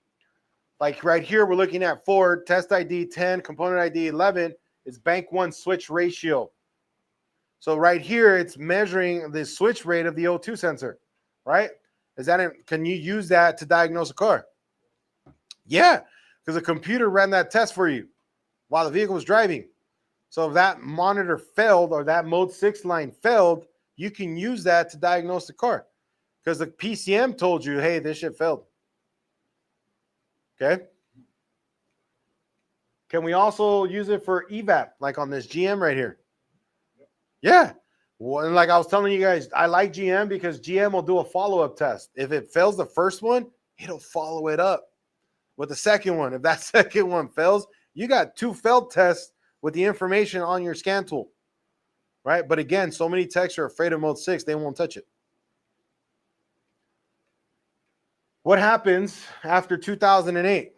Like right here, we're looking at Ford, test ID 10, component ID 11 is bank 1 switch ratio. So right here, it's measuring the switch rate of the O2 sensor, right? Can you use that to diagnose a car? Yeah, because the computer ran that test for you while the vehicle was driving. So if that monitor failed or that mode 6 line failed, you can use that to diagnose the car. Because the PCM told you, hey, this shit failed. Okay. Can we also use it for EVAP, like on this GM right here? Yeah. Well, and like I was telling you guys, I like GM because GM will do a follow-up test. If it fails the first one, it'll follow it up with the second one. If that second one fails, you got 2 failed tests with the information on your scan tool, right? But again, so many techs are afraid of mode 6, they won't touch it. What happens after 2008?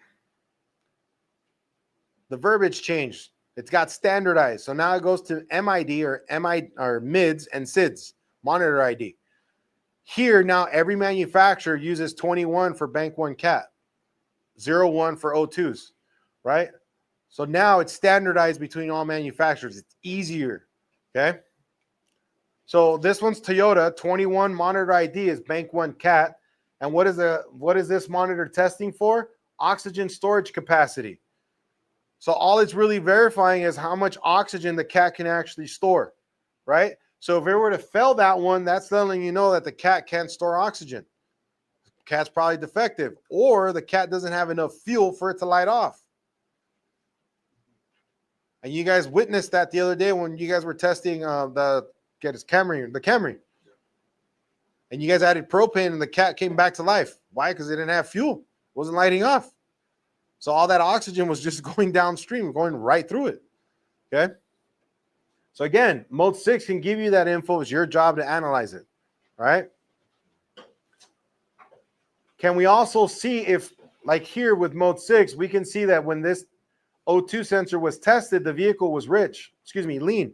The verbiage changed. It's got standardized. So now it goes to MID or MIDs and SIDs, monitor ID. Here now every manufacturer uses 21 for bank 1 cat, 01 for O2s, right? So now it's standardized between all manufacturers. It's easier, okay? So this one's Toyota, 21 monitor ID is bank 1 cat. And what is this monitor testing for? Oxygen storage capacity. So all it's really verifying is how much oxygen the cat can actually store, right? So if it were to fail that one, that's letting you know that the cat can't store oxygen. The cat's probably defective, or the cat doesn't have enough fuel for it to light off. And you guys witnessed that the other day when you guys were testing the Camry. And you guys added propane and the cat came back to life. Why? Because it didn't have fuel. It wasn't lighting off. So all that oxygen was just going downstream, going right through it. Okay? So again, mode 6 can give you that info. It's your job to analyze it. All right? Can we also see if, like here with mode 6, we can see that when this O2 sensor was tested, the vehicle was lean,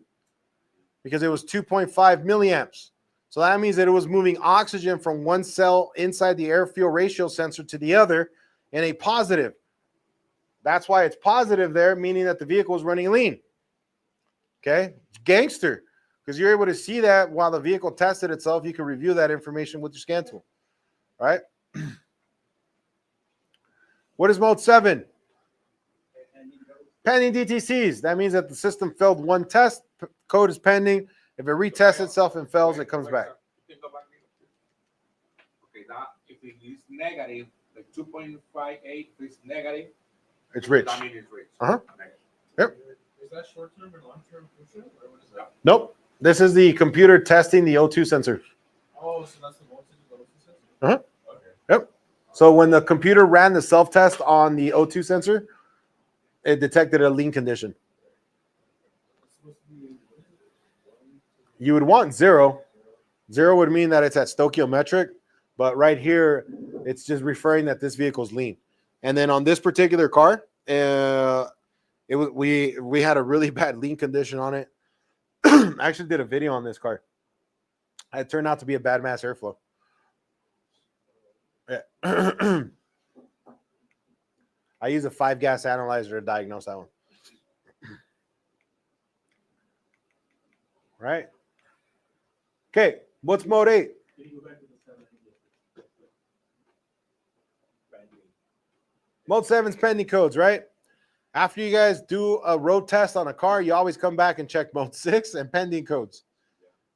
because it was 2.5 milliamps. So that means that it was moving oxygen from one cell inside the air-fuel ratio sensor to the other in a positive. That's why it's positive there, meaning that the vehicle is running lean. Okay? It's gangster, because you're able to see that while the vehicle tested itself. You can review that information with your scan tool. All right? What is mode 7? Pending DTCs. That means that the system failed one test. Code is pending. If it retests itself and fails, it comes back. Okay, now if it is negative, the 2.58 is negative. It's rich. That means it's rich. Uh-huh. Yep. Is that short-term or long-term future, or what is that? Nope. This is the computer testing the O2 sensor. Oh, so that's the voltage of the sensor? Uh-huh. Okay. Yep. So when the computer ran the self-test on the O2 sensor, it detected a lean condition. You would want 0. 0 would mean that it's at stoichiometric, but right here, it's just referring that this vehicle is lean. And then on this particular car, we had a really bad lean condition on it. I actually did a video on this car. It turned out to be a bad mass airflow. Yeah. I use a 5-gas analyzer to diagnose that one. Right? Okay, what's mode 8? Can you go back to the 7? Mode 7's pending codes, right? After you guys do a road test on a car, you always come back and check mode 6 and pending codes.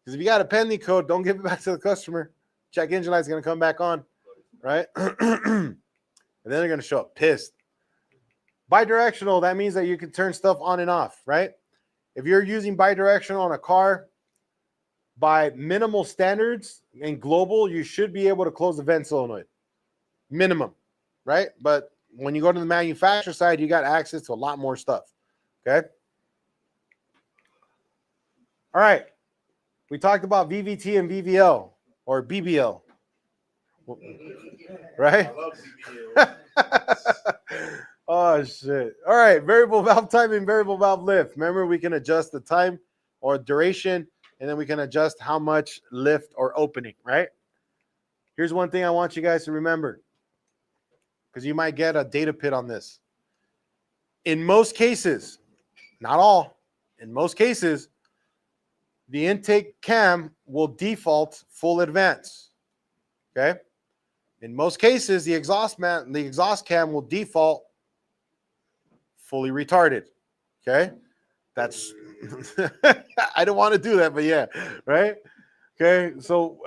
Because if you got a pending code, don't give it back to the customer. Check engine light's going to come back on, right? And then they're going to show up pissed. Bidirectional, that means that you can turn stuff on and off, right? If you're using bidirectional on a car, by minimal standards and global, you should be able to close the vent solenoid. Minimum, right? But when you go to the manufacturer side, you got access to a lot more stuff, okay? All right. We talked about VVT and VVL, or BBL, right? I love CBL. Oh, shit. All right. Variable valve time and variable valve lift. Remember, we can adjust the time or duration, and then we can adjust how much lift or opening, right? Here's one thing I want you guys to remember, because you might get a data pit on this. In most cases, not all, in most cases, the intake cam will default full advance, okay? In most cases, the exhaust cam will default fully retarded, okay? That's, I don't want to do that, but yeah, right? Okay, so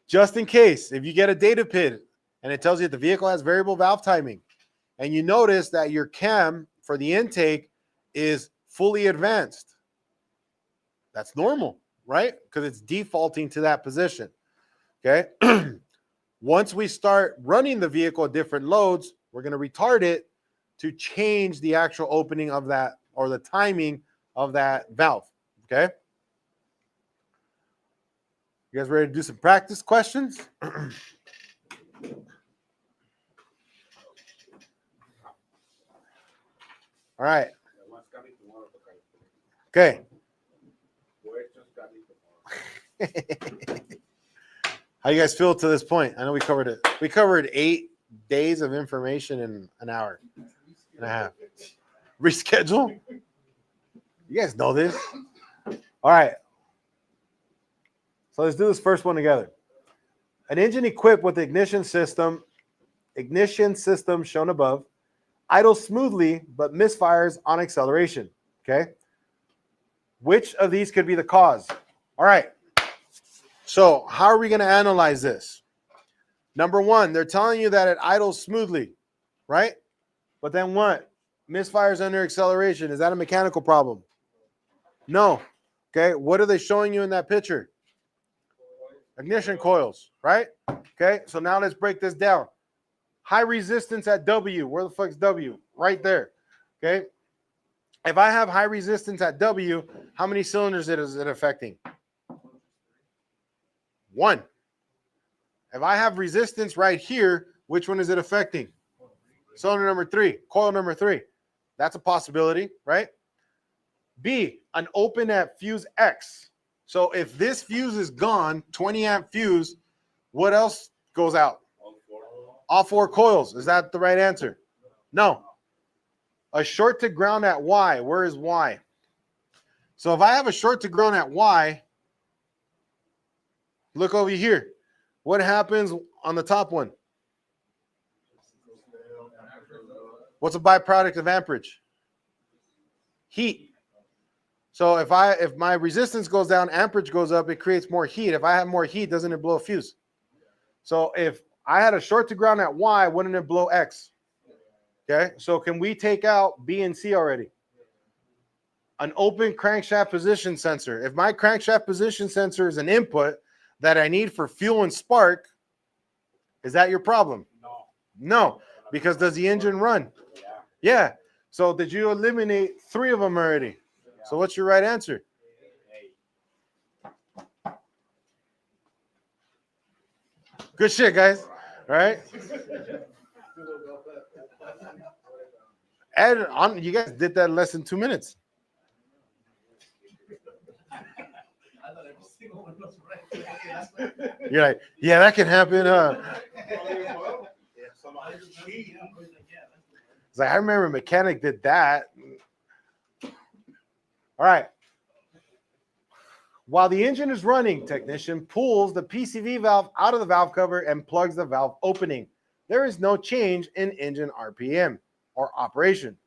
just in case, if you get a data pit and it tells you that the vehicle has variable valve timing, and you notice that your cam for the intake is fully advanced, that's normal, right? Because it's defaulting to that position, okay? Once we start running the vehicle at different loads, we're going to retard it to change the actual opening of that, or the timing of that valve, okay? You guys ready to do some practice questions? All right. Okay. How you guys feel to this point? I know we covered it. We covered 8 days of information in an hour and a half. Reschedule? You guys know this. All right. So let's do this first one together. An engine equipped with ignition system shown above, idles smoothly but misfires on acceleration. Okay. Which of these could be the cause? All right. So how are we going to analyze this? Number one, they're telling you that it idles smoothly, right? But then what? Misfires under acceleration. Is that a mechanical problem? No. Okay. What are they showing you in that picture? Ignition coils, right? Okay. So now let's break this down. High resistance at W. Where the fuck's W? Right there. Okay. If I have high resistance at W, how many cylinders is it affecting? One. If I have resistance right here, which one is it affecting? Cylinder number 3, coil number 3. That's a possibility, right? B, an open at fuse X. So if this fuse is gone, 20 amp fuse, what else goes out? All 4 coils. Is that the right answer? No. A short to ground at Y. Where is Y? So if I have a short to ground at Y, look over here. What happens on the top one? What's a byproduct of amperage? Heat. So if my resistance goes down, amperage goes up, it creates more heat. If I have more heat, doesn't it blow a fuse? So if I had a short to ground at Y, wouldn't it blow X? Okay, so can we take out B and C already? An open crankshaft position sensor. If my crankshaft position sensor is an input that I need for fuel and spark, is that your problem? No, because does the engine run? Yeah. So did you eliminate 3 of them already? So what's your right answer? Good shit, guys. All right. And you guys did that in less than 2 minutes. You're like, yeah, that can happen. It's like, I remember a mechanic did that. All right. While the engine is running, technician pulls the PCV valve out of the valve cover and plugs the valve opening. There is no change in engine RPM or operation.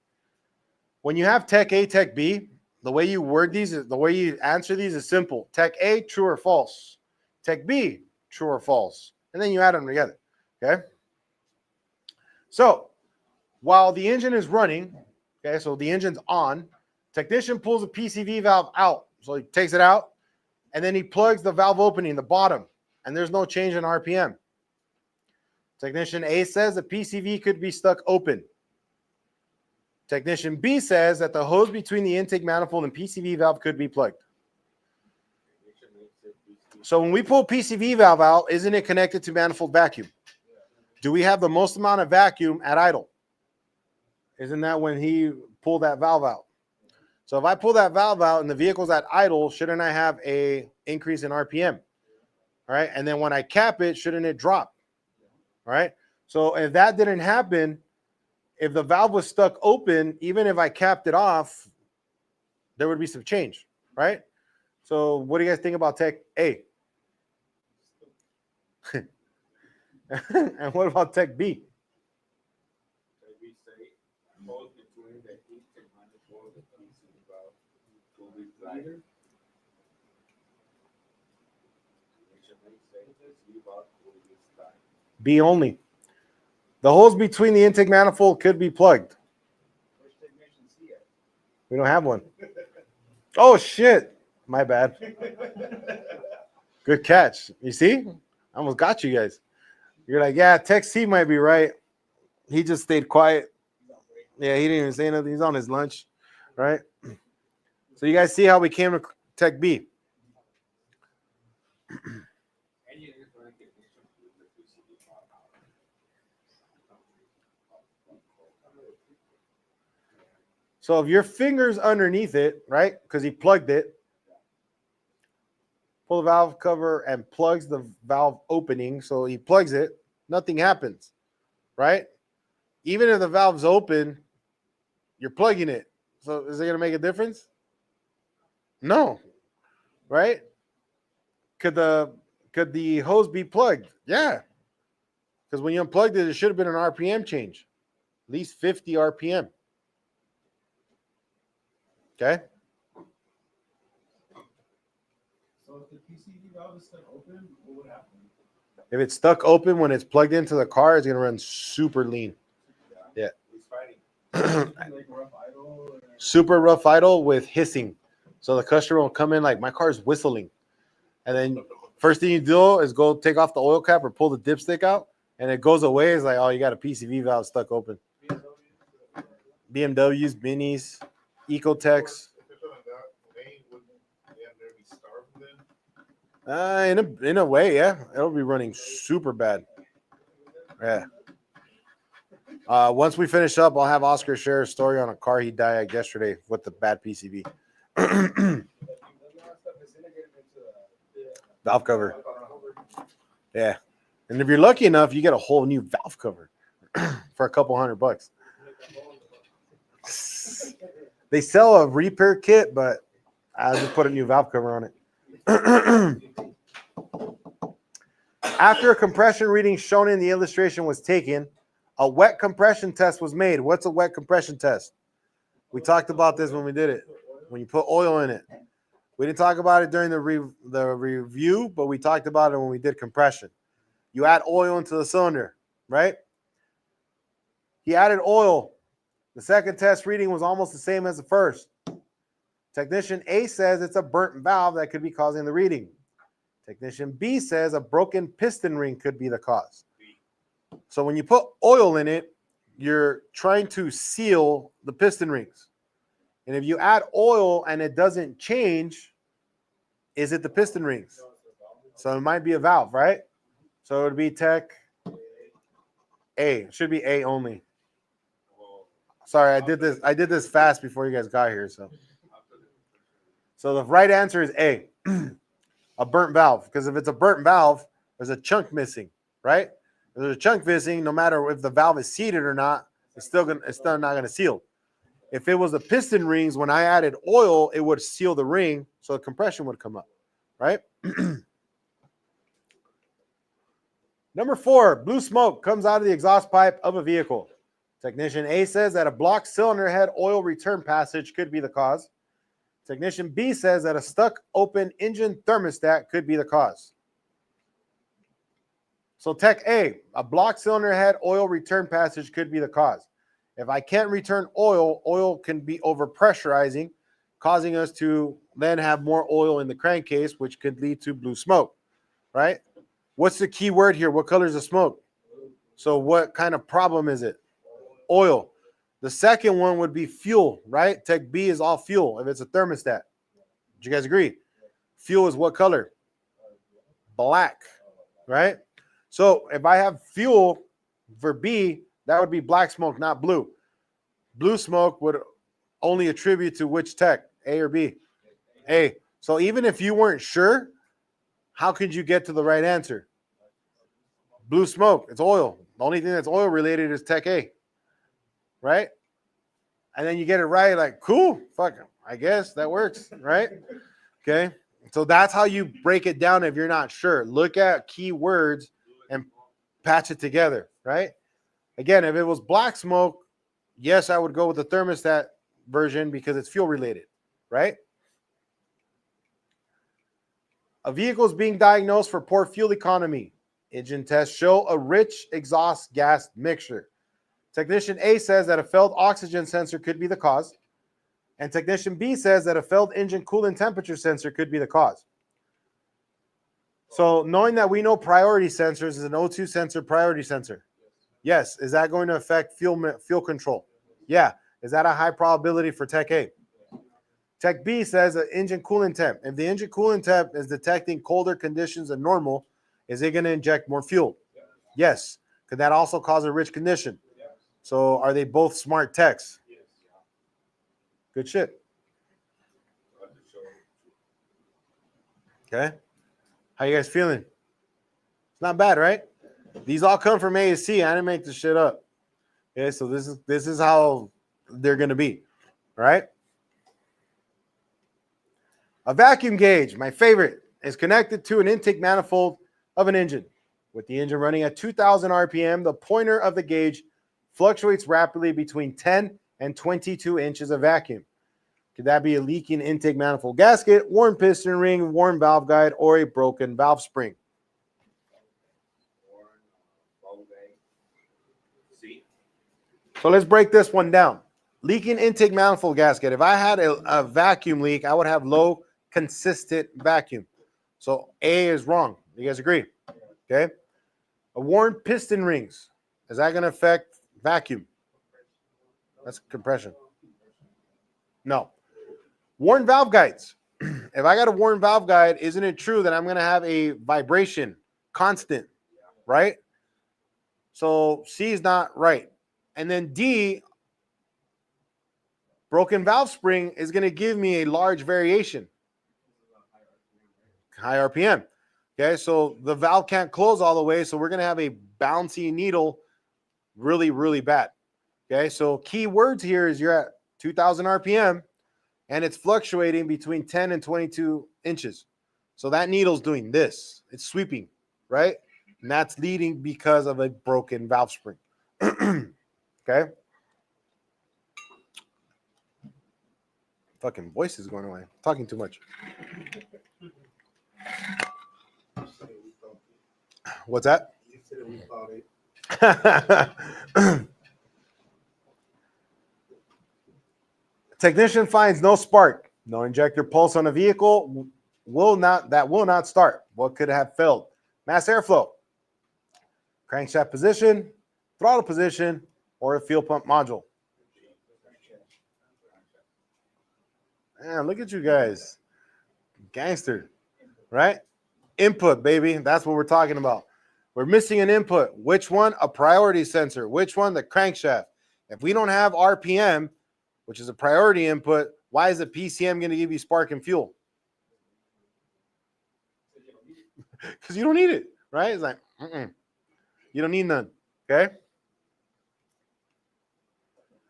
When you have Tech A, Tech B, the way you word these, the way you answer these is simple. Tech A, true or false. Tech B, true or false. And then you add them together. Okay. So while the engine is running, okay, so the engine's on, technician pulls the PCV valve out. So he takes it out and then he plugs the valve opening, the bottom, and there's no change in RPM. Technician A says the PCV could be stuck open. Technician B says that the hose between the intake manifold and PCV valve could be plugged. So when we pull PCV valve out, isn't it connected to manifold vacuum? Do we have the most amount of vacuum at idle? Isn't that when he pulled that valve out? So if I pull that valve out and the vehicle's at idle, shouldn't I have a increase in RPM? All right. And then when I cap it, shouldn't it drop? All right. So if that didn't happen, if the valve was stuck open, even if I capped it off, there would be some change, right? So what do you guys think about Tech A? And what about Tech B? B only. The holes between the intake manifold could be plugged. We don't have one. Oh, shit. My bad. Good catch. You see? I almost got you guys. You're like, yeah, Tech C might be right. He just stayed quiet. Yeah, he didn't even say nothing. He's on his lunch, right? So you guys see how we came to Tech B. So if your finger's underneath it, right, because he plugged it, pull the valve cover and plugs the valve opening. So he plugs it, nothing happens, right? Even if the valve's open, you're plugging it. So is it going to make a difference? No, right? Could the hose be plugged? Yeah, because when you unplugged it, it should have been an RPM change, at least 50 RPM. Okay. So So if the PCV valve is stuck open, what would happen? If it's stuck open when it's plugged into the car, it's gonna run super lean. Yeah. He's fighting. Like rough idle or... Super rough idle with hissing. So the customer will come in like, my car's whistling. And then first thing you do is go take off the oil cap or pull the dipstick out, and it goes away. It's like, oh, you got a PCV valve stuck open. BMWs, Minis, Ecotechs. If it's on that lane, wouldn't the end be starved then? In a way, yeah. It'll be running super bad. Yeah. Once we finish up, I'll have Oscar share a story on a car he diagnosed yesterday with the bad PCV. Valve cover. Yeah. And if you're lucky enough, you get a whole new valve cover for a couple $100. They sell a repair kit, but I'll just put a new valve cover on it. After a compression reading shown in the illustration was taken, a wet compression test was made. What's a wet compression test? We talked about this when we did it, when you put oil in it. We didn't talk about it during the review, but we talked about it when we did compression. You add oil into the cylinder, right? He added oil. The second test reading was almost the same as the first. Technician A says it's a burnt valve that could be causing the reading. Technician B says a broken piston ring could be the cause. So when you put oil in it, you're trying to seal the piston rings. And if you add oil and it doesn't change, is it the piston rings? So it might be a valve, right? So it would be Tech A. It should be A only. Sorry, I did this fast before you guys got here. So the right answer is A, a burnt valve. Because if it's a burnt valve, there's a chunk missing, right? If there's a chunk missing, no matter if the valve is seated or not, it's still not gonna seal. If it was the piston rings, when I added oil, it would seal the ring, so the compression would come up, right? Number 4, blue smoke comes out of the exhaust pipe of a vehicle. Technician A says that a blocked cylinder head oil return passage could be the cause. Technician B says that a stuck open engine thermostat could be the cause. So Tech A, a blocked cylinder head oil return passage could be the cause. If I can't return oil, oil can be overpressurizing, causing us to then have more oil in the crankcase, which could lead to blue smoke, right? What's the key word here? What color is the smoke? So what kind of problem is it? Oil. The second one would be fuel, right? Tech B is all fuel if it's a thermostat. Do you guys agree? Fuel is what color? Black, right? So if I have fuel for B, that would be black smoke, not blue. Blue smoke would only attribute to which tech, A or B? A. So even if you weren't sure, how could you get to the right answer? Blue smoke, it's oil. The only thing that's oil related is Tech A, right? And then you get it right, like, cool, fuck, I guess that works, right? Okay, so that's how you break it down if you're not sure. Look at keywords and patch it together, right? Again, if it was black smoke, yes, I would go with the thermostat version because it's fuel related, right? A vehicle is being diagnosed for poor fuel economy. Engine tests show a rich exhaust gas mixture. Technician A says that a failed oxygen sensor could be the cause. And technician B says that a failed engine coolant temperature sensor could be the cause. So knowing that we know priority sensors is an O2 sensor priority sensor. Yes. Is that going to affect fuel control? Yeah. Is that a high probability for Tech A? Tech B says an engine coolant temp. If the engine coolant temp is detecting colder conditions than normal, is it going to inject more fuel? Yes. Could that also cause a rich condition? So are they both smart techs? Good shit. Okay. How you guys feeling? It's not bad, right? These all come from ASC. I didn't make this shit up. Okay, so this is how they're going to be. All right. A vacuum gauge, my favorite, is connected to an intake manifold of an engine. With the engine running at 2,000 RPM, the pointer of the gauge fluctuates rapidly between 10 and 22 inches of vacuum. Could that be a leaking intake manifold gasket, worn piston ring, worn valve guide, or a broken valve spring? See? So let's break this one down. Leaking intake manifold gasket. If I had a vacuum leak, I would have low consistent vacuum. So A is wrong. You guys agree? Okay. A worn piston rings. Is that going to affect vacuum? That's compression. No. Worn valve guides. If I got a worn valve guide, isn't it true that I'm going to have a vibration constant, right? So C is not right. And then D, broken valve spring is going to give me a large variation. High RPM. Okay, so the valve can't close all the way, so we're going to have a bouncy needle really, really bad. Okay, so key words here is you're at 2,000 RPM, and it's fluctuating between 10 and 22 inches. So that needle's doing this. It's sweeping, right? And that's leading because of a broken valve spring. Okay? Fucking voice is going away. Talking too much. What's that? Technician finds no spark, no injector pulse on a vehicle, will not start. What could have failed? Mass airflow, crankshaft position, throttle position, or a fuel pump module. Man, look at you guys. Gangster, right? Input, baby. That's what we're talking about. We're missing an input. Which one? A priority sensor. Which one? The crankshaft. If we don't have RPM, which is a priority input, why is the PCM going to give you spark and fuel? Because you don't need it, right? It's like, you don't need none, okay?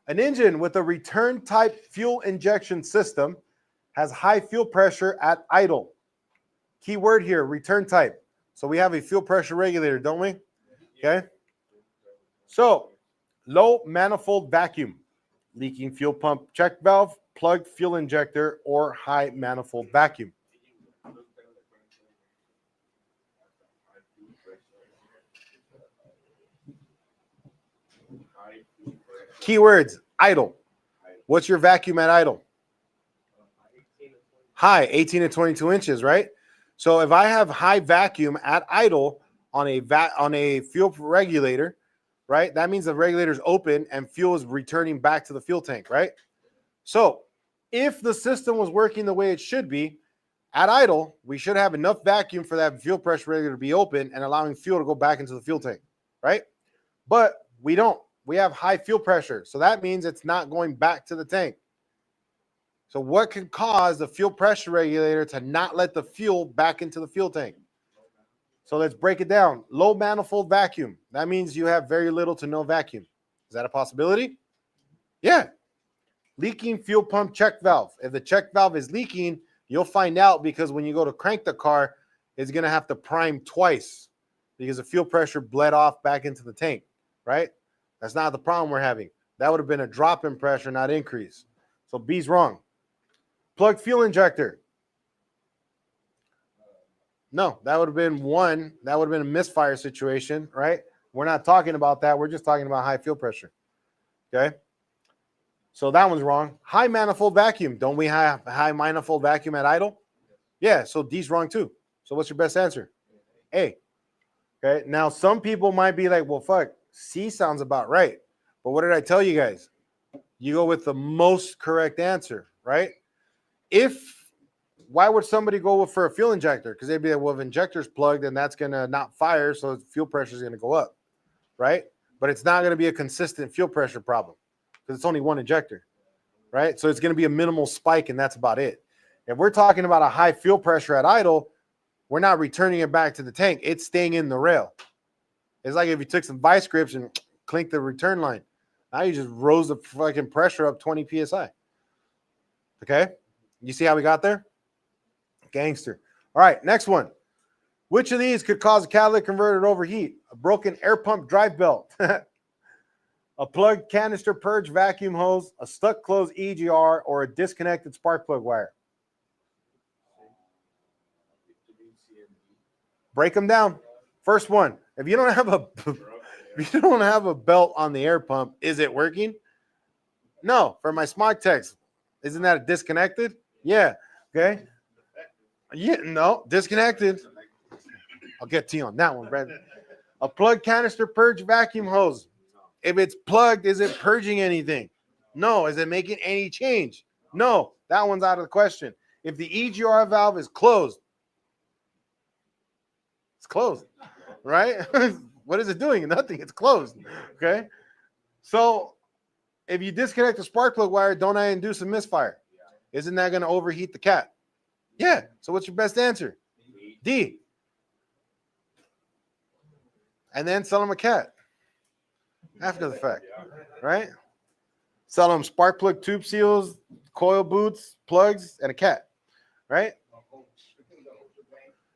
An engine with a return type fuel injection system has high fuel pressure at idle. Key word here, return type. So we have a fuel pressure regulator, don't we? Okay. So low manifold vacuum, leaking fuel pump check valve, plugged fuel injector, or high manifold vacuum. Keywords, idle. What's your vacuum at idle? High, 18 to 22 inches, right? So if I have high vacuum at idle on a fuel regulator, right? That means the regulator is open and fuel is returning back to the fuel tank, right? So if the system was working the way it should be, at idle, we should have enough vacuum for that fuel pressure regulator to be open and allowing fuel to go back into the fuel tank, right? But we don't. We have high fuel pressure. So that means it's not going back to the tank. So what could cause the fuel pressure regulator to not let the fuel back into the fuel tank? So let's break it down. Low manifold vacuum. That means you have very little to no vacuum. Is that a possibility? Yeah. Leaking fuel pump check valve. If the check valve is leaking, you'll find out because when you go to crank the car, it's going to have to prime twice because the fuel pressure bled off back into the tank, right? That's not the problem we're having. That would have been a drop in pressure, not increase. So B's wrong. Plugged fuel injector. No, that would have been one. That would have been a misfire situation, right? We're not talking about that. We're just talking about high fuel pressure. Okay. So that one's wrong. High manifold vacuum. Don't we have high manifold vacuum at idle? Yeah. So D's wrong too. So what's your best answer? A. Okay. Now some people might be like, well, fuck, C sounds about right. But what did I tell you guys? You go with the most correct answer, right? Why would somebody go for a fuel injector? Because they'd be like, well, if injector's plugged, then that's going to not fire, so fuel pressure is going to go up, right? But it's not going to be a consistent fuel pressure problem because it's only one injector, right? So it's going to be a minimal spike, and that's about it. If we're talking about a high fuel pressure at idle, we're not returning it back to the tank. It's staying in the rail. It's like if you took some vice grips and clinked the return line. Now you just rose the fucking pressure up 20 PSI. Okay? You see how we got there? Gangster. All right, next one. Which of these could cause a catalytic converter to overheat? A broken air pump drive belt, a A plugged canister purge vacuum hose, a stuck closed EGR, or a disconnected spark plug wire. Break them down. First one, if you don't have a belt on the air pump, is it working? No. For my smog text, isn't that disconnected? Yeah. Okay. Yeah. No. Disconnected. I'll get to you on that one, Brad. A plug canister purge vacuum hose. If it's plugged, is it purging anything? No. Is it making any change? No. That one's out of the question. If the EGR valve is closed, it's closed, right? What is it doing? Nothing. It's closed. Okay. So if you disconnect the spark plug wire, don't I induce a misfire? Isn't that going to overheat the cat? Yeah. So what's your best answer? D. And then sell them a cat after the fact, right? Sell them spark plug tube seals, coil boots, plugs, and a cat, right?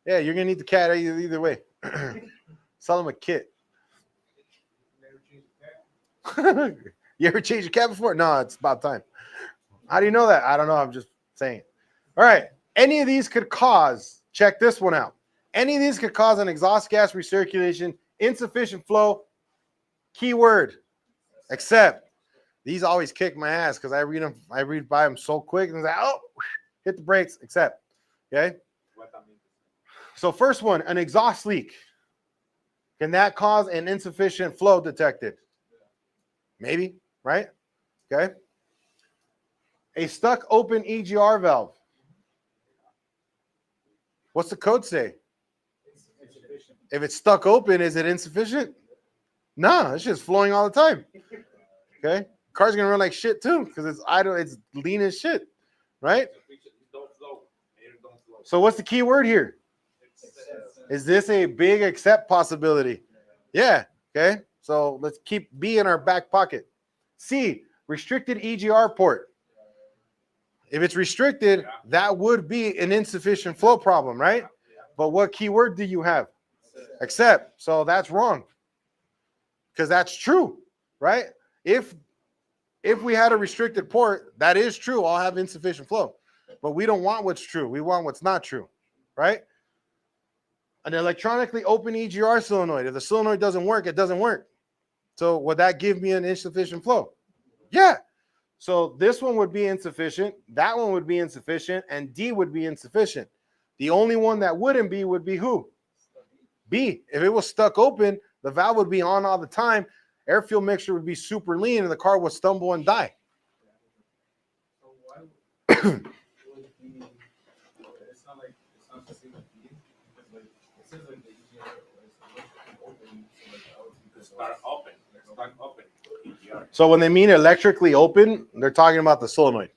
Yeah, you're going to need the cat either way. Sell them a kit. You ever changed your cat before? No, it's about time. How do you know that? I don't know. I'm just saying. All right. Any of these could cause, check this one out. Any of these could cause an exhaust gas recirculation, insufficient flow, keyword, except these always kick my ass because I read by them so quick and it's like, oh, hit the brakes, except, okay? So first one, an exhaust leak. Can that cause an insufficient flow detected? Maybe, right? Okay. A stuck open EGR valve. What's the code say? If it's stuck open, is it insufficient? No, it's just flowing all the time. Okay. Car's gonna run like shit too because it's idle, it's lean as shit, right? So what's the key word here? Is this a big accept possibility? Yeah. Okay. So let's keep B in our back pocket. C, restricted EGR port. If it's restricted, that would be an insufficient flow problem, right? But what keyword do you have? Accept. So that's wrong. Because that's true, right? If we had a restricted port, that is true. I'll have insufficient flow. But we don't want what's true. We want what's not true, right? An electronically open EGR solenoid. If the solenoid doesn't work, it doesn't work. So would that give me an insufficient flow? Yeah. So this one would be insufficient. That one would be insufficient. And D would be insufficient. The only one that wouldn't be would be who? B. If it was stuck open, the valve would be on all the time. Air fuel mixture would be super lean and the car would stumble and die. So when they mean electrically open, they're talking about the solenoid.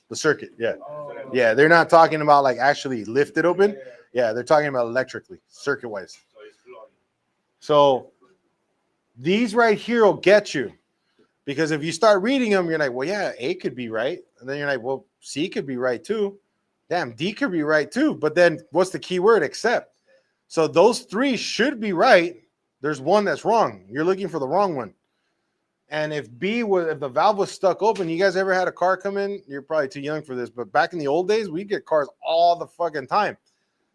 The circuit, yeah. Yeah, they're not talking about like actually lifted open. Yeah, they're talking about electrically, circuit-wise. So these right here will get you. Because if you start reading them, you're like, well, yeah, A could be right. And then you're like, well, C could be right too. Damn, D could be right too. But then what's the key word? Except. So those three should be right. There's one that's wrong. You're looking for the wrong one. And if the valve was stuck open, you guys ever had a car come in? You're probably too young for this, but back in the old days, we get cars all the fucking time.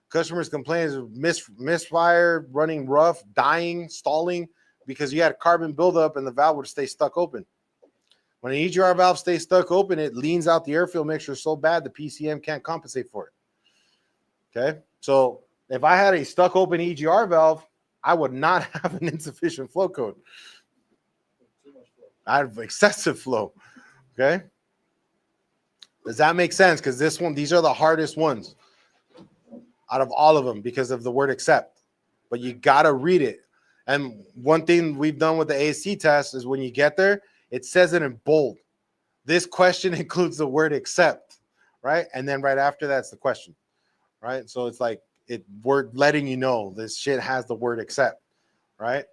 Customers complain of misfire, running rough, dying, stalling, because you had carbon buildup and the valve would stay stuck open. When an EGR valve stays stuck open, it leans out the air fuel mixture so bad the PCM can't compensate for it. Okay, so if I had a stuck open EGR valve, I would not have an insufficient flow code. I have excessive flow. Okay. Does that make sense? Because these are the hardest ones out of all of them because of the word accept. But you got to read it. And one thing we've done with the AC test is when you get there, it says it in bold. This question includes the word accept, right? And then right after that's the question, right? So it's like we're letting you know this shit has the word accept, right?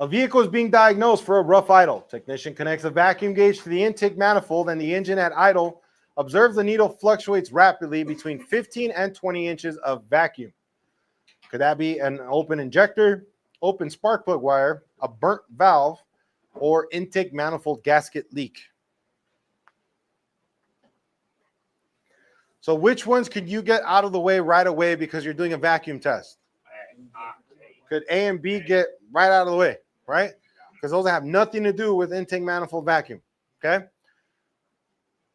A vehicle is being diagnosed for a rough idle. Technician connects a vacuum gauge to the intake manifold and the engine at idle. Observes the needle fluctuates rapidly between 15 and 20 inches of vacuum. Could that be an open injector, open spark plug wire, a burnt valve, or intake manifold gasket leak? So which ones could you get out of the way right away because you're doing a vacuum test? Could A and B get right out of the way, right? Because those have nothing to do with intake manifold vacuum, okay?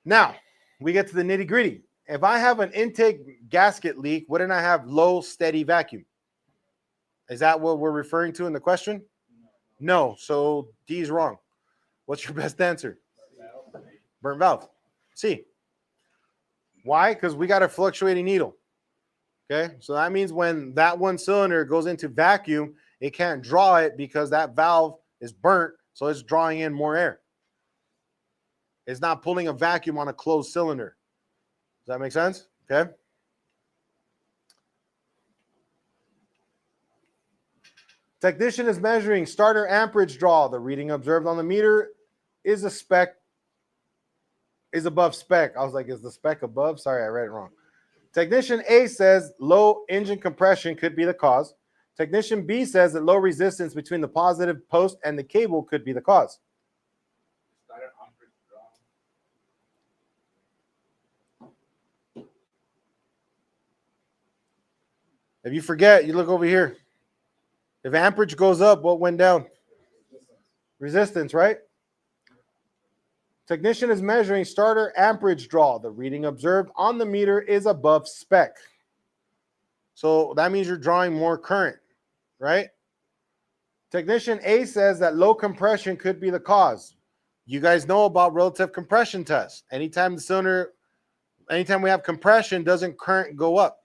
Now, we get to the nitty gritty. If I have an intake gasket leak, wouldn't I have low, steady vacuum? Is that what we're referring to in the question? No, so D is wrong. What's your best answer? Burnt valve. C. Why? Because we got a fluctuating needle. Okay, so that means when that one cylinder goes into vacuum, it can't draw it because that valve is burnt, so it's drawing in more air. It's not pulling a vacuum on a closed cylinder. Does that make sense? Okay. Technician is measuring starter amperage draw. The reading observed on the meter is above spec. I was like, is the spec above? Sorry, I read it wrong. Technician A says low engine compression could be the cause. Technician B says that low resistance between the positive post and the cable could be the cause. If you forget, you look over here. If amperage goes up, what went down? Resistance, right? Technician is measuring starter amperage draw. The reading observed on the meter is above spec. So that means you're drawing more current, right? Technician A says that low compression could be the cause. You guys know about relative compression tests. Anytime we have compression, doesn't current go up?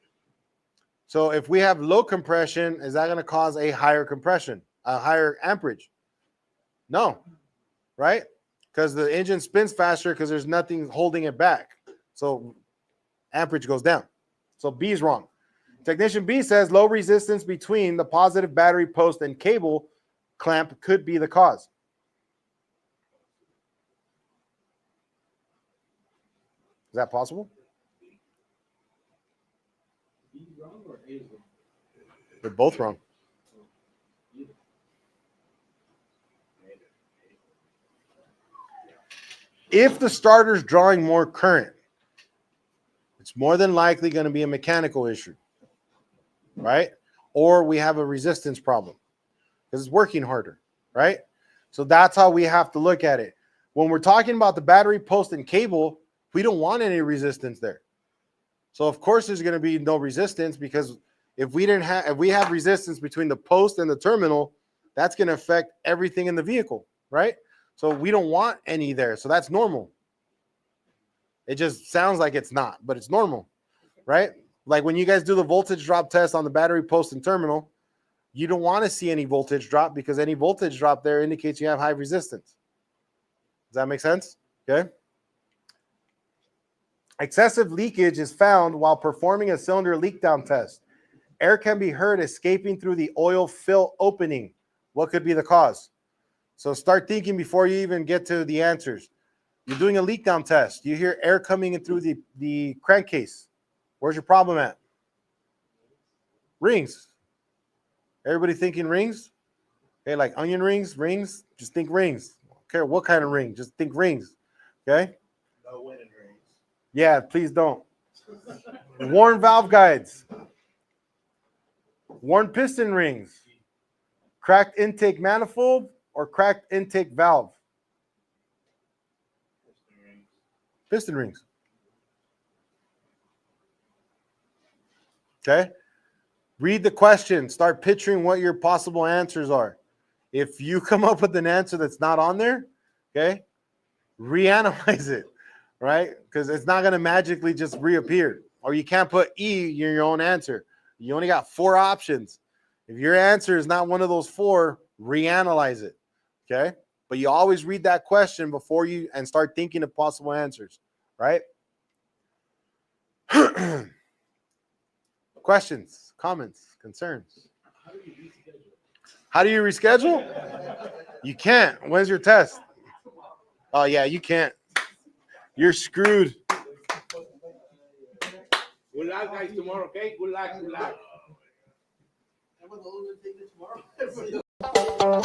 So if we have low compression, is that going to cause a higher compression, a higher amperage? No, right? Because the engine spins faster because there's nothing holding it back. So amperage goes down. So B is wrong. Technician B says low resistance between the positive battery post and cable clamp could be the cause. Is that possible? B wrong or A is wrong? They're both wrong. If the starter's drawing more current, it's more than likely going to be a mechanical issue, right? Or we have a resistance problem because it's working harder, right? So that's how we have to look at it. When we're talking about the battery post and cable, we don't want any resistance there. So of course there's going to be no resistance because if we have resistance between the post and the terminal, that's going to affect everything in the vehicle, right? So we don't want any there. So that's normal. It just sounds like it's not, but it's normal, right? Like when you guys do the voltage drop test on the battery post and terminal, you don't want to see any voltage drop because any voltage drop there indicates you have high resistance. Does that make sense? Okay. Excessive leakage is found while performing a cylinder leak down test. Air can be heard escaping through the oil fill opening. What could be the cause? So start thinking before you even get to the answers. You're doing a leak down test. You hear air coming in through the crankcase. Where's your problem at? Rings. Everybody thinking rings? Okay, like onion rings, rings? Just think rings. I don't care what kind of ring. Just think rings. Okay? No winning rings. Yeah, please don't. Worn valve guides. Worn piston rings. Cracked intake manifold or cracked intake valve? Piston rings. Okay? Read the question. Start picturing what your possible answers are. If you come up with an answer that's not on there, okay, reanalyze it, right? Because it's not going to magically just reappear. Or you can't put E in your own answer. You only got 4 options. If your answer is not one of those 4, reanalyze it, okay? But you always read that question before you and start thinking of possible answers, right? Questions, comments, concerns? How do you reschedule? You can't. When's your test? Oh, yeah, you can't. You're screwed. Good luck, guys, tomorrow, okay? Good luck, good luck. I'm gonna take it tomorrow.